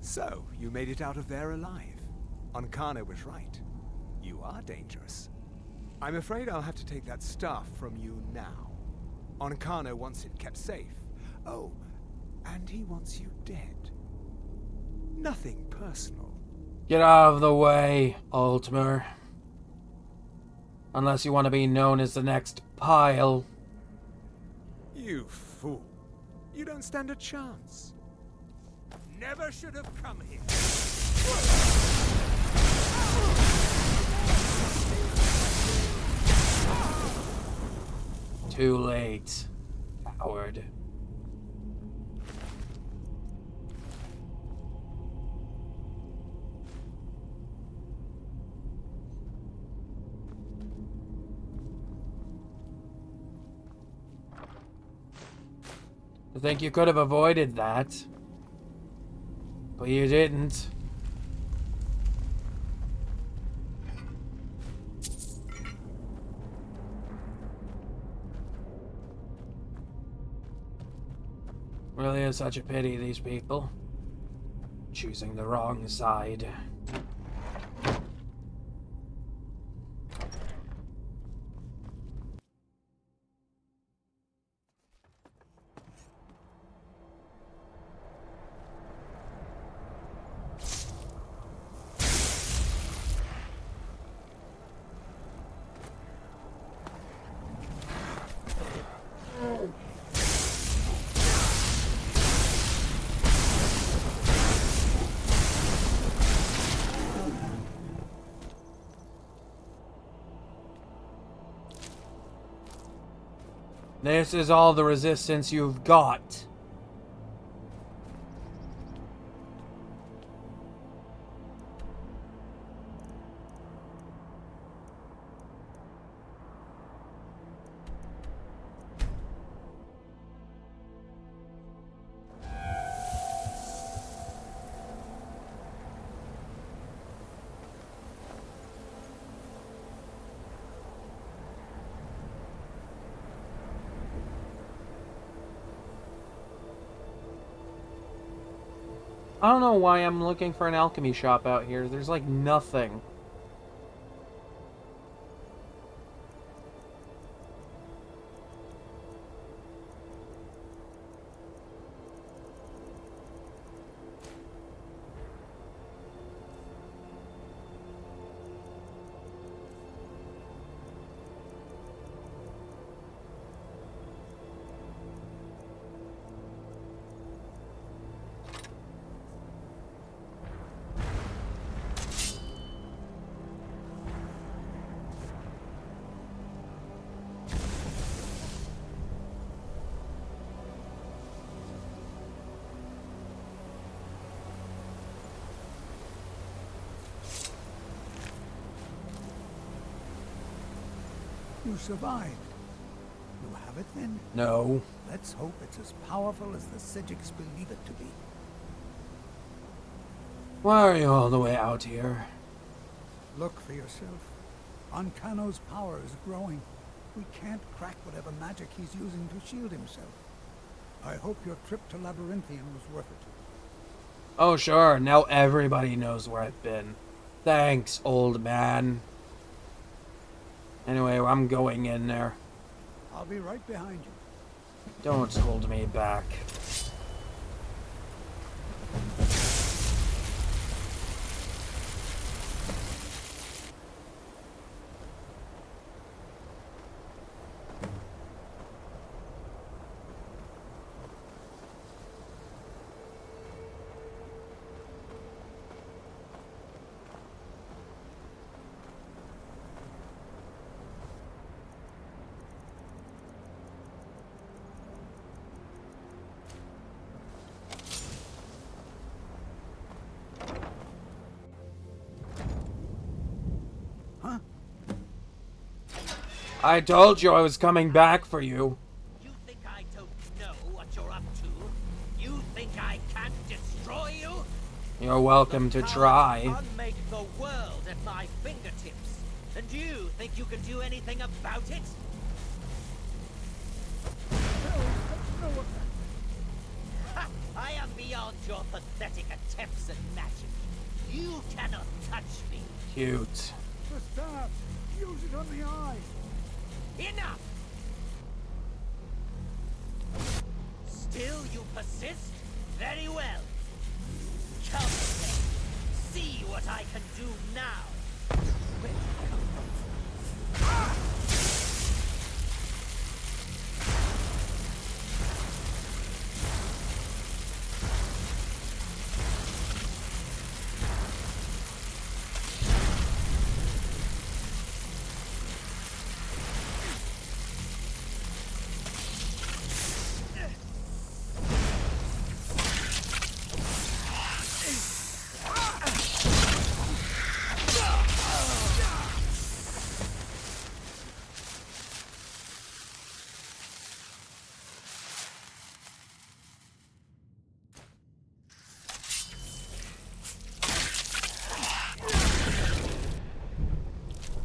So, you made it out of there alive. Arcane was right. You are dangerous. I'm afraid I'll have to take that stuff from you now. Arcane wants it kept safe. Oh, and he wants you dead. Nothing personal. Get out of the way, Altmer. Unless you want to be known as the next Pile. You fool. You don't stand a chance. Never should have come here. Too late, coward. I think you could have avoided that. But you didn't. Really is such a pity, these people. Choosing the wrong side. This is all the resistance you've got. I don't know why I'm looking for an alchemy shop out here. There's like nothing. You survived. You have it then? No. Let's hope it's as powerful as the Psijics believe it to be. Why are you all the way out here? Look for yourself. Ancano's power is growing. We can't crack whatever magic he's using to shield himself. I hope your trip to Labyrinthian was worth it. Oh sure, now everybody knows where I've been. Thanks, old man. Anyway, I'm going in there. I'll be right behind you. Don't hold me back. I told you I was coming back for you. You think I don't know what you're up to? You think I can't destroy you? You're welcome to try. Unmake the world at my fingertips. And you think you can do anything about it? Ha! I am beyond your pathetic attempts at magic. You cannot touch me. Cute. The staff! Use it on the eye! Enough! Still you persist? Very well. Come then. See what I can do now. Where did you come from? Ah!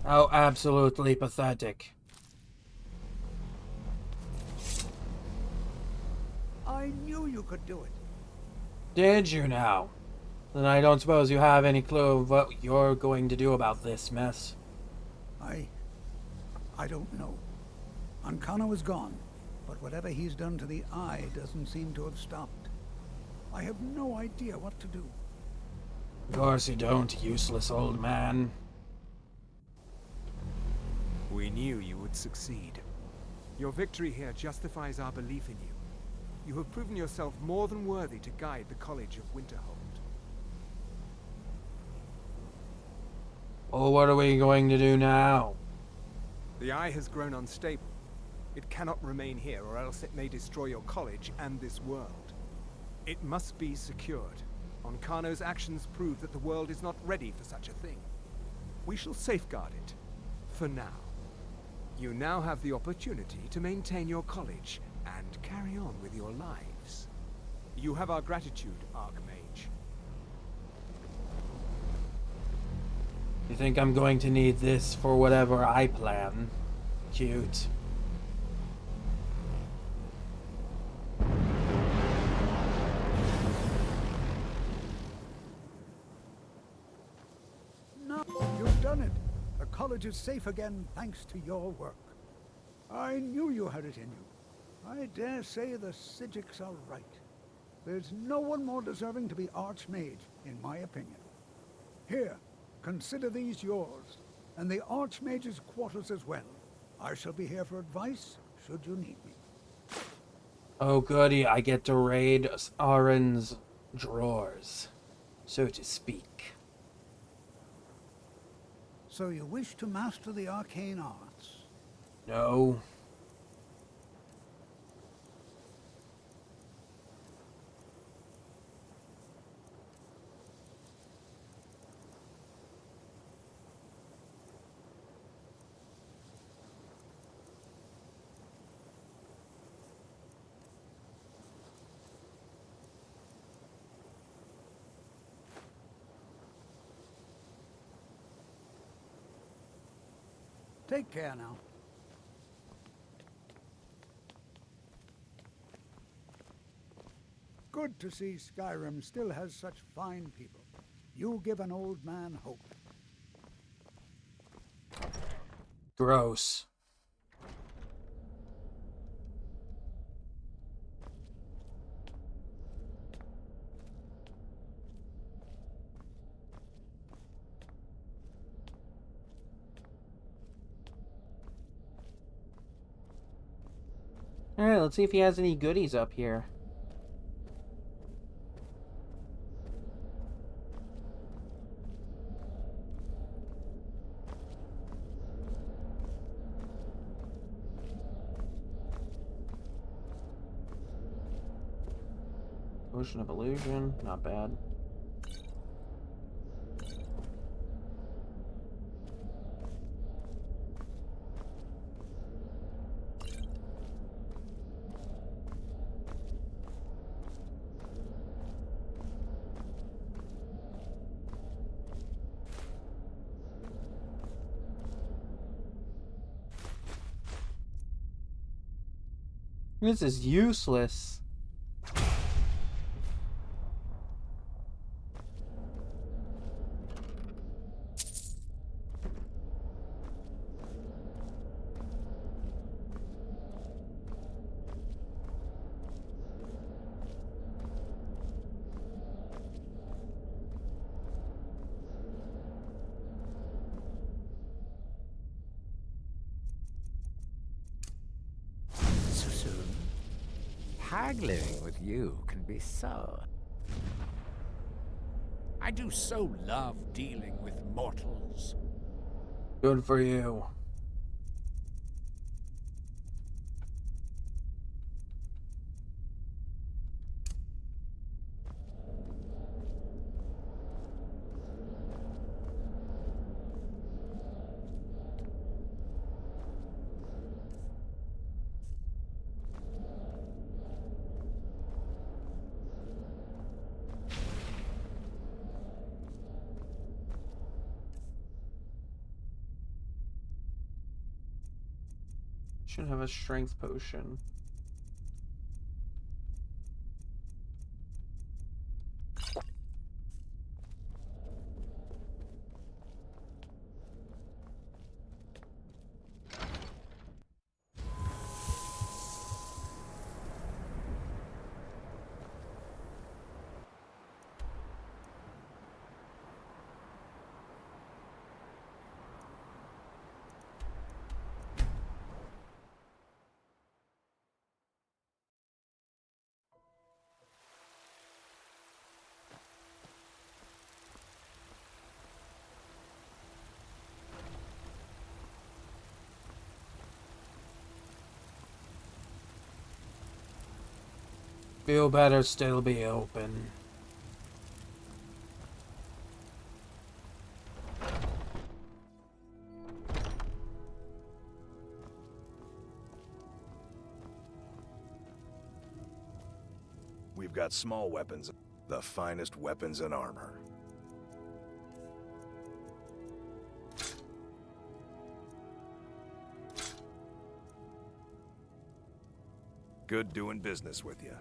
How absolutely pathetic. I I knew you could do it. Did you now? Then I don't suppose you have any clue of what you're going to do about this mess. I don't know. Ancano is gone, but whatever he's done to the Eye doesn't seem to have stopped. I have no idea what to do. Of course you don't, useless old man. We knew you would succeed. Your victory here justifies our belief in you. You have proven yourself more than worthy to guide the College of Winterhold. Well, what are we going to do now? The Eye has grown unstable. It cannot remain here, or else it may destroy your college and this world. It must be secured. Ancano's actions prove that the world is not ready for such a thing. We shall safeguard it. For now. You now have the opportunity to maintain your college and carry on with your lives. You have our gratitude, Archmage. You think I'm going to need this for whatever I plan? Cute. No, you've done it. The college is safe again thanks to your work. I knew you had it in you. I dare say the Psijics are right. There's no one more deserving to be Archmage, in my opinion. Here, consider these yours, and the Archmage's quarters as well. I shall be here for advice, should you need me. Oh goody, I get to raid Arin's drawers, so to speak. So you wish to master the arcane arts? No. Take care now. Good to see Skyrim still has such fine people. You give an old man hope. Gross. Alright, let's see if he has any goodies up here. Potion of Illusion, not bad. This is useless. Haggling with you can be so. I do so love dealing with mortals. Good for you. Should have a strength potion. You better still be open. We've got small weapons, the finest weapons and armor. Good doing business with you.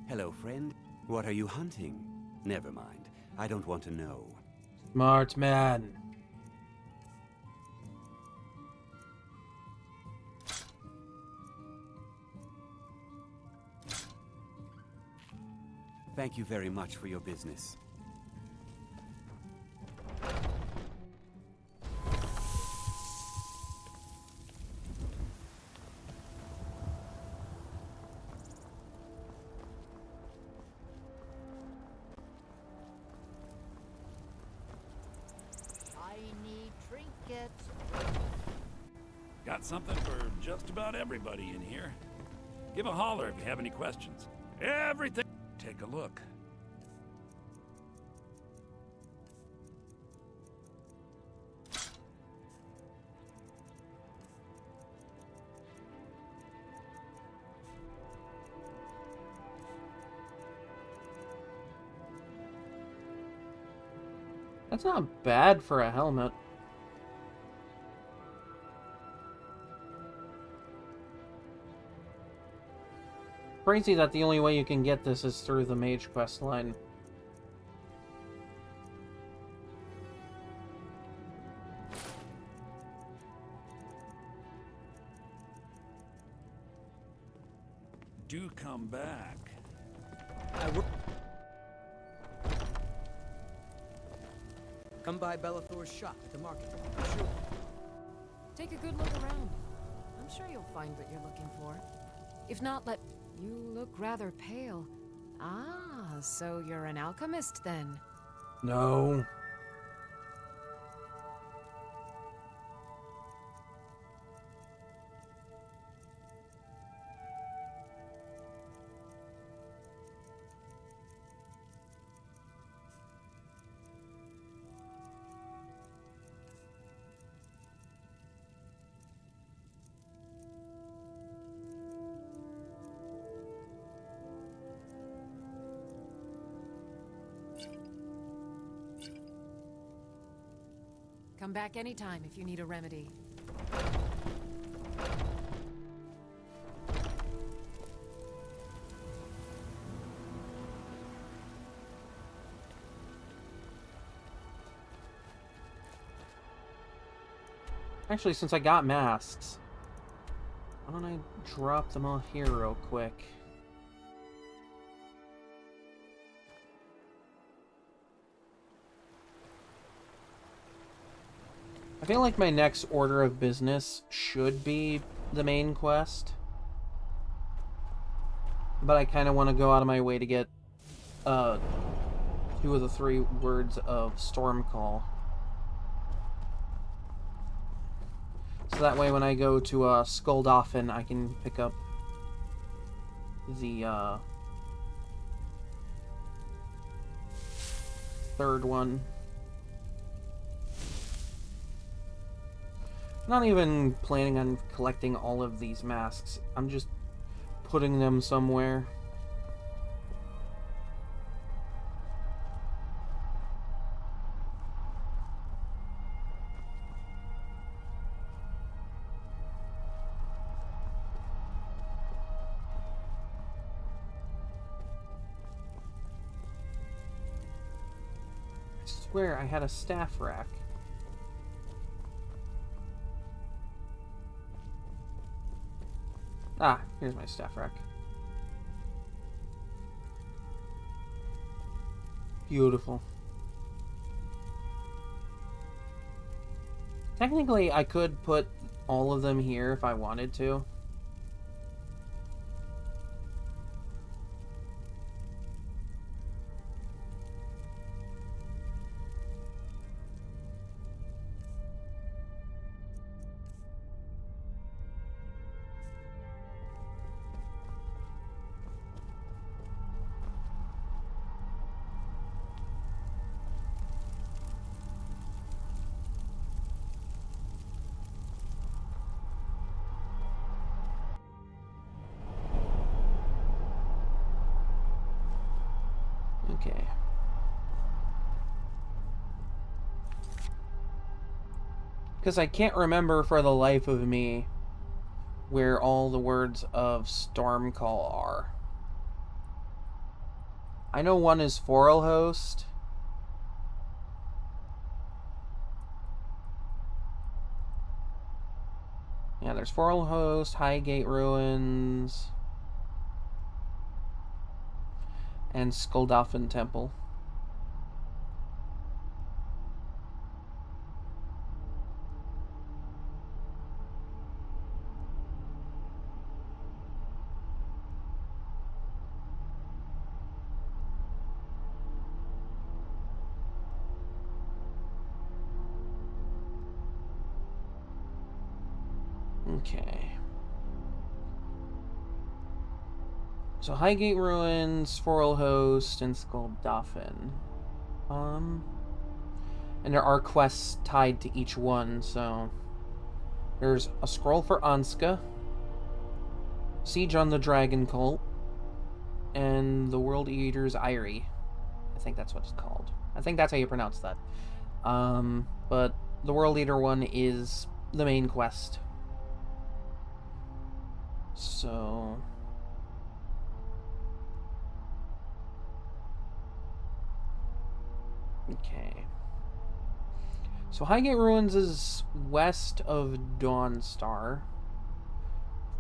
Hello, friend. What are you hunting? Never mind. I don't want to know. Smart man. Thank you very much for your business. Shiny trinkets. Got something for just about everybody in here. Give a holler if you have any questions. Everything. Take a look. That's not bad for a helmet. Crazy that the only way you can get this is through the mage quest line. Do come back. Come by Bellathor's shop at the market. I'm sure. Take a good look around. I'm sure you'll find what you're looking for. If not, let... You look rather pale. Ah, so you're an alchemist then? No. Come back anytime if you need a remedy. Actually, since I got masks, why don't I drop them all here real quick? I feel like my next order of business should be the main quest. But I kind of want to go out of my way to get 2 of the 3 words of Stormcall. So that way when I go to Skulldolphin, I can pick up the 3rd one. I'm not even planning on collecting all of these masks. I'm just putting them somewhere. I swear I had a staff rack. Ah, here's my staff rack. Beautiful. Technically, I could put all of them here if I wanted to. Okay. Because I can't remember for the life of me where all the words of Stormcall are. I know one is Forelhost. Yeah, there's Forelhost, Highgate Ruins, and Skuldafn Temple. Okay. So Highgate Ruins, Forelhost, and Skuldafn. And there are quests tied to each one, so... There's a scroll for Anska, Siege on the Dragon Cult, and the World Eater's Eyrie. I think that's what it's called. I think that's how you pronounce that. But the World Eater one is the main quest. So... Okay. So Highgate Ruins is west of Dawnstar.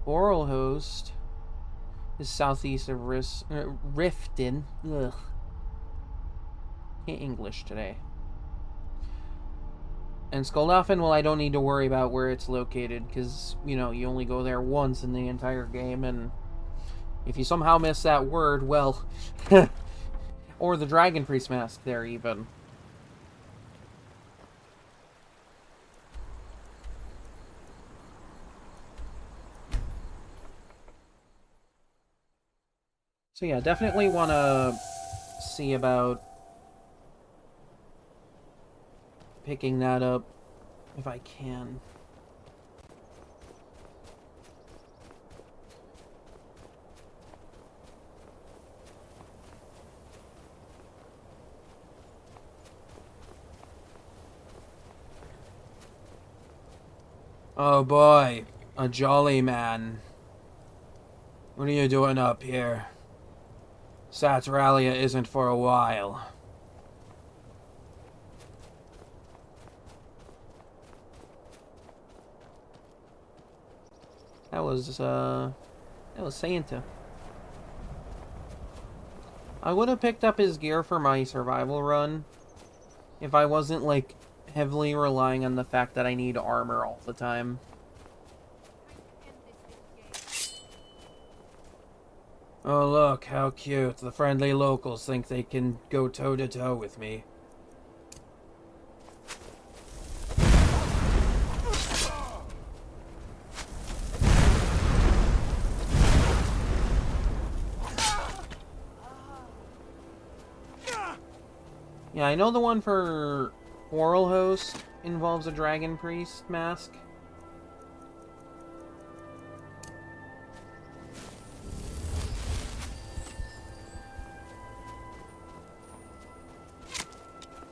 Forelhost is southeast of Riften. Ugh. Can't English today. And Skuldafn, well, I don't need to worry about where it's located, because, you know, you only go there once in the entire game, and if you somehow miss that word, well... or the Dragon Priest mask there, even. So yeah, definitely want to see about picking that up if I can. Oh boy, a jolly man. What are you doing up here? Satralia isn't for a while. That was Santa. I would have picked up his gear for my survival run if I wasn't, like, heavily relying on the fact that I need armor all the time. Oh look, how cute. The friendly locals think they can go toe-to-toe with me. Yeah, I know the one for Forelhost involves a Dragon Priest mask.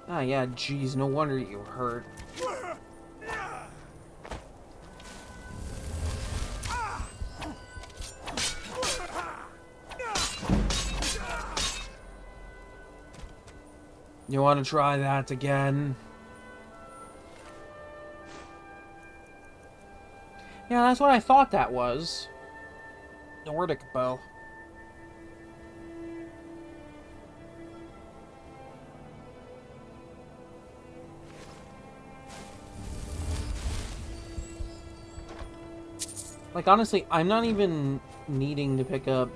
Ah, yeah, geez, no wonder you hurt. You want to try that again? Yeah, that's what I thought that was. Nordic bow. Like, honestly, I'm not even needing to pick up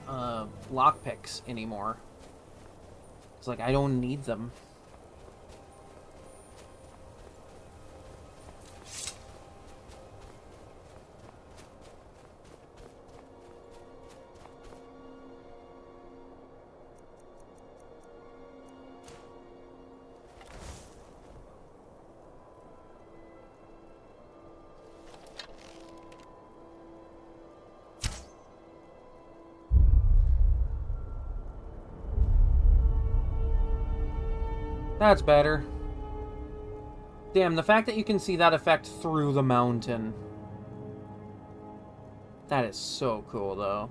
lockpicks anymore. It's like, I don't need them. That's better. Damn, the fact that you can see that effect through the mountain. That is so cool, though.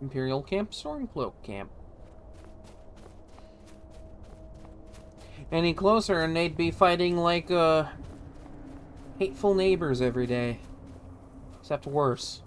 Imperial Camp, Stormcloak Camp. Any closer and they'd be fighting like hateful neighbors every day. Except worse.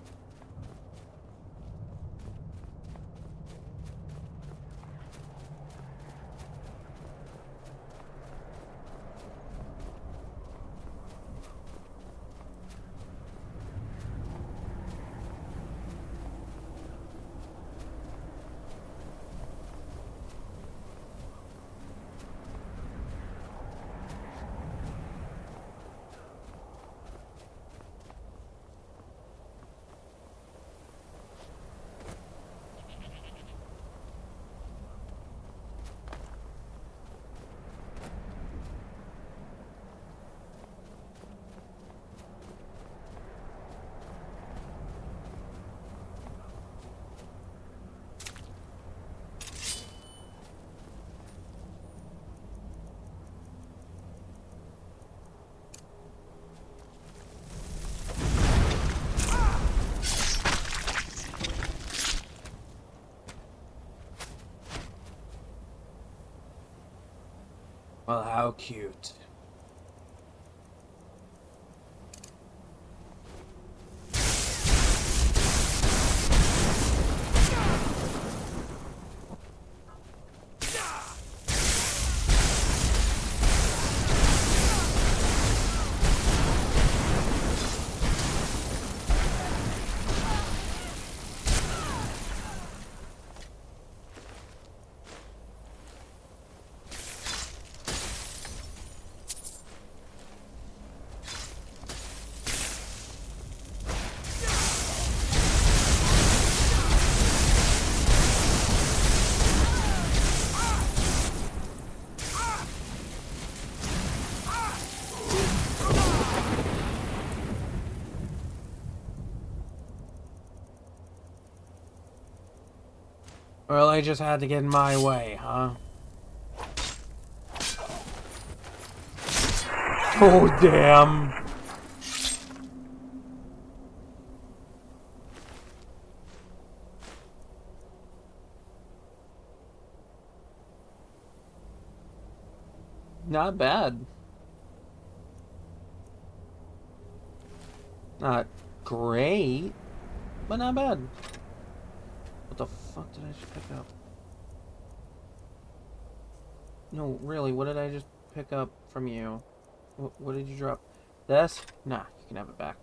Well, how cute. Well, I just had to get in my way, huh? Oh, damn. Not bad. Not great, but not bad. What the fuck did I just pick up? No, really, what did I just pick up from you? What did you drop? This? Nah, you can have it back.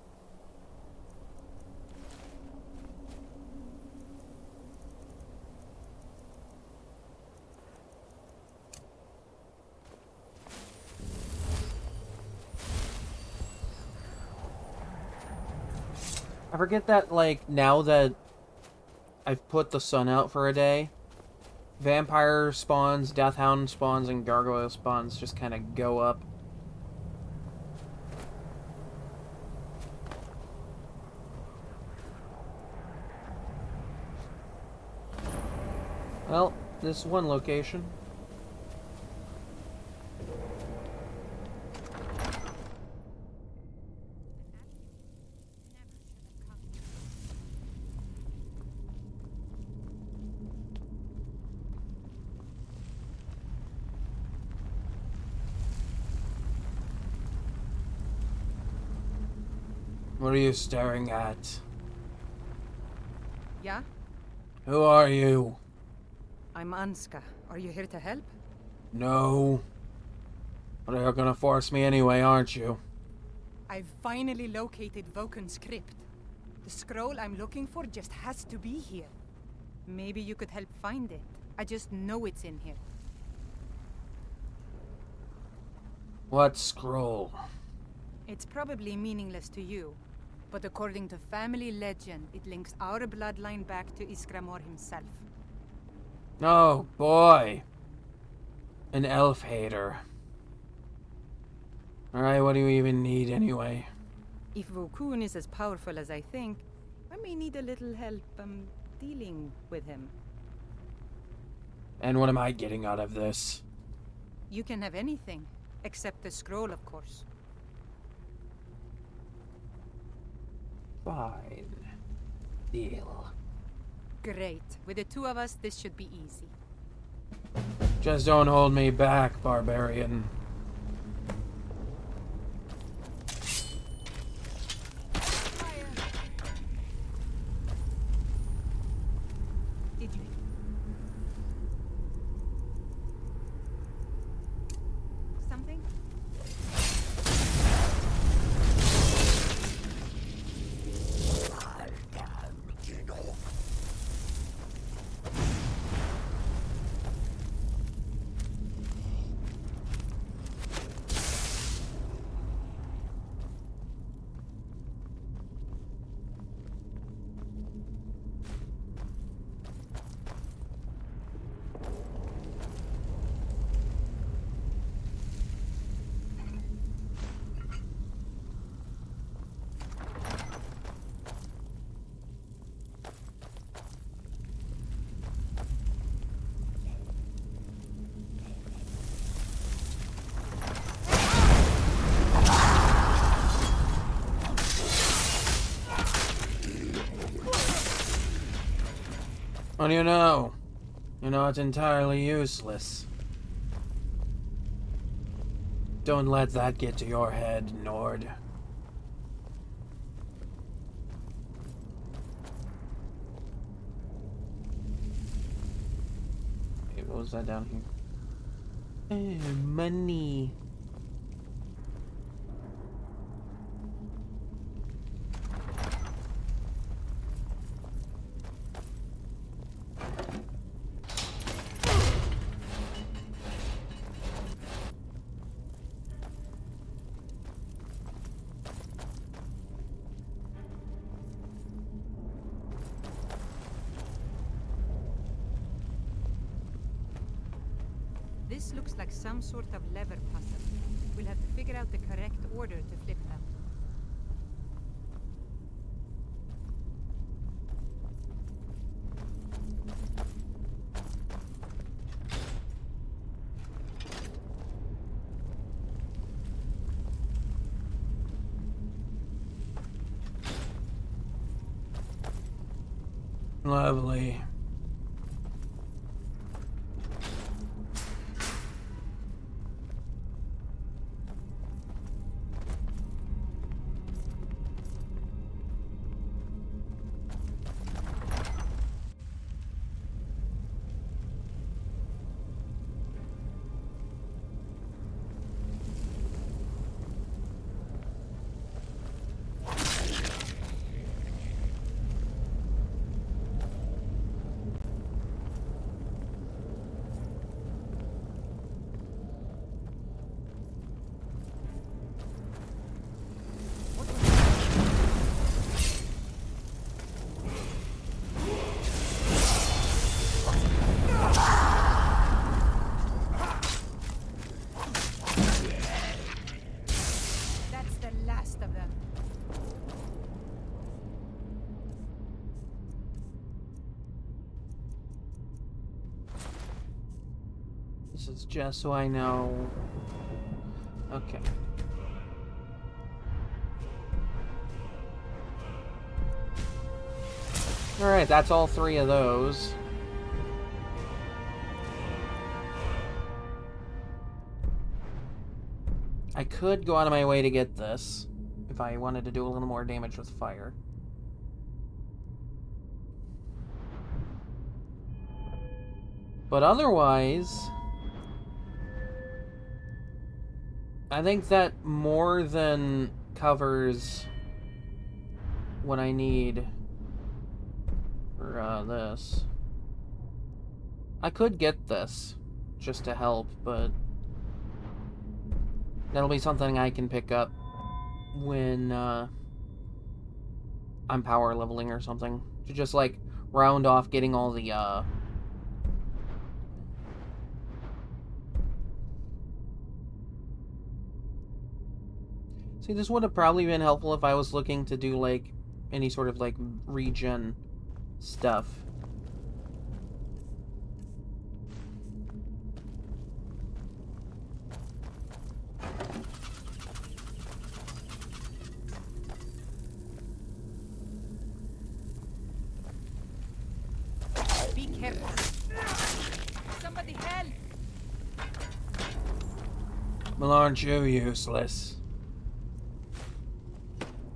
I forget that, like, now that I've put the sun out for a day, vampire spawns, deathhound spawns, and gargoyle spawns just kind of go up. Well, this one location. What are you staring at? Yeah? Who are you? I'm Anska. Are you here to help? No. But you're gonna force me anyway, aren't you? I've finally located Voken's crypt. The scroll I'm looking for just has to be here. Maybe you could help find it. I just know it's in here. What scroll? It's probably meaningless to you, but according to family legend, it links our bloodline back to Iskramor himself. Oh, boy. An elf hater. Alright, what do you even need anyway? If Vokun is as powerful as I think, I may need a little help, dealing with him. And what am I getting out of this? You can have anything, except the scroll, of course. Fine. Deal. Great. With the two of us, this should be easy. Just don't hold me back, barbarian. Did you? Something? What do you know? You know it's entirely useless. Don't let that get to your head, Nord. Hey, what was that down here? Money. This looks like some sort of lever puzzle. We'll have to figure out the correct order to flip them. Lovely. This is just so I know. Okay. Alright, that's all three of those. I could go out of my way to get this, if I wanted to do a little more damage with fire. But otherwise, I think that more than covers what I need for this. I could get this just to help, but that'll be something I can pick up when I'm power leveling or something. To just, like, round off getting all the, See, this would have probably been helpful if I was looking to do, like, any sort of, like, regen stuff. Be careful. Somebody help! Well, aren't you useless?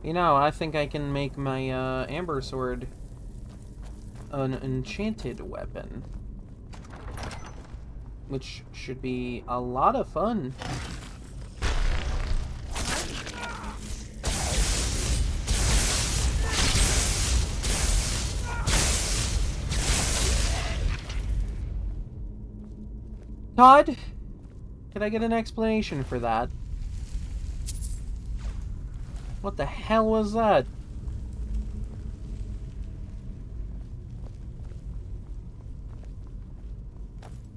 You know, I think I can make my amber sword an enchanted weapon. Which should be a lot of fun. Todd, can I get an explanation for that? What the hell was that?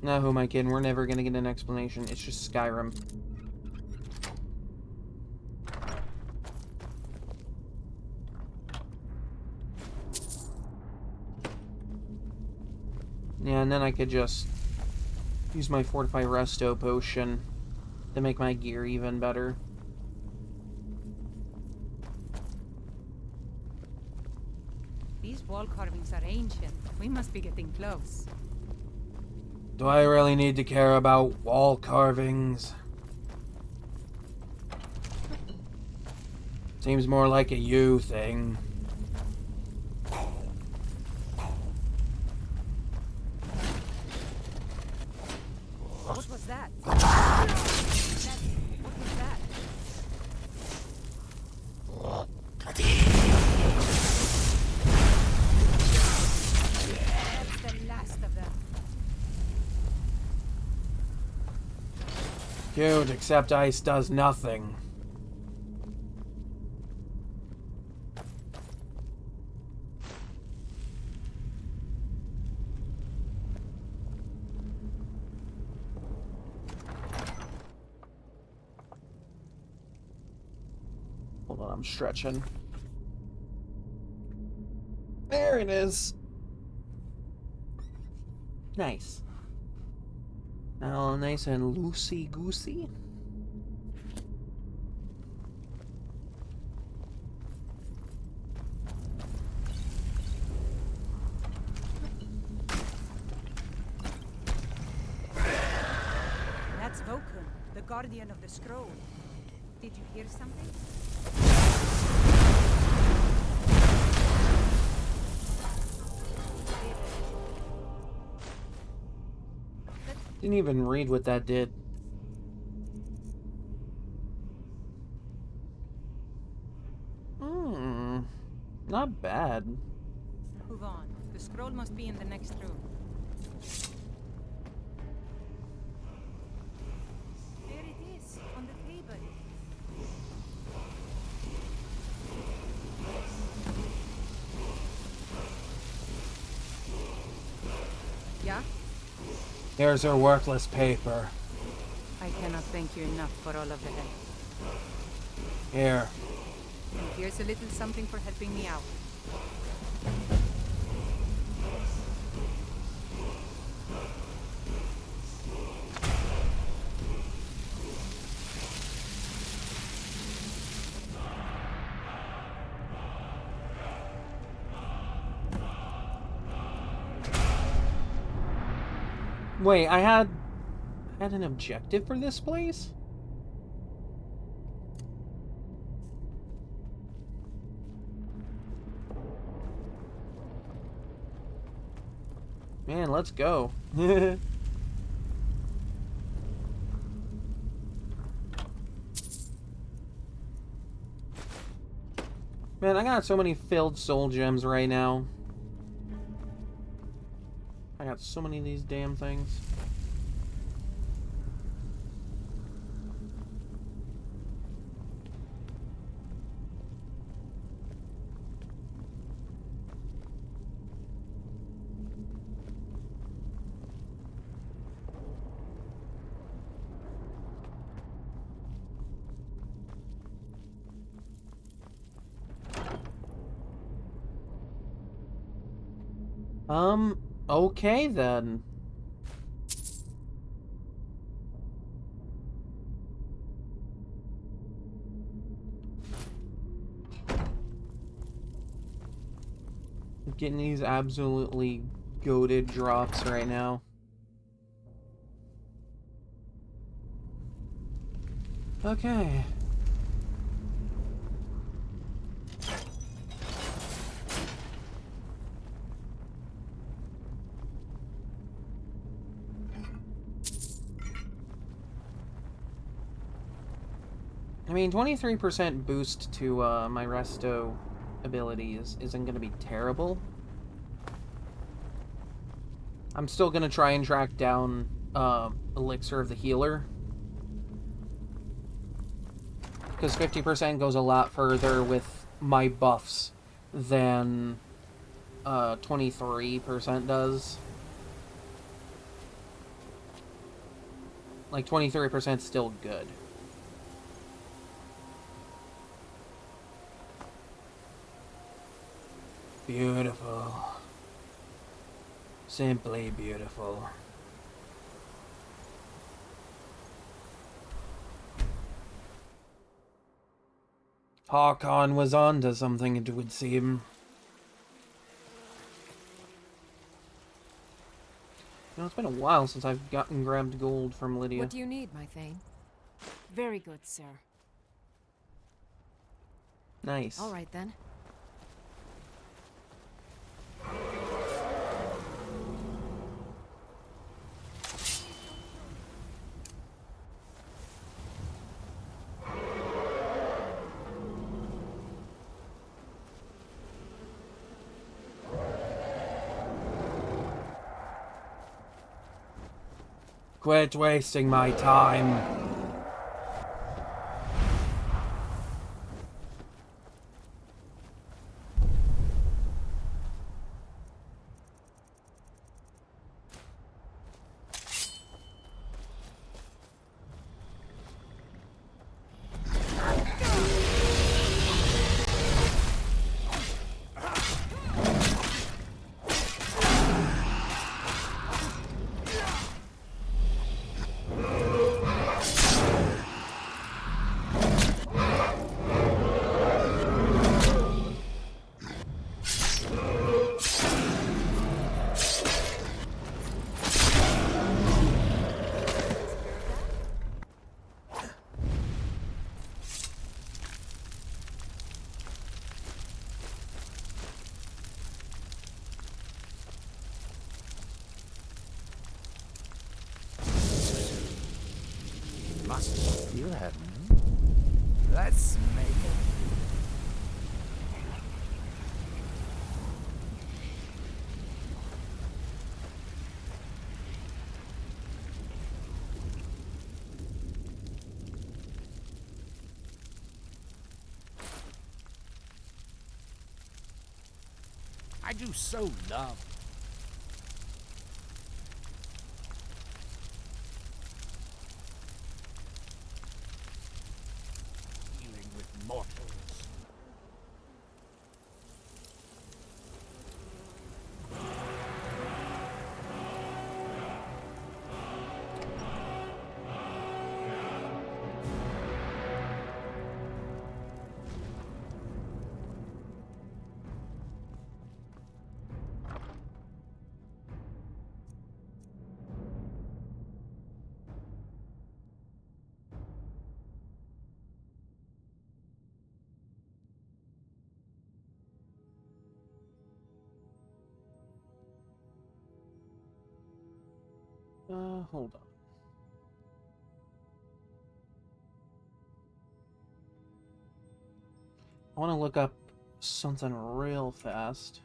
No, who am I kidding? We're never gonna get an explanation. It's just Skyrim. Yeah, and then I could just use my Fortify Resto potion to make my gear even better. These wall carvings are ancient. We must be getting close. Do I really need to care about wall carvings? Seems more like a you thing. What was that? What was that? That's the last of them. Cute, except ice does nothing. Hold on, I'm stretching. There it is. Nice. Now nice and loosey-goosey. That's Vokun, the guardian of the scroll. Did you hear something? Didn't even read what that did. Not bad. Move on. The scroll must be in the next room. There it is, on the table. Yeah? Here's her worthless paper. I cannot thank you enough for all of the help. Here. And here's a little something for helping me out. Wait, I had an objective for this place? Man, let's go. Man, I got so many filled soul gems right now. I got so many of these damn things. Okay then. Getting these absolutely goated drops right now. Okay. I mean, 23% boost to my resto abilities isn't going to be terrible. I'm still going to try and track down Elixir of the Healer. Because 50% goes a lot further with my buffs than 23% does. Like, 23% is still good. Beautiful. Simply beautiful. Arcane was onto something, it would seem. You know, it's been a while since I've grabbed gold from Lydia. What do you need, my Thane? Very good, sir. Nice. All right, then. Quit wasting my time. Must feel heaven. Let's make it. I do so love dealing with mortals. Hold on. I want to look up something real fast.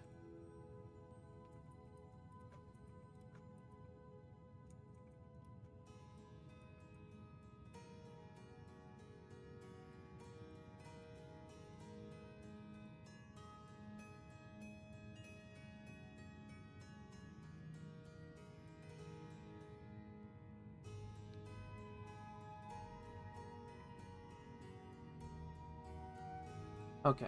Okay.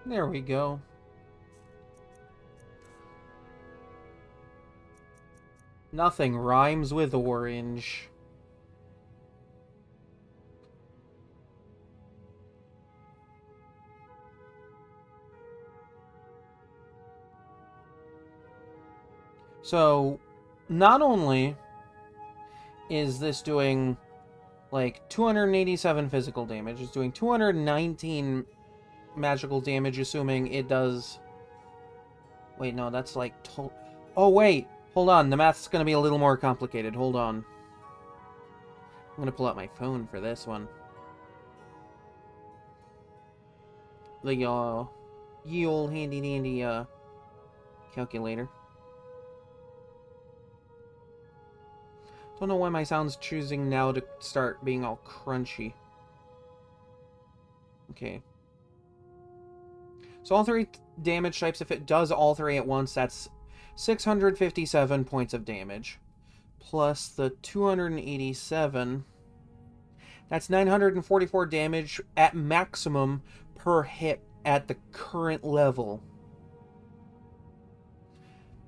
There we go. Nothing rhymes with orange. So, not only is this doing like 287 physical damage, it's doing 219 magical damage, assuming it does... Wait, no, that's like... Oh, wait! Hold on, the math's gonna be a little more complicated. Hold on. I'm gonna pull out my phone for this one. The, ye old handy-dandy, calculator. Don't know why my sound's choosing now to start being all crunchy. Okay. So all three damage types, if it does all three at once, that's 657 points of damage. Plus the 287. That's 944 damage at maximum per hit at the current level.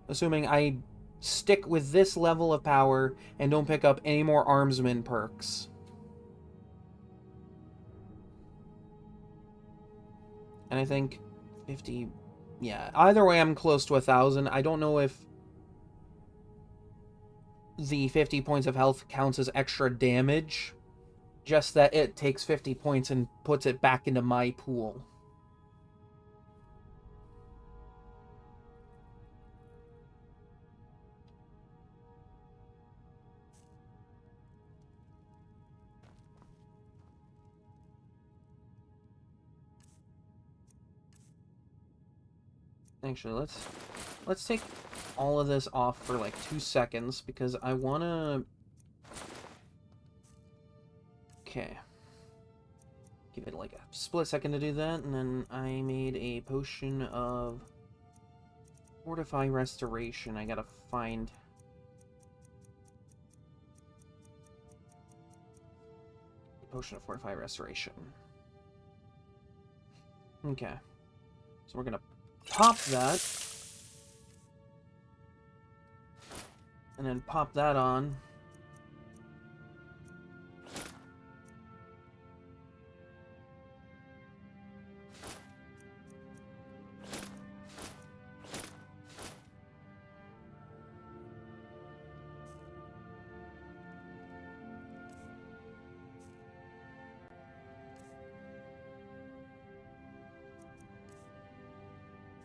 Assuming I stick with this level of power and don't pick up any more armsman perks. And I think 50... Yeah, either way I'm close to 1,000. I don't know if the 50 points of health counts as extra damage. Just that it takes 50 points and puts it back into my pool. Actually, let's take all of this off for like 2 seconds because I wanna... Okay. Give it like a split second to do that, and then I made a potion of Fortify Restoration. I gotta find... a potion of Fortify Restoration. Okay. So we're gonna pop that. And then pop that on.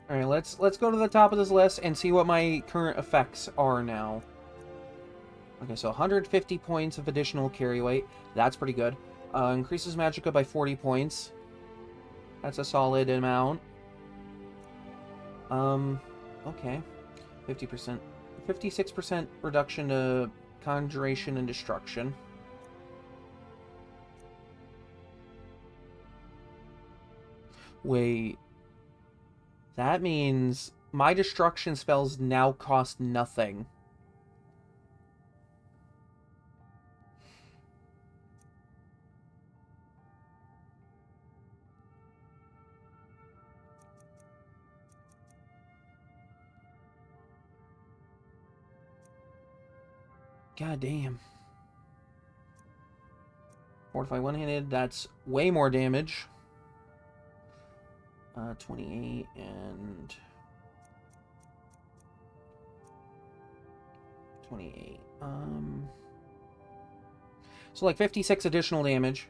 Alright, let's go to the top of this list and see what my current effects are now. Okay, so 150 points of additional carry weight. That's pretty good. Increases magicka by 40 points. That's a solid amount. Okay. 50%. 56% reduction to conjuration and destruction. Wait. That means my destruction spells now cost nothing. God damn. Fortify one-handed, that's way more damage. 28 and 28. So like 56 additional damage.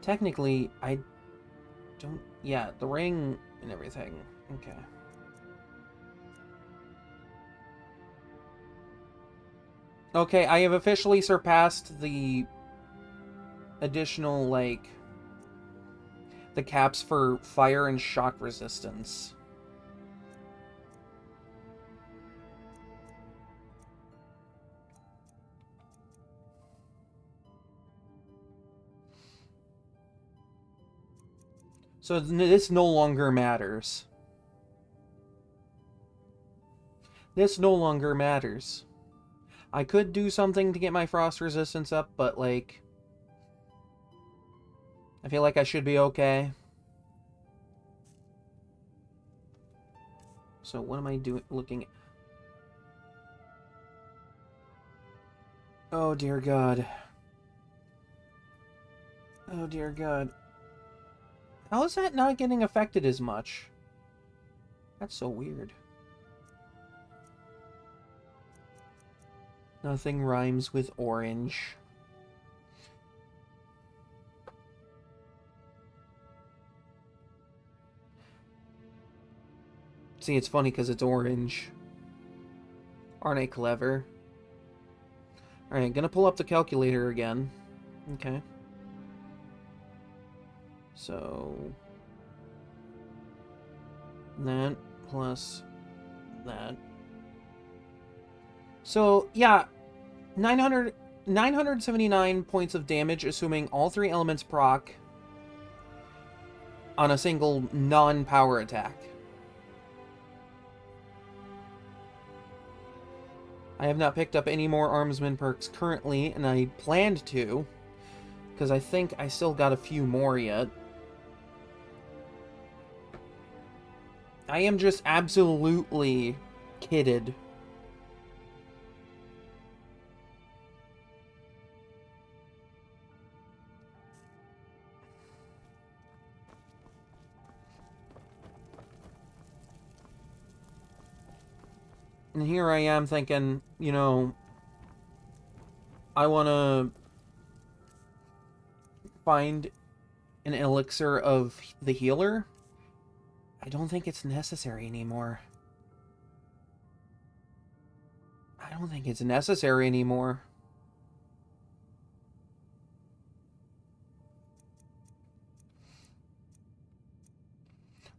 Technically, I don't... Yeah, the ring and everything. Okay. Okay, I have officially surpassed the additional, like... the caps for fire and shock resistance. So this no longer matters. This no longer matters. I could do something to get my frost resistance up, but like... I feel like I should be okay. So what am I doing? Looking at... Oh, dear God. Oh, dear God. How is that not getting affected as much? That's so weird. Nothing rhymes with orange. See, it's funny because it's orange. Aren't I clever? Alright, gonna pull up the calculator again. Okay. So... that plus that. So, yeah. 979 points of damage, assuming all three elements proc on a single non-power attack. I have not picked up any more armsman perks currently, and I planned to, because I think I still got a few more yet. I am just absolutely kitted. And here I am thinking, you know, I want to find an elixir of the healer. I don't think it's necessary anymore. I don't think it's necessary anymore.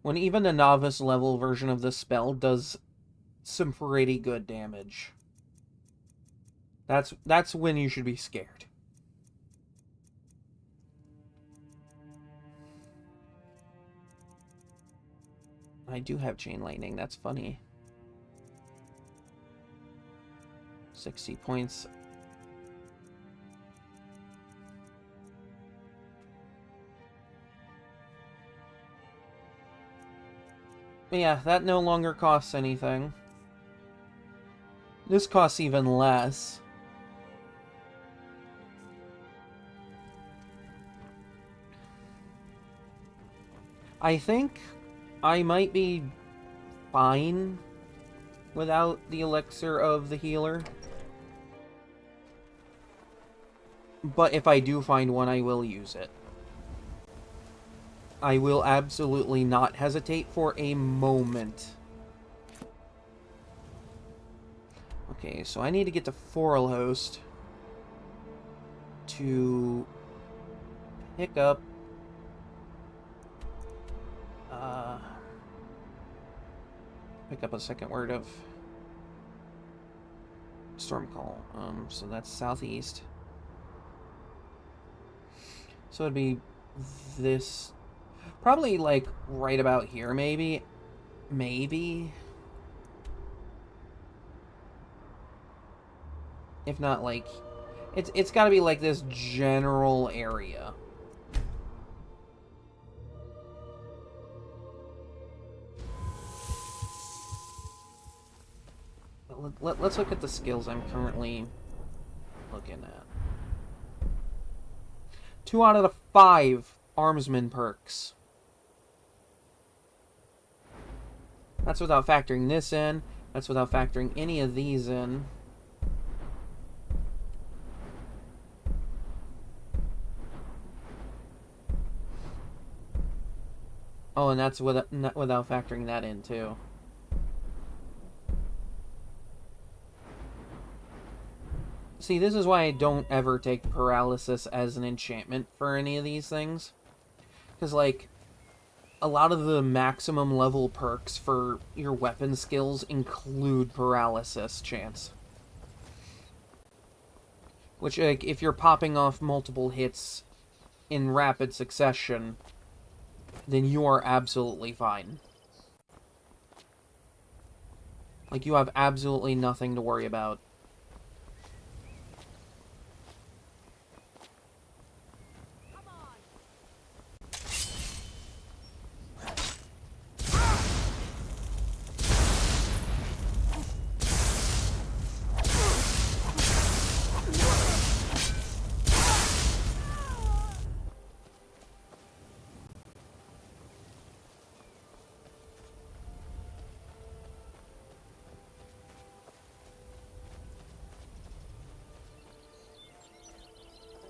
When even a novice level version of this spell does some pretty good damage. That's when you should be scared. I do have chain lightning, that's funny. 60 points. But yeah, that no longer costs anything. This costs even less. I think I might be fine without the elixir of the healer. But if I do find one, I will use it. I will absolutely not hesitate for a moment. Okay, so I need to get to Forelhost to pick up a second word of Stormcall. So that's southeast. So it'd be this, probably like right about here, maybe. If not, like, it's got to be like this general area. Let's look at the skills I'm currently looking at. 2 out of the 5 armsman perks. That's without factoring this in. That's without factoring any of these in. Oh, and that's without factoring that in, too. See, this is why I don't ever take paralysis as an enchantment for any of these things. Because, like, a lot of the maximum level perks for your weapon skills include paralysis chance. Which, like, if you're popping off multiple hits in rapid succession, then you are absolutely fine. Like, you have absolutely nothing to worry about.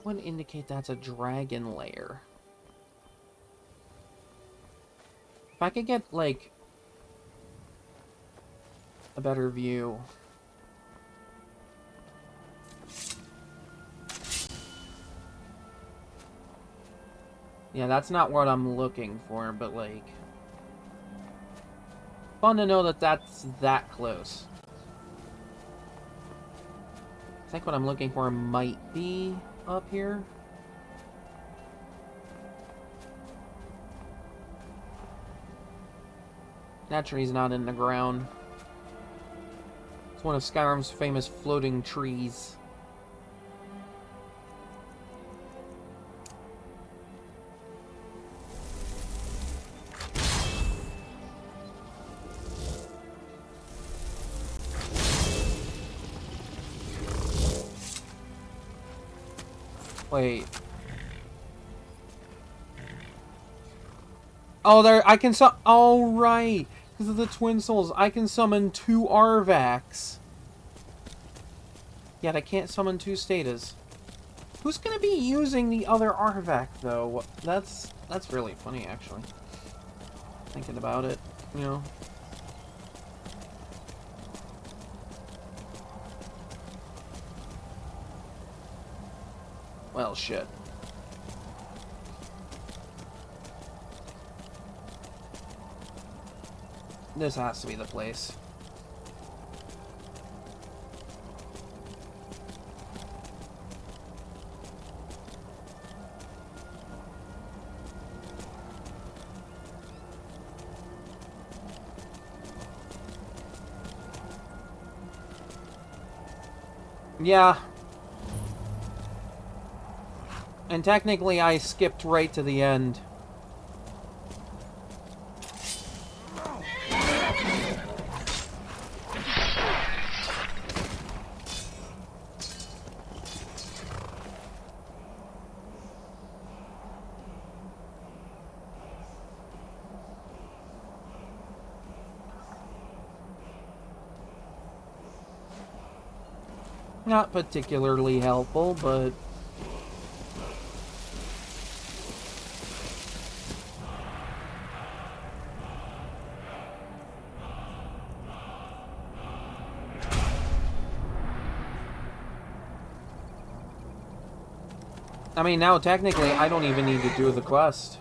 would indicate that's a dragon lair. If I could get, like, a better view. Yeah, that's not what I'm looking for, but, like, fun to know that that's that close. I think what I'm looking for might be up here. That tree's not in the ground. It's one of Skyrim's famous floating trees. Wait. Oh, there, I can oh, right. Because of the Twin Souls, I can summon 2 Arvax. Yet I can't summon 2 Statas. Who's gonna be using the other Arvac, though? That's really funny, actually. Thinking about it, you know. Well, shit. This has to be the place. Yeah. And technically I skipped right to the end. Not particularly helpful, but... I mean, now technically I don't even need to do the quest.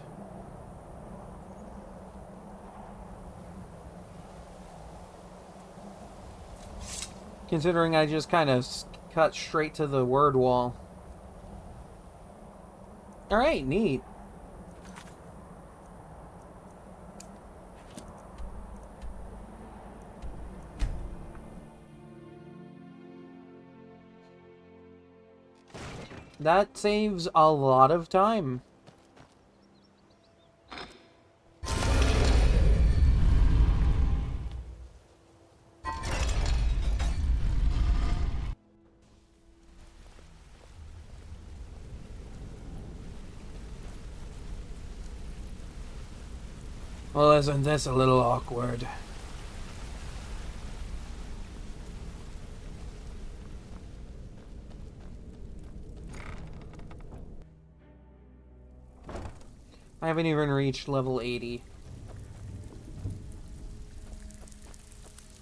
Considering I just kind of cut straight to the word wall. Alright, neat. That saves a lot of time. Well, isn't this a little awkward? I haven't even reached level 80.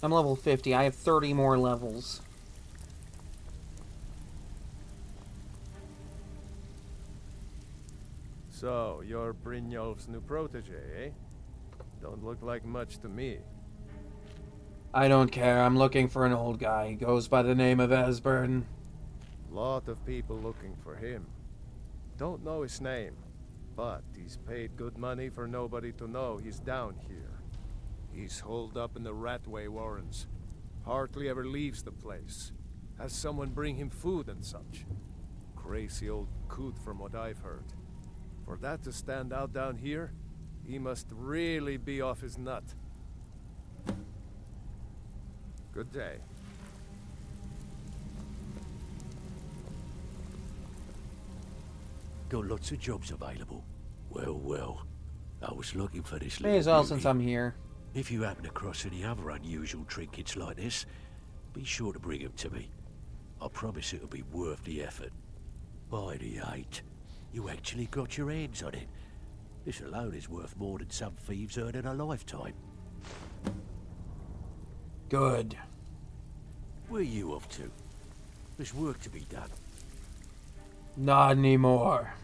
I'm level 50. I have 30 more levels. So, you're Brynjolf's new protege, eh? Don't look like much to me. I don't care. I'm looking for an old guy. He goes by the name of Esbern. Lot of people looking for him. Don't know his name, but he's paid good money for nobody to know he's down here. He's holed up in the Ratway Warrens. Hardly ever leaves the place. Has someone bring him food and such. Crazy old coot from what I've heard. For that to stand out down here, he must really be off his nut. Good day. Got lots of jobs available. Well, well. I was looking for this May as well since I'm here. If you happen across any other unusual trinkets like this, be sure to bring them to me. I promise it'll be worth the effort. By the 8, you actually got your hands on it. This alone is worth more than some thieves earn in a lifetime. Good. Where are you off to? There's work to be done. Not anymore.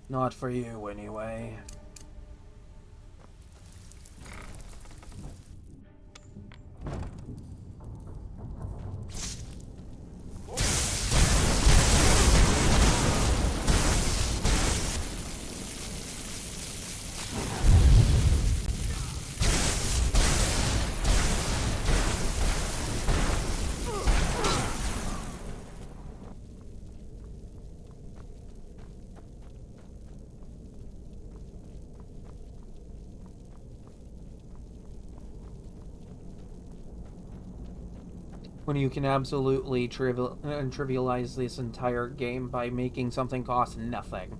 Not for you, anyway. When you can absolutely trivialize this entire game by making something cost nothing.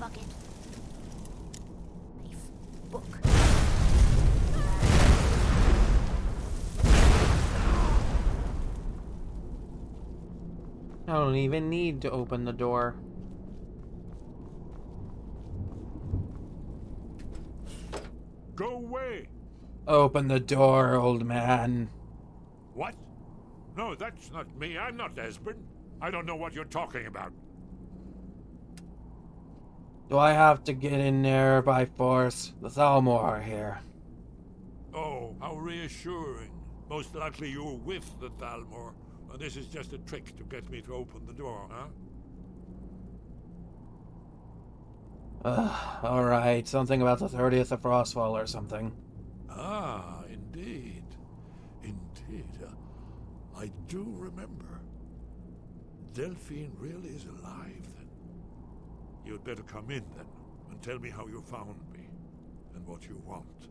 Bucket. Knife. Book. I don't even need to open the door. Go away! Open the door, old man. What? No, that's not me. I'm not Esbern. I don't know what you're talking about. Do I have to get in there by force? The Thalmor are here. Oh, how reassuring. Most likely you're with the Thalmor, and this is just a trick to get me to open the door, huh? Alright. Something about the 30th of Frostfall or something. Ah, indeed. Indeed. I do remember. Delphine really is alive, then. You'd better come in, then, and tell me how you found me, and what you want.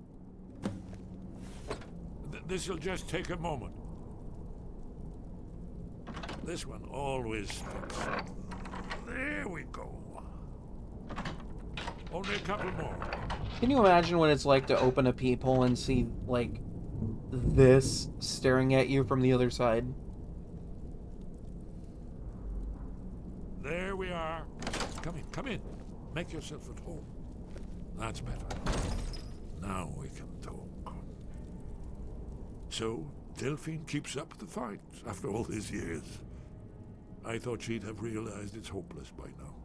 This'll just take a moment. This one always sticks. There we go. Only a couple more. Can you imagine what it's like to open a peephole and see, like, this staring at you from the other side? There we are. Come in, come in. Make yourself at home. That's better. Now we can talk. So, Delphine keeps up the fight after all these years. I thought she'd have realized it's hopeless by now.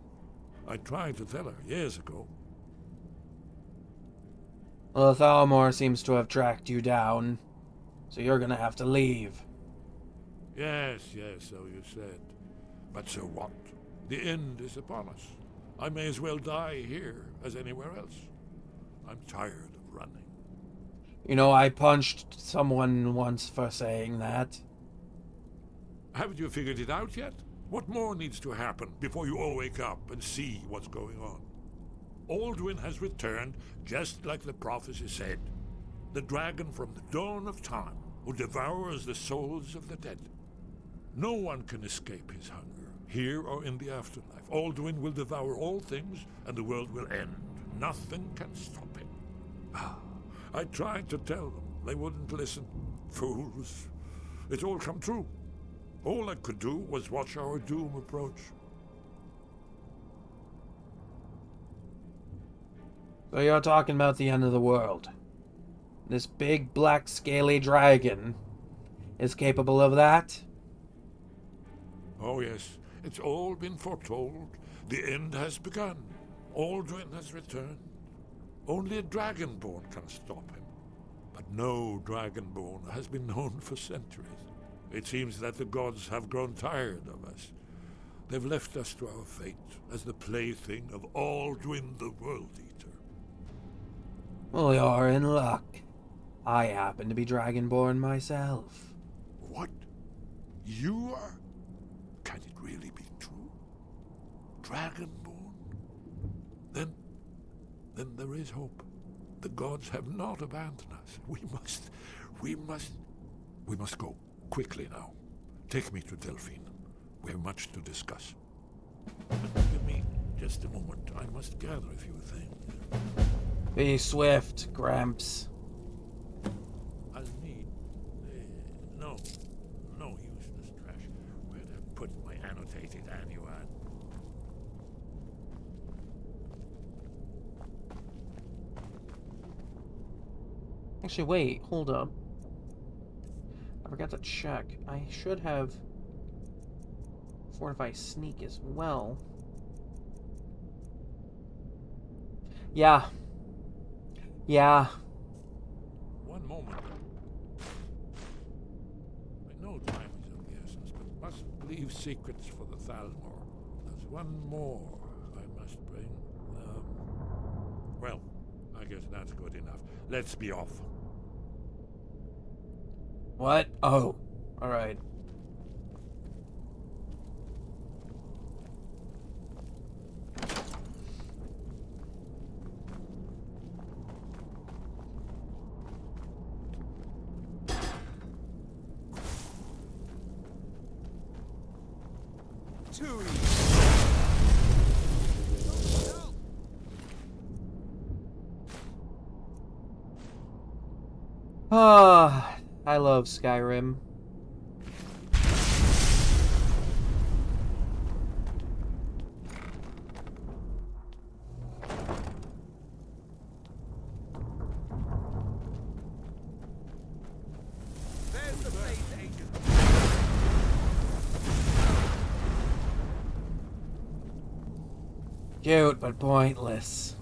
I tried to tell her years ago. Well, Thalmor seems to have tracked you down, so you're gonna have to leave. Yes, so you said. But so what? The end is upon us. I may as well die here as anywhere else. I'm tired of running. You know, I punched someone once for saying that. Haven't you figured it out yet? What more needs to happen before you all wake up and see what's going on? Alduin has returned, just like the prophecy said. The dragon from the dawn of time, who devours the souls of the dead. No one can escape his hunger, here or in the afterlife. Alduin will devour all things, and the world will end. Nothing can stop him. I tried to tell them. They wouldn't listen. Fools. It's all come true. All I could do was watch our doom approach. So you're talking about the end of the world? This big black scaly dragon is capable of that? Oh yes, it's all been foretold. The end has begun. Aldrin has returned. Only a Dragonborn can stop him. But no Dragonborn has been known for centuries. It seems that the gods have grown tired of us. They've left us to our fate as the plaything of Aldrin the World Eater. Well, you're in luck. I happen to be Dragonborn myself. What? You are? Can it really be true? Dragonborn? Then there is hope. The gods have not abandoned us. We must go. Quickly now. Take me to Delphine. We have much to discuss. Give me just a moment. I must gather a few things. Be swift, Gramps. I'll need... no useless trash. Where'd I put my annotated annual? Actually, wait, hold up. I forgot to check. I should have Fortify Sneak as well. Yeah. One moment. I know time is of the essence, but must leave secrets for the Thalmor. There's one more I must bring. Well, I guess that's good enough. Let's be off. What? Oh, alright. Ah, I love Skyrim. There's the base agent. Cute, but pointless.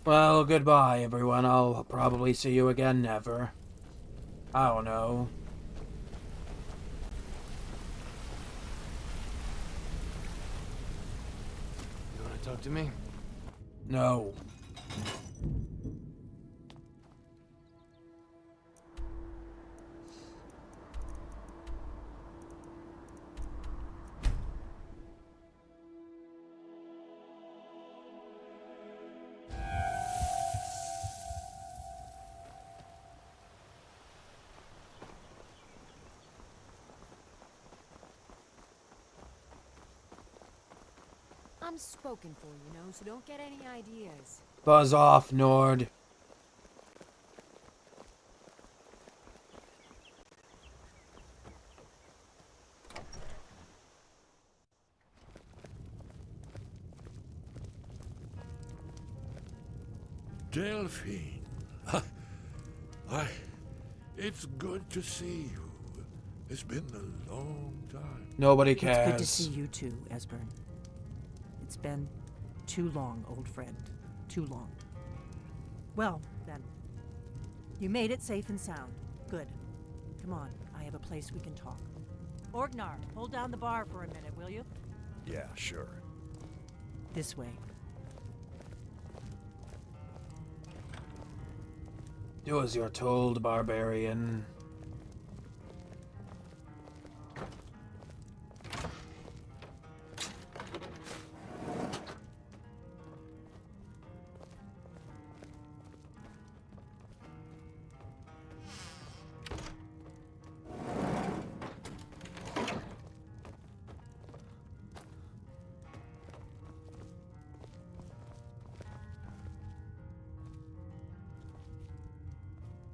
Well, goodbye, everyone. I'll probably see you again never. I don't know. You want to talk to me? No. I'm spoken for, you know, so don't get any ideas. Buzz off, Nord. Delphine. It's good to see you. It's been a long time. Nobody It's cares. good to see you too, Esbern. It's been too long, old friend. Too long. Well, then. You made it safe and sound. Good. Come on. I have a place we can talk. Orgnar, hold down the bar for a minute, will you? Yeah, sure. This way. Do as you're told, barbarian.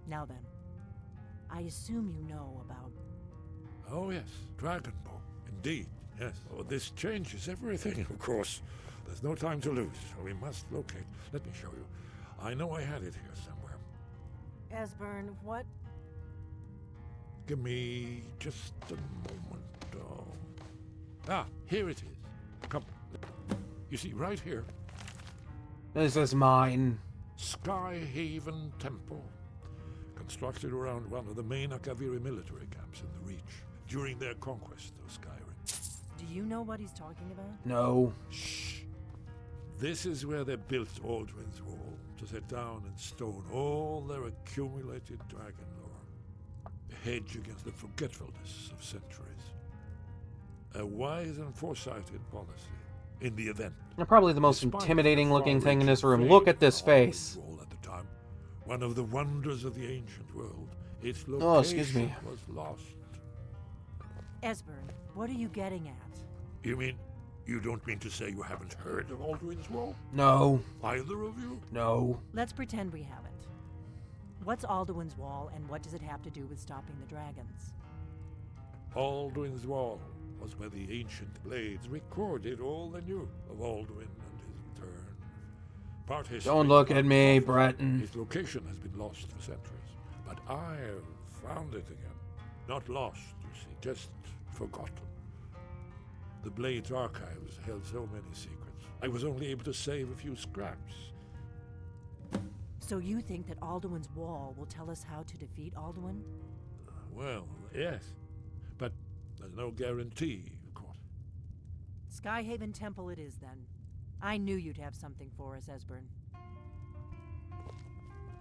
Now then, I assume you know about... Oh yes, Dragonborn. Indeed, yes. Oh, this changes everything, of course. There's no time to lose, so we must locate. Let me show you. I know I had it here somewhere. Esbern, what? Give me just a moment. Oh. Ah, here it is. Come. You see, right here. This is mine. Skyhaven Temple. Constructed around one of the main Akaviri military camps in the Reach during their conquest of Skyrim. Do you know what he's talking about? No. Shh. This is where they built Aldrin's Wall, to set down in stone all their accumulated dragon lore. A hedge against the forgetfulness of centuries. A wise and foresighted policy in the event. They're probably the most intimidating looking thing in this room. Look at this face. At the time, one of the wonders of the ancient world. Its location Oh, excuse me. was lost. Esbern, what are you getting at? You mean, you don't mean to say you haven't heard of Aldrin's Wall? No. Either of you? No. Let's pretend we haven't. What's Alduin's Wall, and what does it have to do with stopping the dragons? Aldrin's Wall was where the ancient blades recorded all they knew of Aldwin and his return. Part history, Don't look at me, part Breton. His location has been lost for centuries, but I have found it again. Not lost, you see, just forgotten. The Blade's archives held so many secrets. I was only able to save a few scraps. So you think that Alduin's Wall will tell us how to defeat Alduin? Well, yes, but there's no guarantee, of course. Skyhaven Temple it is, then. I knew you'd have something for us, Esbern.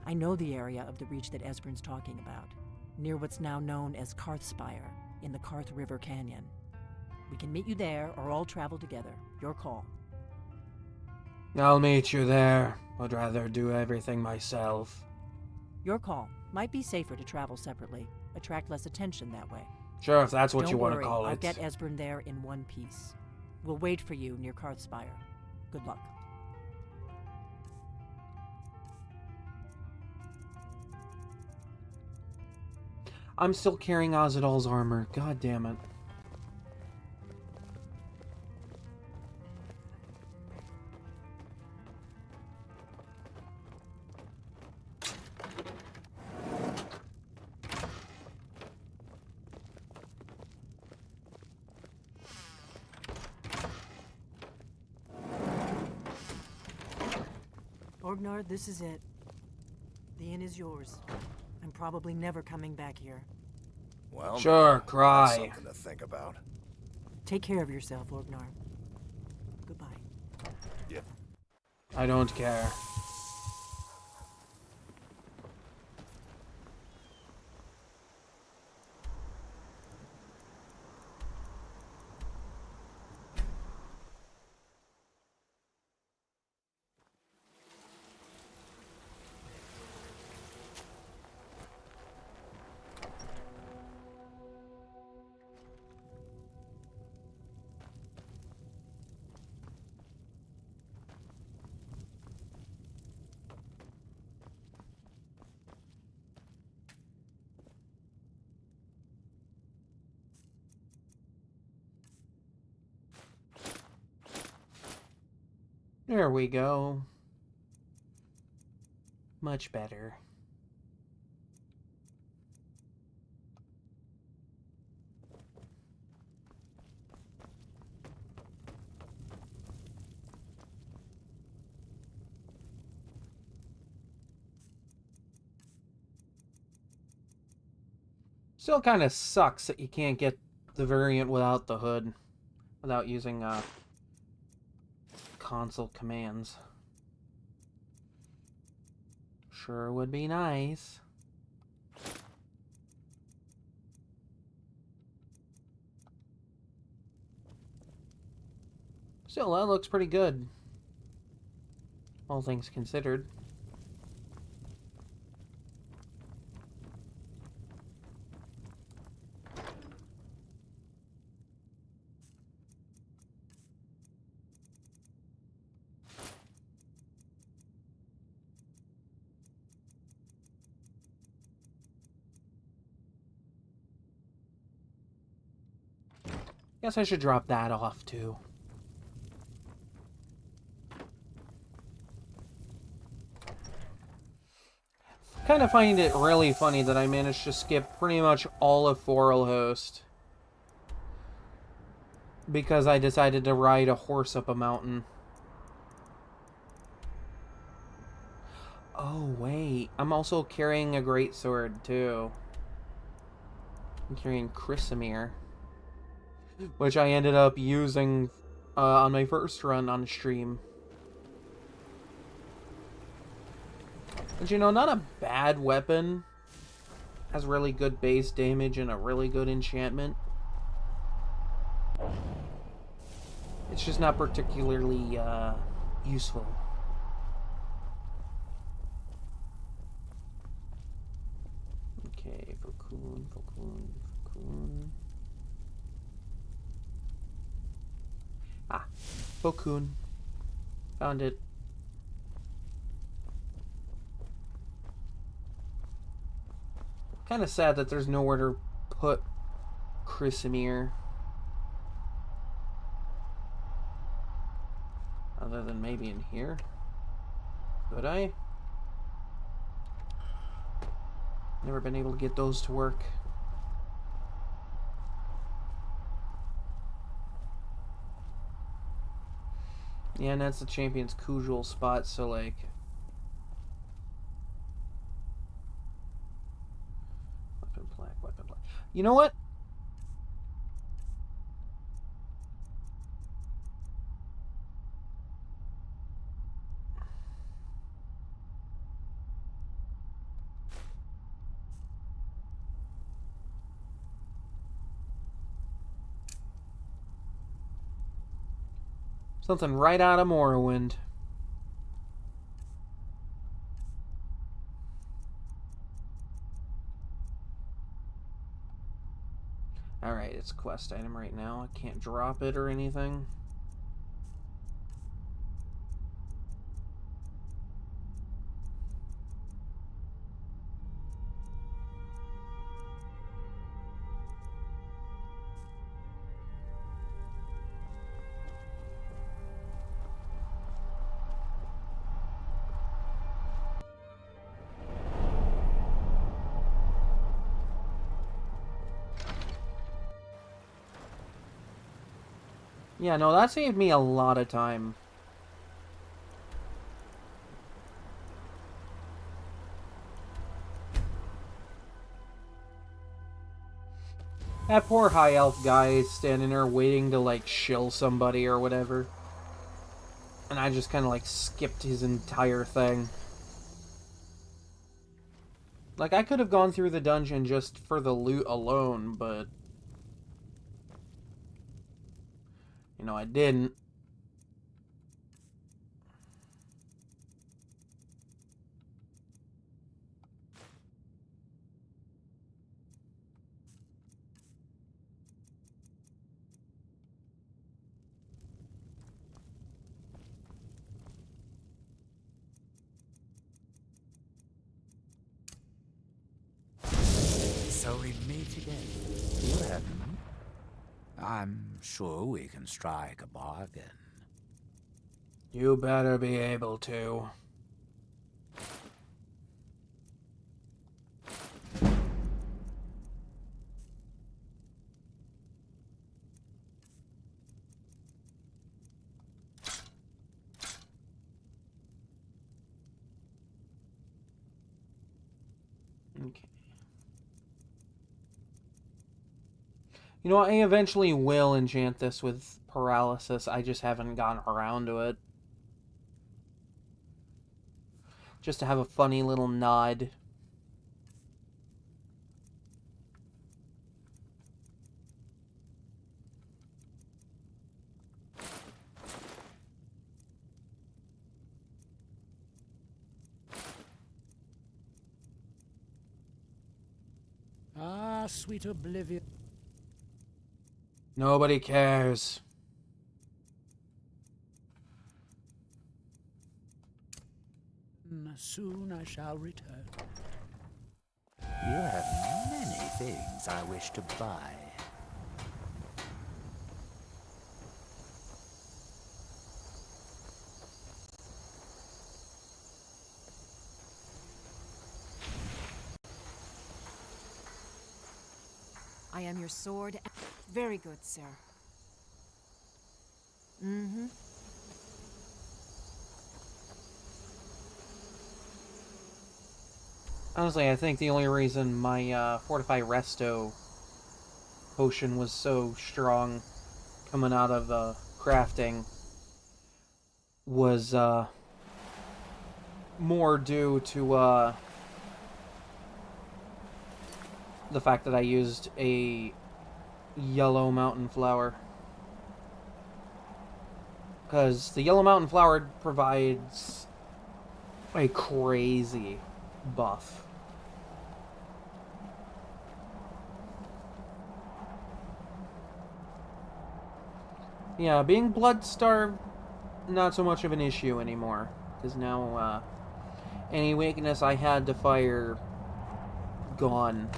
I know the area of the Reach that Esbern's talking about, near what's now known as Karthspire, in the Karth River Canyon. We can meet you there, or all travel together. Your call. I'll meet you there. I'd rather do everything myself. Your call. Might be safer to travel separately. Attract less attention that way. Sure, if that's what you want to worry, call it. I'll get Esbern there in one piece. We'll wait for you near Karthspire. Good luck. I'm still carrying Ozadal's armor. God damn it. Orgnar, this is it. The inn is yours. I'm probably never coming back here. Well, sure, that's cry. something to think about. Take care of yourself, Orgnar. Goodbye. Yeah. I don't care. There we go. Much better. Still kind of sucks that you can't get the variant without the hood, without using console commands. Sure would be nice. Still, that looks pretty good, all things considered. Guess I should drop that off too. Kind of find it really funny that I managed to skip pretty much all of Forelhost because I decided to ride a horse up a mountain. Oh wait, I'm also carrying a greatsword too. I'm carrying Chrysamere, which I ended up using on my first run on stream. But you know, not a bad weapon. Has really good base damage and a really good enchantment. It's just not particularly useful. Okay, Cocoon. Ah, Cocoon. Found it. Kind of sad that there's nowhere to put Chrysamere. Other than maybe in here. Could I? Never been able to get those to work. Yeah, and that's the champion's casual spot, so like... Weapon plaque. You know what? Something right out of Morrowind. Alright, it's a quest item right now. I can't drop it or anything. Yeah, no, that saved me a lot of time. That poor high elf guy is standing there waiting to like shill somebody or whatever. And I just kind of like skipped his entire thing. Like, I could have gone through the dungeon just for the loot alone, but... you know, I didn't. So we meet again. Well, I'm sure we can strike a bargain. You better be able to. Okay. You know, I eventually will enchant this with paralysis. I just haven't gotten around to it. Just to have a funny little nod. Ah, sweet oblivion. Nobody cares. Soon I shall return. You have many things I wish to buy. I am your sword. Very good, sir. Mm-hmm. Honestly, I think the only reason my Fortify Resto potion was so strong coming out of crafting was more due to the fact that I used a yellow mountain flower. Because the yellow mountain flower provides a crazy buff. Yeah, being blood-starved, not so much of an issue anymore. Because now, any weakness I had to fire, gone.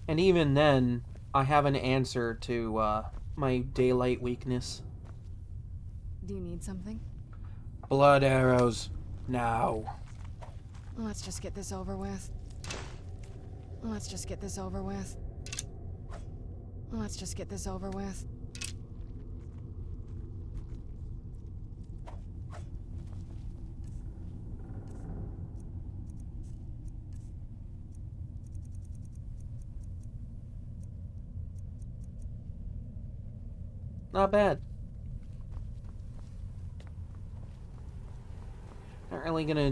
And even then, I have an answer to my daylight weakness. Do you need something? Blood arrows. Now. Let's just get this over with. Let's just get this over with. Let's just get this over with. Not bad. Not really gonna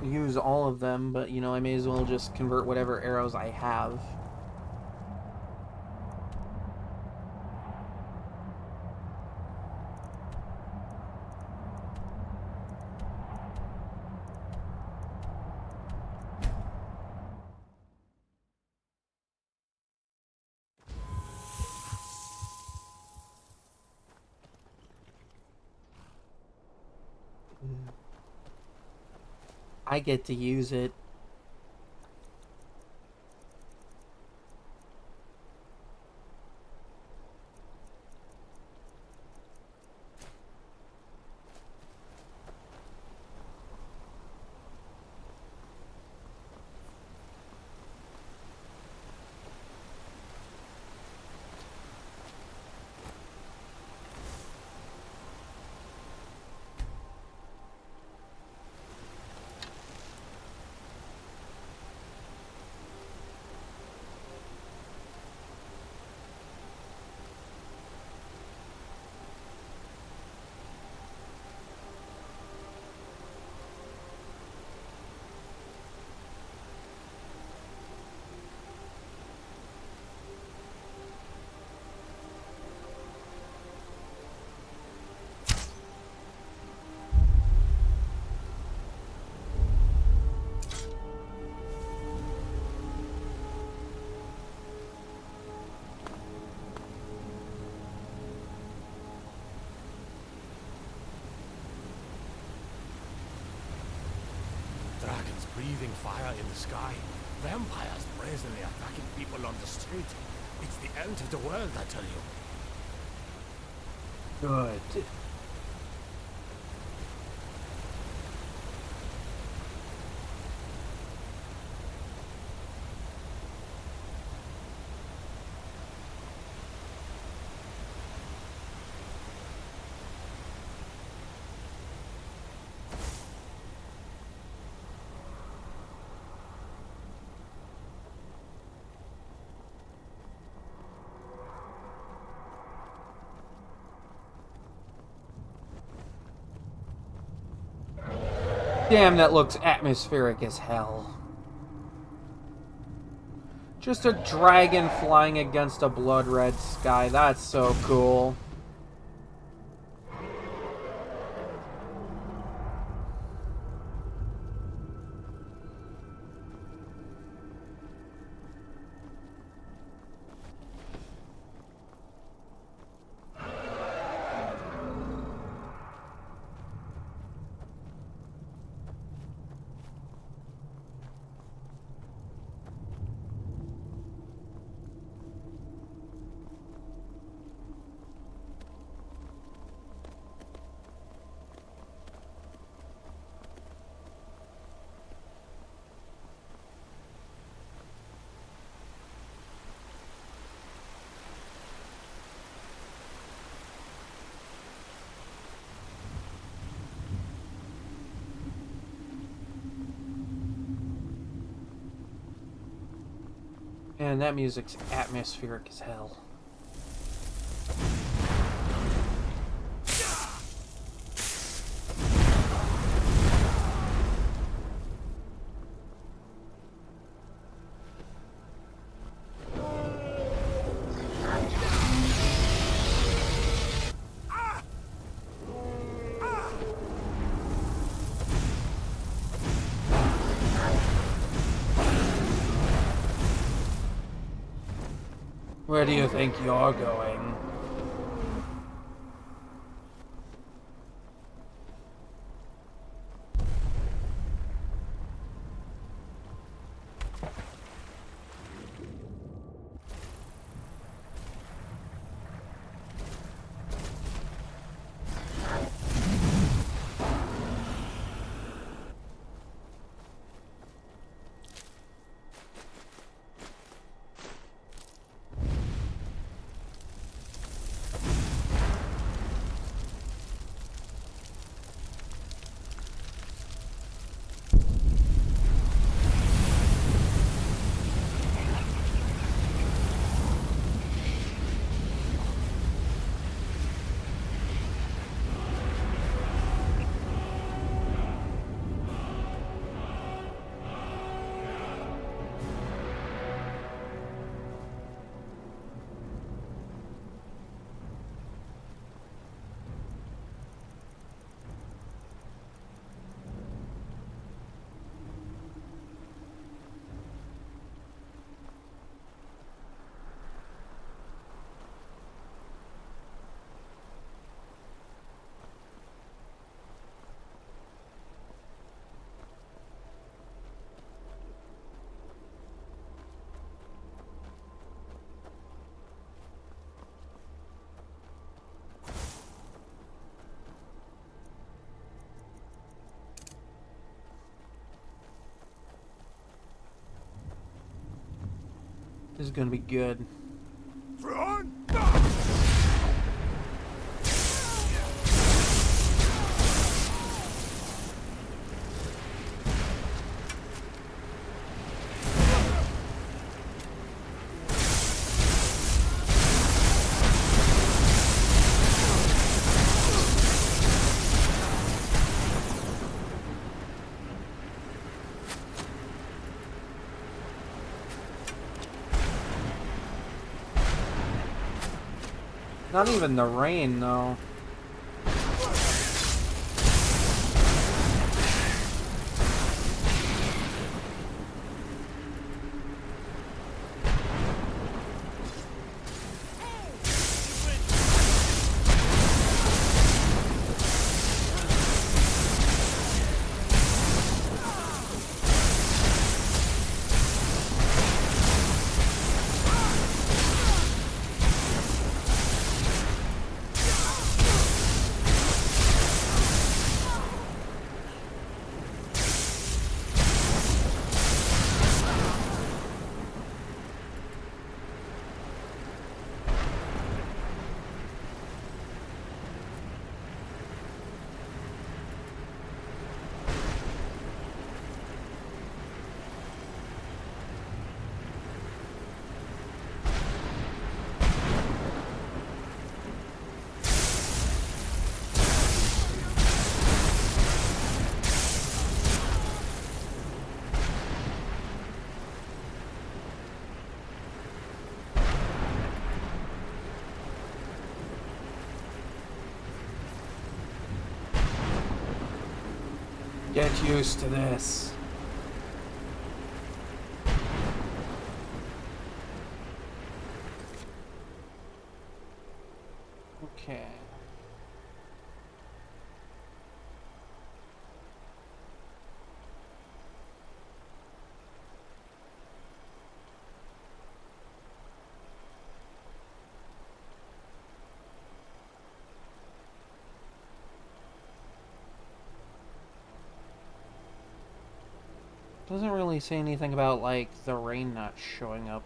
use all of them, but you know, I may as well just convert whatever arrows I have. I get to use it. Dragons breathing fire in the sky. Vampires brazenly attacking people on the street. It's the end of the world, I tell you. Good. Damn, that looks atmospheric as hell. Just a dragon flying against a blood red sky. That's so cool. Man, that music's atmospheric as hell. Where do you think you're going? This is gonna be good. Not even the rain, though. Get used to this. Okay. Doesn't really say anything about, like, the rain not showing up.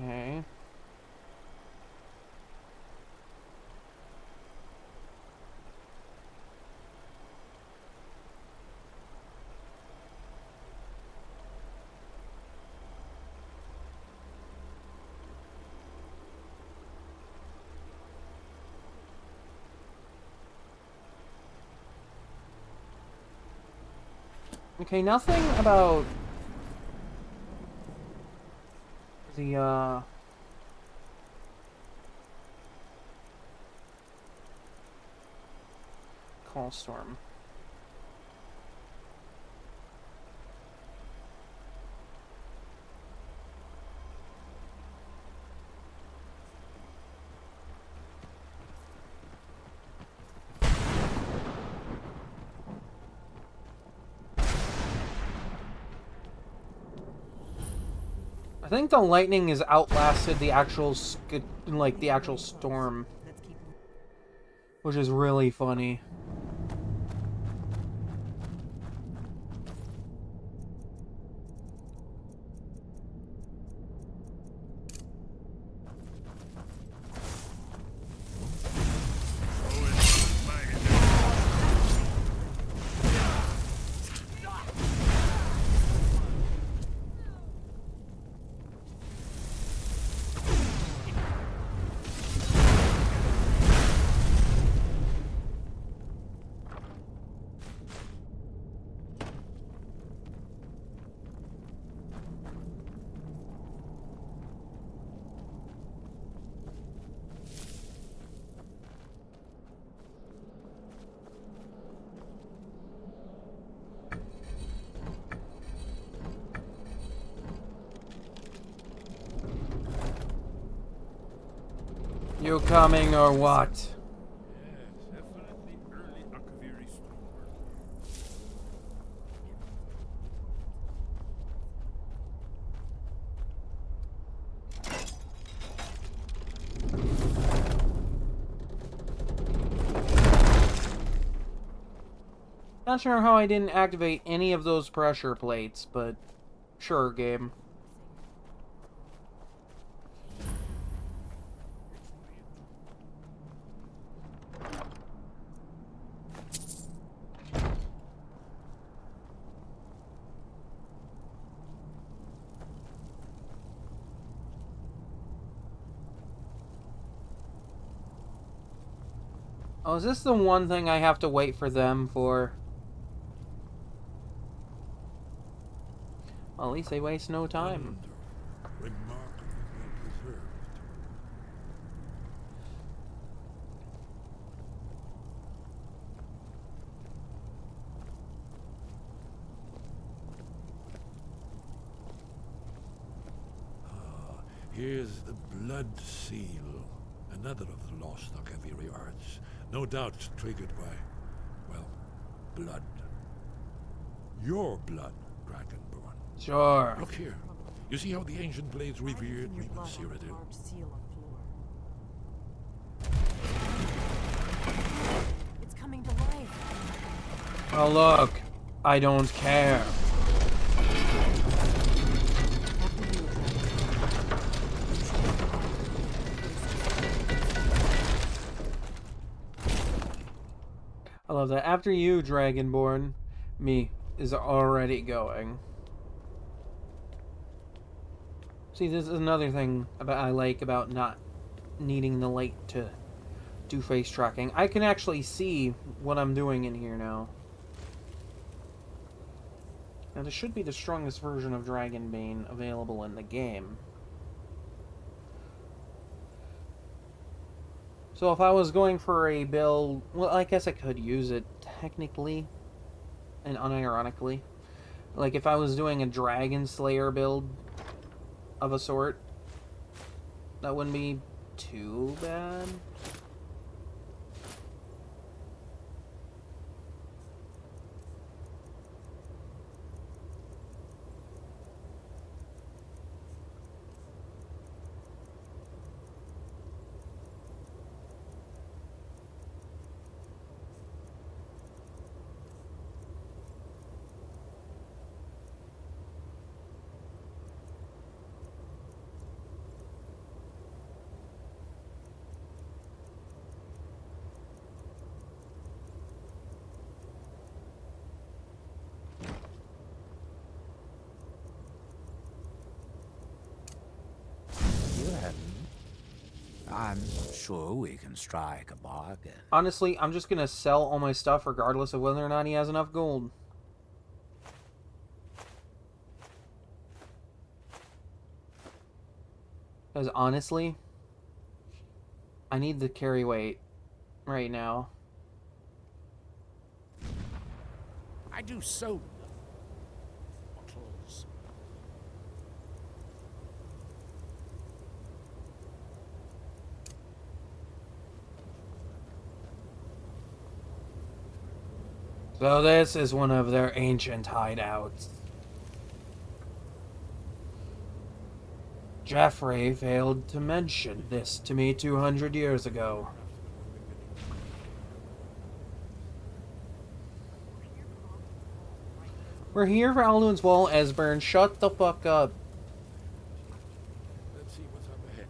Okay. Okay, nothing about the, call storm. I think the lightning has outlasted the actual the actual storm, which is really funny. You coming or what? Not sure how I didn't activate any of those pressure plates, but sure, game. Oh, is this the one thing I have to wait for them for? Well, at least they waste no time. Remarkably well preserved. Here's the blood seal, another of the lost Akaviri arts. No doubt triggered by, well, blood. your blood, Dragonborn. Sure. Look here. You see how the ancient blades revered me when Cyrodiil? It's coming to life. Oh look, I don't care. I love that. After you, Dragonborn, me is already going. See, this is another thing I like about not needing the light to do face tracking. I can actually see what I'm doing in here now. Now, this should be the strongest version of Dragonbane available in the game. So if I was going for a build, well, I guess I could use it technically and unironically. Like if I was doing a Dragon Slayer build of a sort, that wouldn't be too bad. I'm sure we can strike a bargain. Honestly, I'm just gonna sell all my stuff regardless of whether or not he has enough gold. Because honestly, I need the carry weight right now. I do so. Bottles. So this is one of their ancient hideouts. Jeffrey failed to mention this to me 200 years ago. We're here for Alduin's Wall, Esbern. Shut the fuck up. Let's see what's up ahead.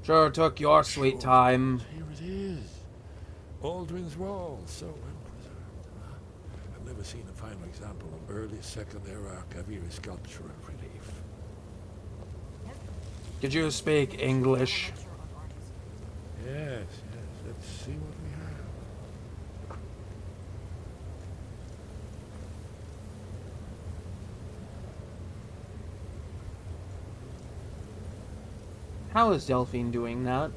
Sure took your sweet time. Here it is. Aldrin's Wall, so well preserved. I've never seen a finer example of early Second Era Arcaviri sculpture and relief. Did you speak English? Yes, yes. Let's see what we have. How is Delphine doing that?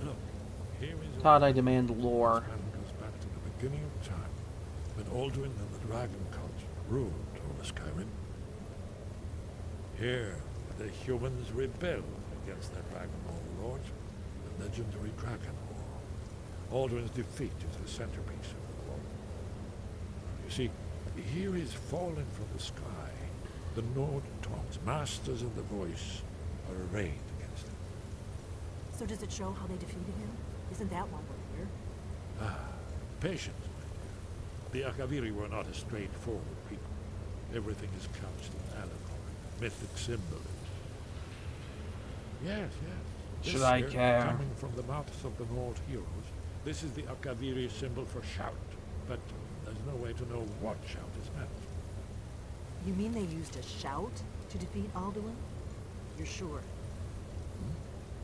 Look, here is Todd, I demand lore. This goes back to the beginning of time, when Aldrin and the Dragon culture ruled over Skyrim. Here, the humans rebelled against their dragon overlords, the legendary Dragon War. Aldrin's defeat is the centerpiece of the war. You see, here is fallen from the sky. The Nord tongues, masters of the voice, are arrayed against him. So does it show how they defeated him? Isn't that why we're here? Ah, patience, my dear. The Arcaviri were not a straightforward people. Everything is couched in allegory, mythic symbolism. Yes, yes. Should I here, care? Coming from the mouths of the Nord heroes, this is the Arcaviri symbol for shout. But there's no way to know what shout is meant. You mean they used a shout to defeat Alduin? You're sure?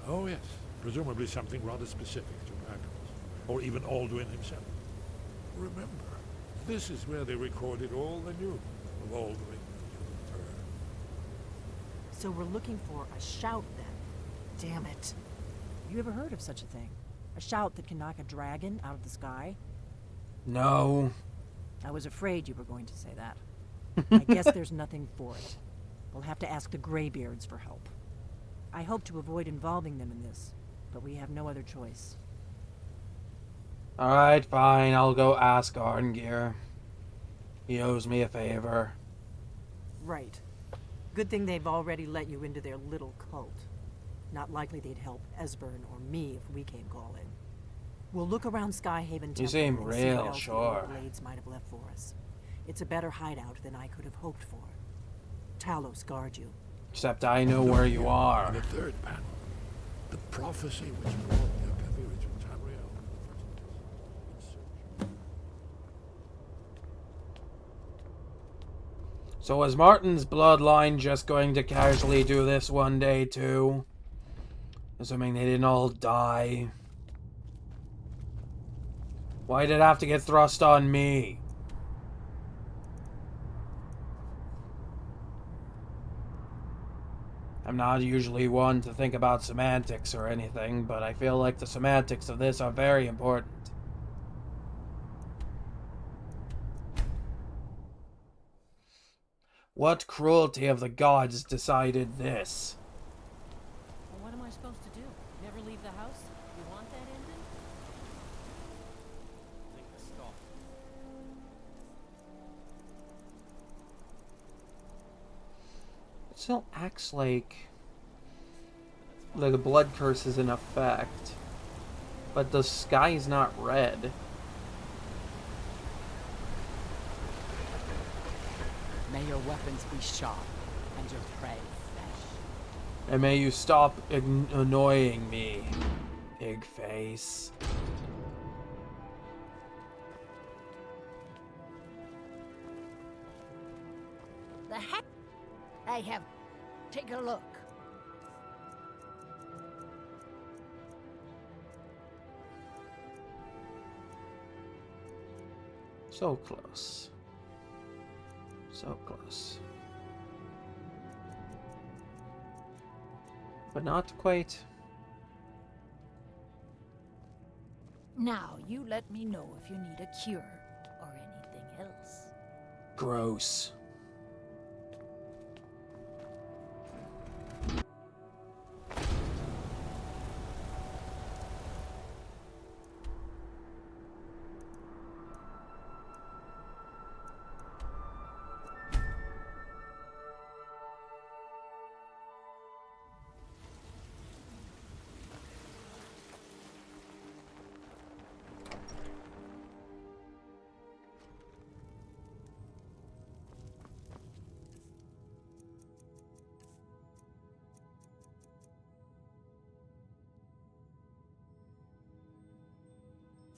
Oh, yes. Presumably something rather specific to dragons, or even Alduin himself. Remember, this is where they recorded all they knew of Alduin and human turn. So we're looking for a shout then. Damn it. Have you ever heard of such a thing? A shout that can knock a dragon out of the sky? No. I was afraid you were going to say that. I guess there's nothing for it. We'll have to ask the Greybeards for help. I hope to avoid involving them in this, but we have no other choice. Alright, fine. I'll go ask Arngeir. He owes me a favor. Right. Good thing they've already let you into their little cult. Not likely they'd help Esbern or me if we came calling. We'll look around Skyhaven Temple You seem and see what real else the sure. old blades might have left for us. It's a better hideout than I could have hoped for. Talos guard you. Except I know where you are. In the third panel, the prophecy which brought the Akaviri to Tamriel. So is Martin's bloodline just going to casually do this one day too? Assuming they didn't all die. Why did it have to get thrust on me? I'm not usually one to think about semantics or anything, but I feel like the semantics of this are very important. What cruelty of the gods decided this? Well, what am I supposed to do? Never leave the house? You want that ending? Think to stop. It still acts like the blood curse is in effect, but the sky's not red. May your weapons be sharp and your prey fresh. And may you stop annoying me, pig face. The heck? I have. Take a look. So close. So close. But not quite. Now, you let me know if you need a cure or anything else. Gross.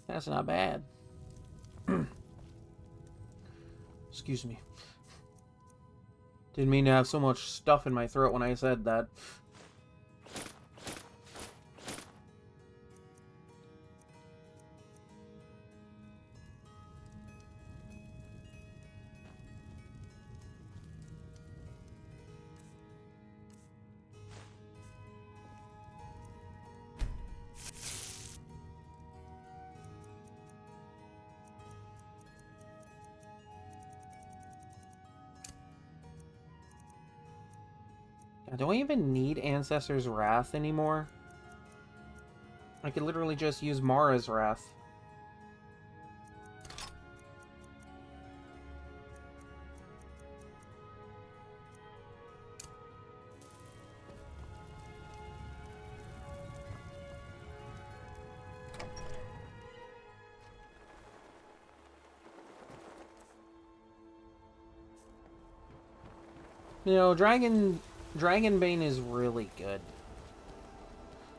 That's not bad. Excuse me. Didn't mean to have so much stuff in my throat when I said that. Do I even need Ancestor's Wrath anymore? I could literally just use Mara's Wrath. You know, Dragonbane is really good.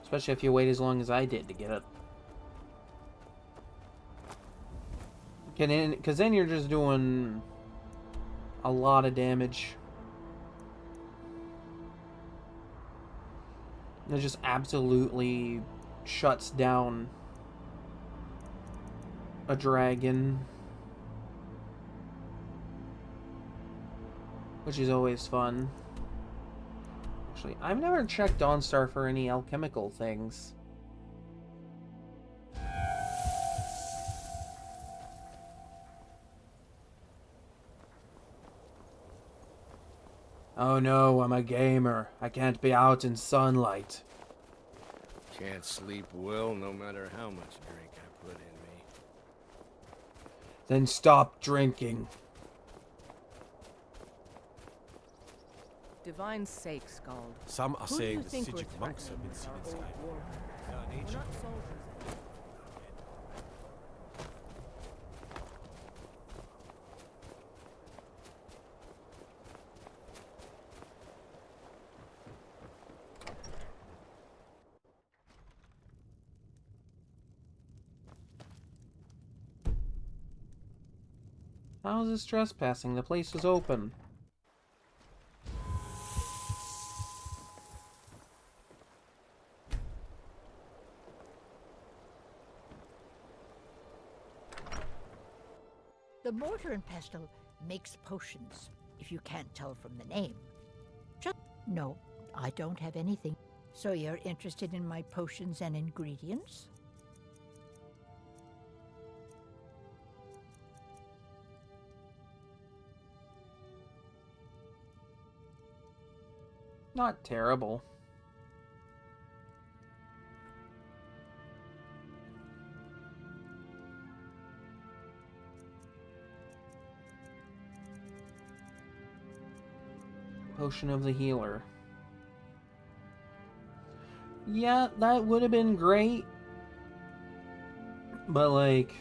Especially if you wait as long as I did to get it. Because then you're just doing a lot of damage. It just absolutely shuts down a dragon. Which is always fun. Actually, I've never checked Dawnstar for any alchemical things. Oh no, I'm a gamer. I can't be out in sunlight. Can't sleep well no matter how much drink I put in me. Then stop drinking. Divine sake, Scald. Some are Who do you saying the think we're Sijic monks have been seen in threatening Skyrim. with our old war? They are an We're ancient not soldiers. How is this trespassing? The place is open. The mortar and pestle makes potions, if you can't tell from the name. No, I don't have anything. So you're interested in my potions and ingredients? Not terrible. Potion of the Healer. Yeah, that would have been great. But like...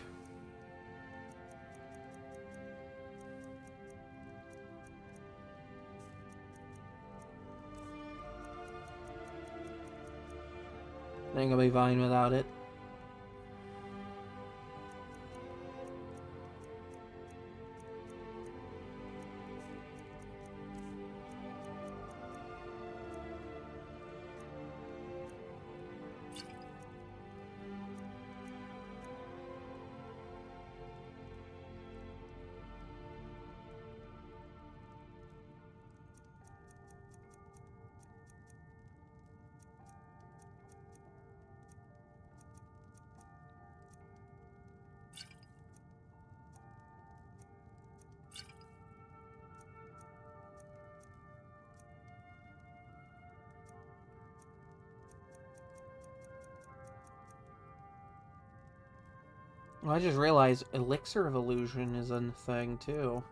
I think I'll be fine without it. Well, I just realized Elixir of Illusion is a thing, too.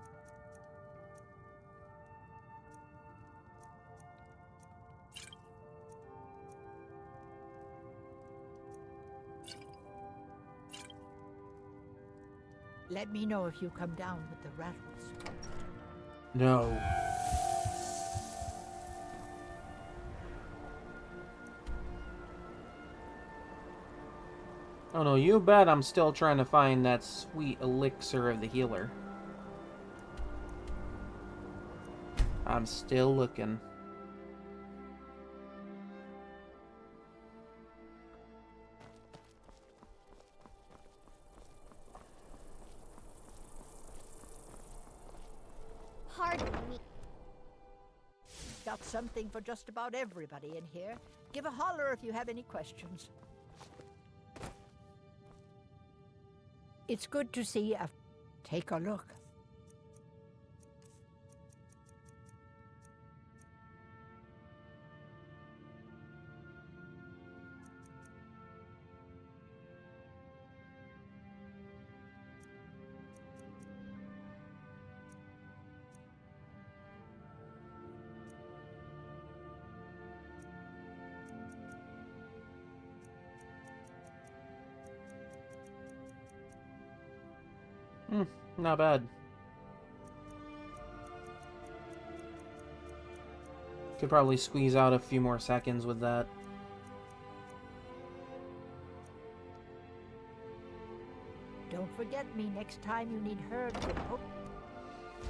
Let me know if you come down with the rattles. No. Oh no, you bet I'm still trying to find that sweet elixir of the healer. I'm still looking. Pardon me. Got something for just about everybody in here. Give a holler if you have any questions. It's good to see you. Take a look. Not bad. Could probably squeeze out a few more seconds with that. Don't forget me next time you need her to hope.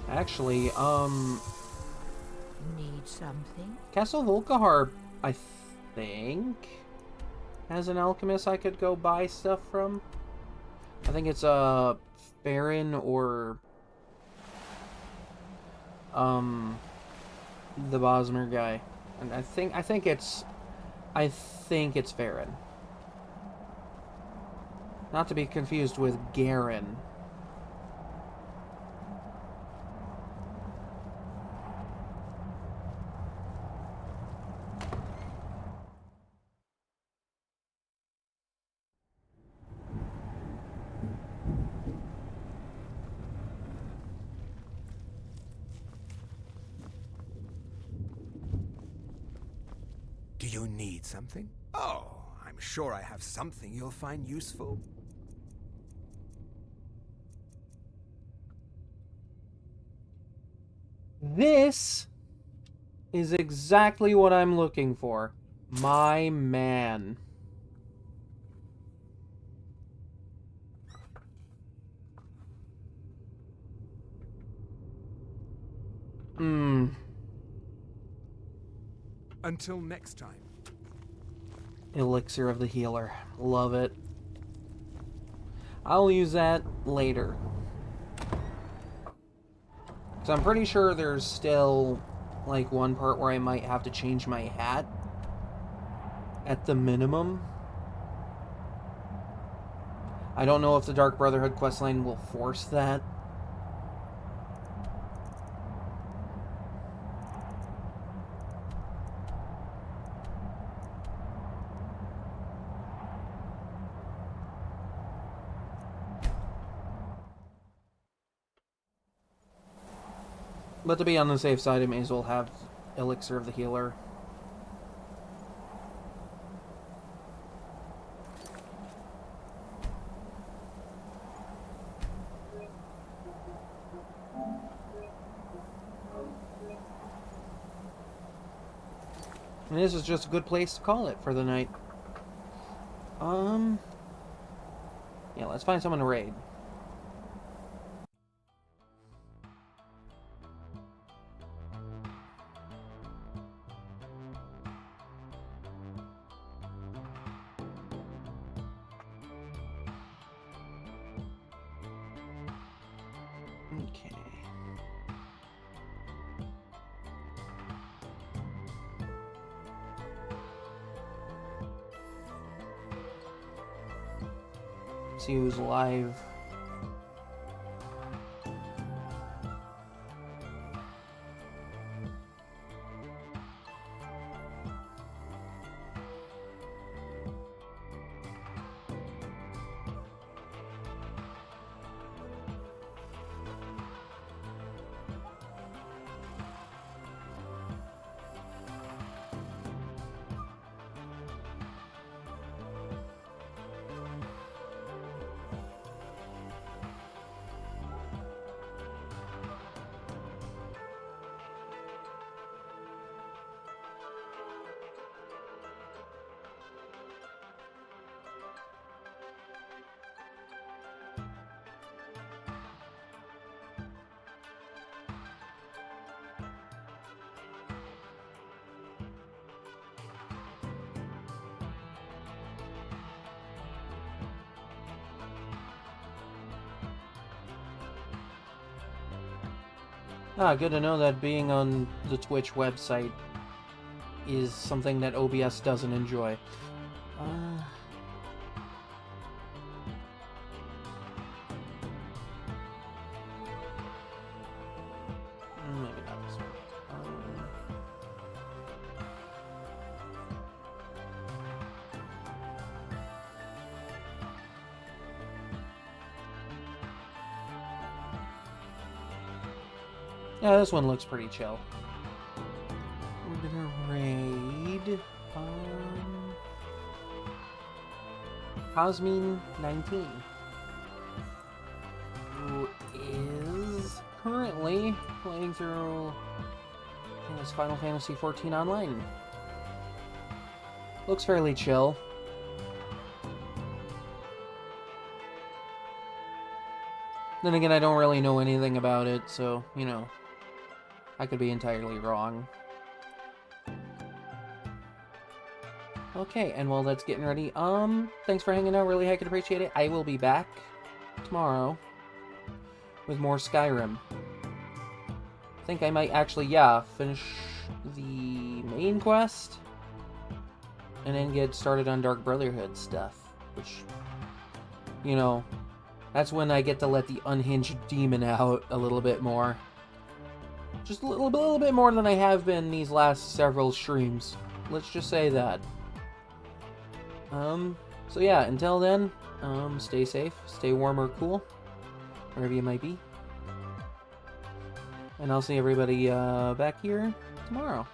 Actually, Need something? Castle Volkahar, I think, has an alchemist I could go buy stuff from. I think it's Farron or the Bosmer guy, and I think it's Farron. Not to be confused with Garen. something? Oh, I'm sure I have something you'll find useful. This is exactly what I'm looking for. My man. Until next time. Elixir of the Healer. Love it. I'll use that later. So I'm pretty sure there's still, like, one part where I might have to change my hat. At the minimum. I don't know if the Dark Brotherhood questline will force that. But to be on the safe side, I may as well have Elixir of the Healer. And this is just a good place to call it for the night. Yeah, let's find someone to raid. Okay. See who's live. Ah, good to know that being on the Twitch website is something that OBS doesn't enjoy. Maybe not this one. Yeah, this one looks pretty chill. We're gonna raid Cosmine19, who is currently playing through his Final Fantasy XIV Online. Looks fairly chill. Then again, I don't really know anything about it, so, you know, I could be entirely wrong. Okay, and while that's getting ready, thanks for hanging out, really, I could appreciate it. I will be back tomorrow with more Skyrim. I think I might actually, yeah, finish the main quest, and then get started on Dark Brotherhood stuff, which, you know, that's when I get to let the unhinged demon out a little bit more. Just a little bit more than I have been these last several streams. Let's just say that. So yeah, until then, stay safe, stay warm or cool, wherever you might be. And I'll see everybody back here tomorrow.